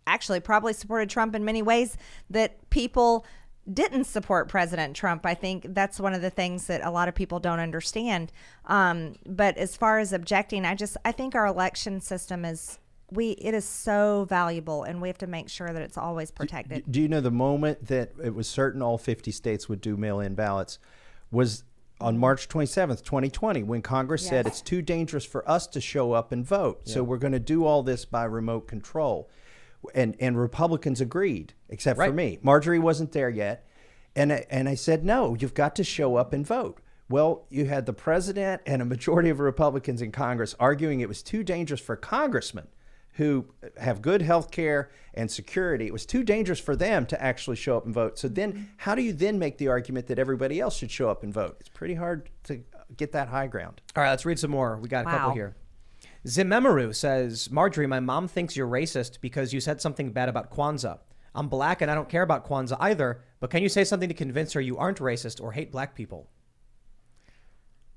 actually, probably supported Trump in many ways that people didn't support President Trump. I think that's one of the things that a lot of people don't understand. But as far as objecting, I think our election system is, it is so valuable, and we have to make sure that it's always protected. Do you know the moment that it was certain all 50 states would do mail-in ballots was on March 27th, 2020, when Congress said it's too dangerous for us to show up and vote. So we're going to do all this by remote control. And Republicans agreed, except for me. Marjorie wasn't there yet. And I said, no, you've got to show up and vote. Well, you had the president and a majority of Republicans in Congress arguing it was too dangerous for congressmen who have good health care and security. It was too dangerous for them to actually show up and vote. So then how do you then make the argument that everybody else should show up and vote? It's pretty hard to get that high ground. All right, let's read some more. We got a couple here. Zimemaru says, Marjorie, my mom thinks you're racist because you said something bad about Kwanzaa. I'm black and I don't care about Kwanzaa either, but can you say something to convince her you aren't racist or hate black people?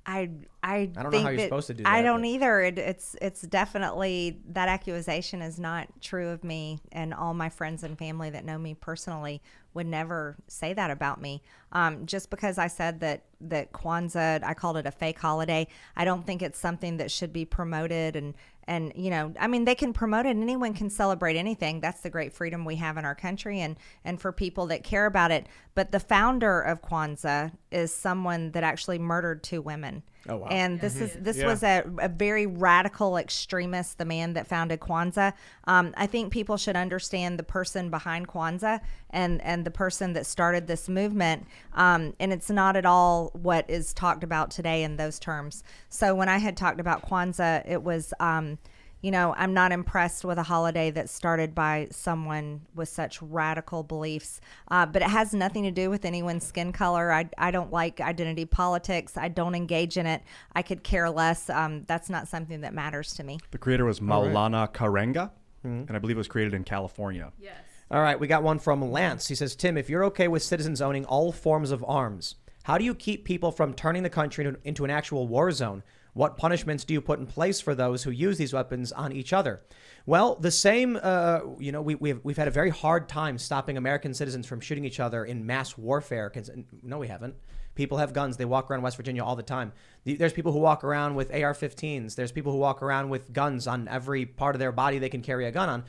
I don't know think how you're that, supposed to do that. I don't but- either. It's definitely, that accusation is not true of me, and all my friends and family that know me personally would never say that about me. Just because I said that Kwanzaa, I called it a fake holiday, I don't think it's something that should be promoted. And you know, I mean, they can promote it and anyone can celebrate anything. That's the great freedom we have in our country, and for people that care about it. But the founder of Kwanzaa is someone that actually murdered 2 women. Oh, wow. And this was a very radical extremist, the man that founded Kwanzaa. I think people should understand the person behind Kwanzaa and the person that started this movement. And it's not at all what is talked about today in those terms. So when I had talked about Kwanzaa, it was, you know, I'm not impressed with a holiday that's started by someone with such radical beliefs. But it has nothing to do with anyone's skin color. I don't like identity politics. I don't engage in it. I could care less. That's not something that matters to me. The creator was Maulana Karenga, and I believe it was created in California. Yes. All right, we got one from Lance. He says, Tim, if you're okay with citizens owning all forms of arms, how do you keep people from turning the country into an actual war zone? What punishments do you put in place for those who use these weapons on each other? Well, the same, you know, we've had a very hard time stopping American citizens from shooting each other in mass warfare. No, we haven't. People have guns. They walk around West Virginia all the time. There's people who walk around with AR-15s. There's people who walk around with guns on every part of their body they can carry a gun on.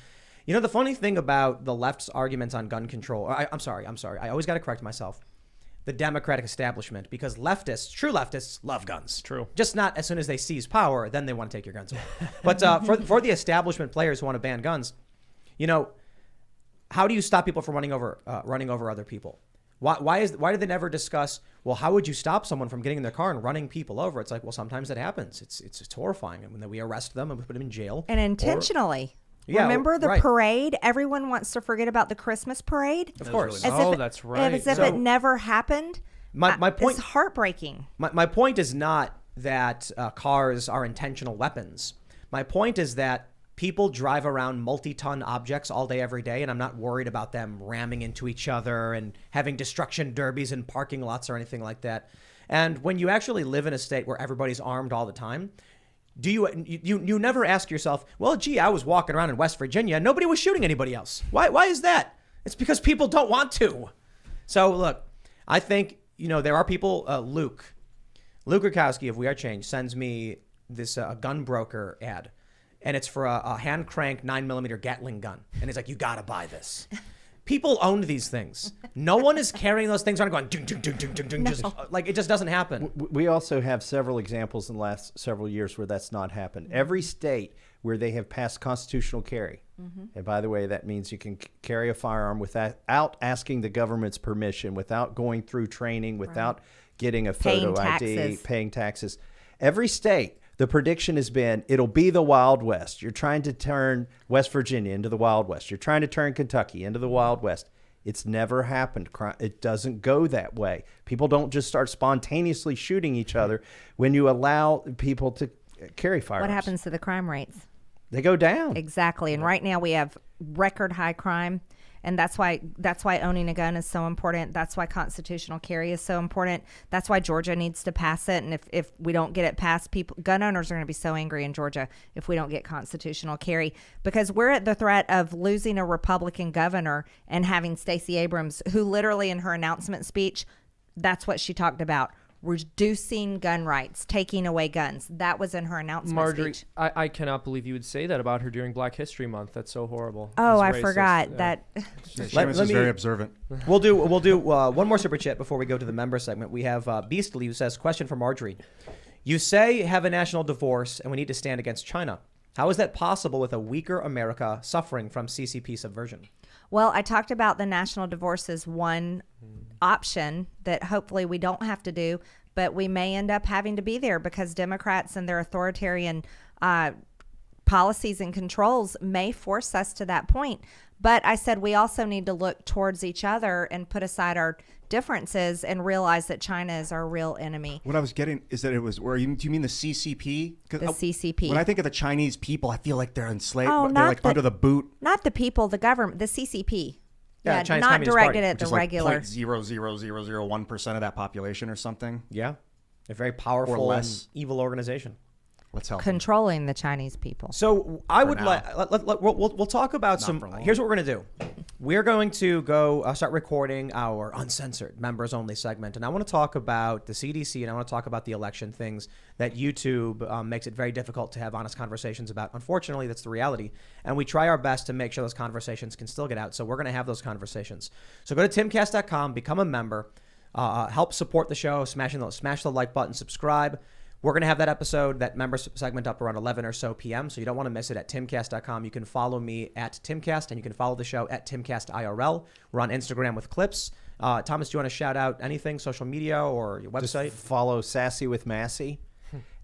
You know, the funny thing about the left's arguments on gun control, I'm sorry. I always got to correct myself. The Democratic establishment, because leftists, true leftists, love guns. True. Just not as soon as they seize power, then they want to take your guns away. But for the establishment players who want to ban guns, you know, how do you stop people from running over other people? Why did they never discuss, well, how would you stop someone from getting in their car and running people over? It's like, well, sometimes that happens. It's horrifying. And when we arrest them and we put them in jail. And intentionally. Yeah, remember the right. parade? Everyone wants to forget about the Christmas parade. Of course. That's right. As if it never happened. My point. It's heartbreaking. My point is not that cars are intentional weapons. My point is that people drive around multi-ton objects all day, every day, and I'm not worried about them ramming into each other and having destruction derbies in parking lots or anything like that. And when you actually live in a state where everybody's armed all the time, do you never ask yourself, well, gee, I was walking around in West Virginia and nobody was shooting anybody else. Why is that? It's because people don't want to. So look, I think, there are people, Luke Rukowski of We Are Change sends me this gun broker ad, and it's for a hand crank 9mm Gatling gun. And he's like, you got to buy this. People owned these things. No one is carrying those things around going, ding, ding, ding, ding, ding, ding. Just, like, it just doesn't happen. We also have several examples in the last several years where that's not happened. Every state where they have passed constitutional carry, and by the way, that means you can carry a firearm without asking the government's permission, without going through training, without getting a photo ID, paying taxes. Every state, the prediction has been it'll be the Wild West. You're trying to turn West Virginia into the Wild West. You're trying to turn Kentucky into the Wild West. It's never happened. It doesn't go that way. People don't just start spontaneously shooting each other when you allow people to carry firearms. What happens to the crime rates? They go down. Exactly. And right now we have record high crime. And that's why owning a gun is so important. That's why constitutional carry is so important. That's why Georgia needs to pass it. And if we don't get it passed, gun owners are going to be so angry in Georgia if we don't get constitutional carry, because we're at the threat of losing a Republican governor and having Stacey Abrams, who literally in her announcement speech, that's what she talked about. Reducing gun rights, taking away guns. That was in her announcement Marjorie, speech. I cannot believe you would say that about her during Black History Month. That's so horrible. Oh, I It's racist. forgot that. Seamus is very observant. We'll do one more super chat before we go to the member segment. We have Beastly, who says, question for Marjorie. You say have a national divorce and we need to stand against China. How is that possible with a weaker America suffering from CCP subversion? Well, I talked about the national divorce as one option that hopefully we don't have to do, but we may end up having to be there because Democrats and their authoritarian policies and controls may force us to that point. But I said we also need to look towards each other and put aside our differences and realize that China is our real enemy. What I was getting is that it was, do you mean the CCP? The CCP. When I think of the Chinese people, I feel like they're enslaved. Oh, they're like under the boot. Not the people, the government, the CCP. Yeah, Yeah, not Communist directed Party, at the Just regular. like 0.00001% of that population or something. Yeah. A very powerful and less. evil organization. Let's help. Controlling the Chinese people. So I would now. like we'll talk about some. for long. Here's what we're gonna do. We're going to go start recording our uncensored members only segment, and I want to talk about the CDC and I want to talk about the election things that YouTube makes it very difficult to have honest conversations about. Unfortunately, that's the reality, and we try our best to make sure those conversations can still get out. So we're gonna have those conversations. So go to timcast.com, become a member, help support the show, smash the like button, subscribe. We're going to have that episode, that member segment up around 11 or so p.m., so you don't want to miss it at timcast.com. You can follow me at Timcast, and you can follow the show at Timcast IRL. We're on Instagram with clips. Thomas, do you want to shout out anything, social media or your website? Just follow Sassy with Massie,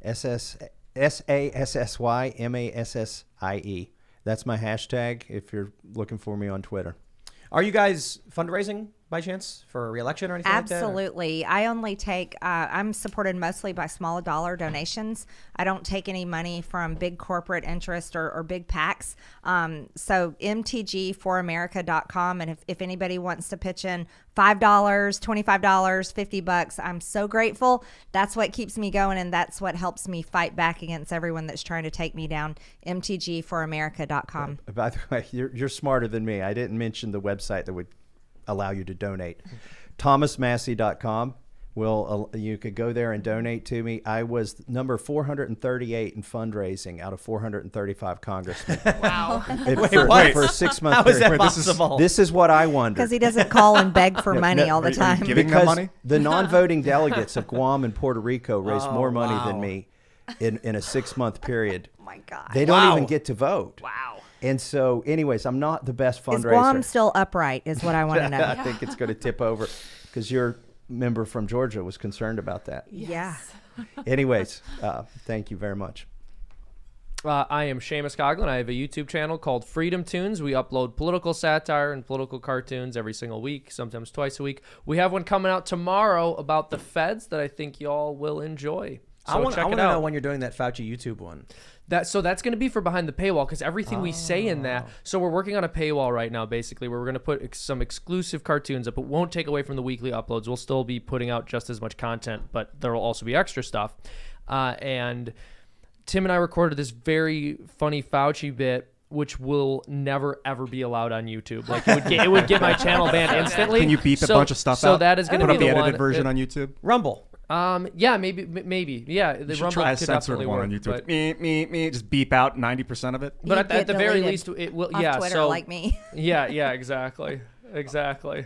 SASSYMASSIE. That's my hashtag if you're looking for me on Twitter. Are you guys fundraising by chance for a re-election or anything like that? Absolutely. I only take, I'm supported mostly by small dollar donations. I don't take any money from big corporate interest or big PACs. So mtg4america.com. And if anybody wants to pitch in $5, $25, $50, I'm so grateful. That's what keeps me going. And that's what helps me fight back against everyone that's trying to take me down. mtg4america.com. By the way, you're smarter than me. I didn't mention the website that would allow you to donate. thomasmassey.com. You could go there and donate to me. I was number 438 in fundraising out of 435 congressmen. Wow. For a 6 month How is that period. possible? This is what I wondered. Because he doesn't call and beg for money all the are you time. giving them Because money? the non-voting delegates of Guam and Puerto Rico raised more money wow. than me in a 6 month period. Oh my God. They don't Wow. even get to vote. Wow. And so, anyways, I'm not the best fundraiser. Is Guam still upright is what I want to know. I think it's going to tip over because your member from Georgia was concerned about that. Yeah. Anyways, thank you very much. I am Seamus Coughlin. I have a YouTube channel called Freedom Tunes. We upload political satire and political cartoons every single week, sometimes twice a week. We have one coming out tomorrow about the feds that I think y'all will enjoy. So I want check to it out. know when you're doing that Fauci YouTube one. that's going to be for behind the paywall, because everything we say in that. So we're working on a paywall right now, basically, where we're going to put some exclusive cartoons up. It won't take away from the weekly uploads. We'll still be putting out just as much content, but there will also be extra stuff. And Tim and I recorded this very funny Fauci bit, which will never ever be allowed on YouTube. Like it would get my channel banned instantly. Can you beep a bunch of stuff out? So that is going to put be up the the edited version on YouTube. Rumble. Yeah, maybe. Yeah, the You should Rumble try a could censored definitely one work, on YouTube. but- Me, just beep out 90% of it. But You'd at the get very deleted least, it will. off Yeah, Twitter so like me. yeah, exactly.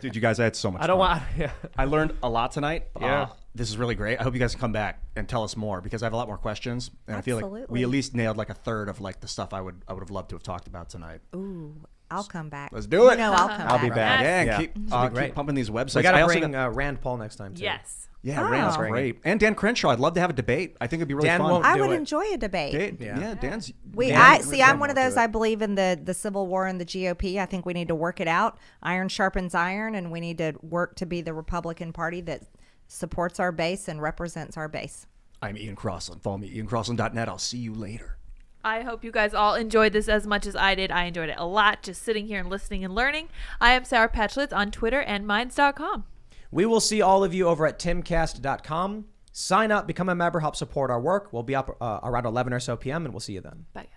Dude, you guys, I had so much I don't fun. want. Yeah. I learned a lot tonight. Yeah. This is really great. I hope you guys can come back and tell us more, because I have a lot more questions, and I feel like Absolutely. we at least nailed like a third of like the stuff I would have loved to have talked about tonight. Ooh, I'll come back. Let's do it. You know I'll come I'll be back. Yeah, and Yeah. keep great. pumping these websites. We got I to also bring got- Rand Paul next time, too. Yes. yeah, Rand's Oh. great, and Dan Crenshaw. I'd love to have a debate. I think it'd be really Dan fun. won't I do would it. enjoy a debate. Yeah, Dan's. I'm one of those. I believe in the civil war and the GOP. I think we need to work it out. Iron sharpens iron, and we need to work to be the Republican Party that supports our base and represents our base. I'm Ian Crossland. Follow me, IanCrossland.net. I'll see you later. I hope you guys all enjoyed this as much as I did. I enjoyed it a lot, just sitting here and listening and learning. I am Sarah Petchlitz on Twitter and Minds.com. We will see all of you over at Timcast.com. Sign up, become a member, help support our work. We'll be up around 11 or so p.m., and we'll see you then. Bye, guys.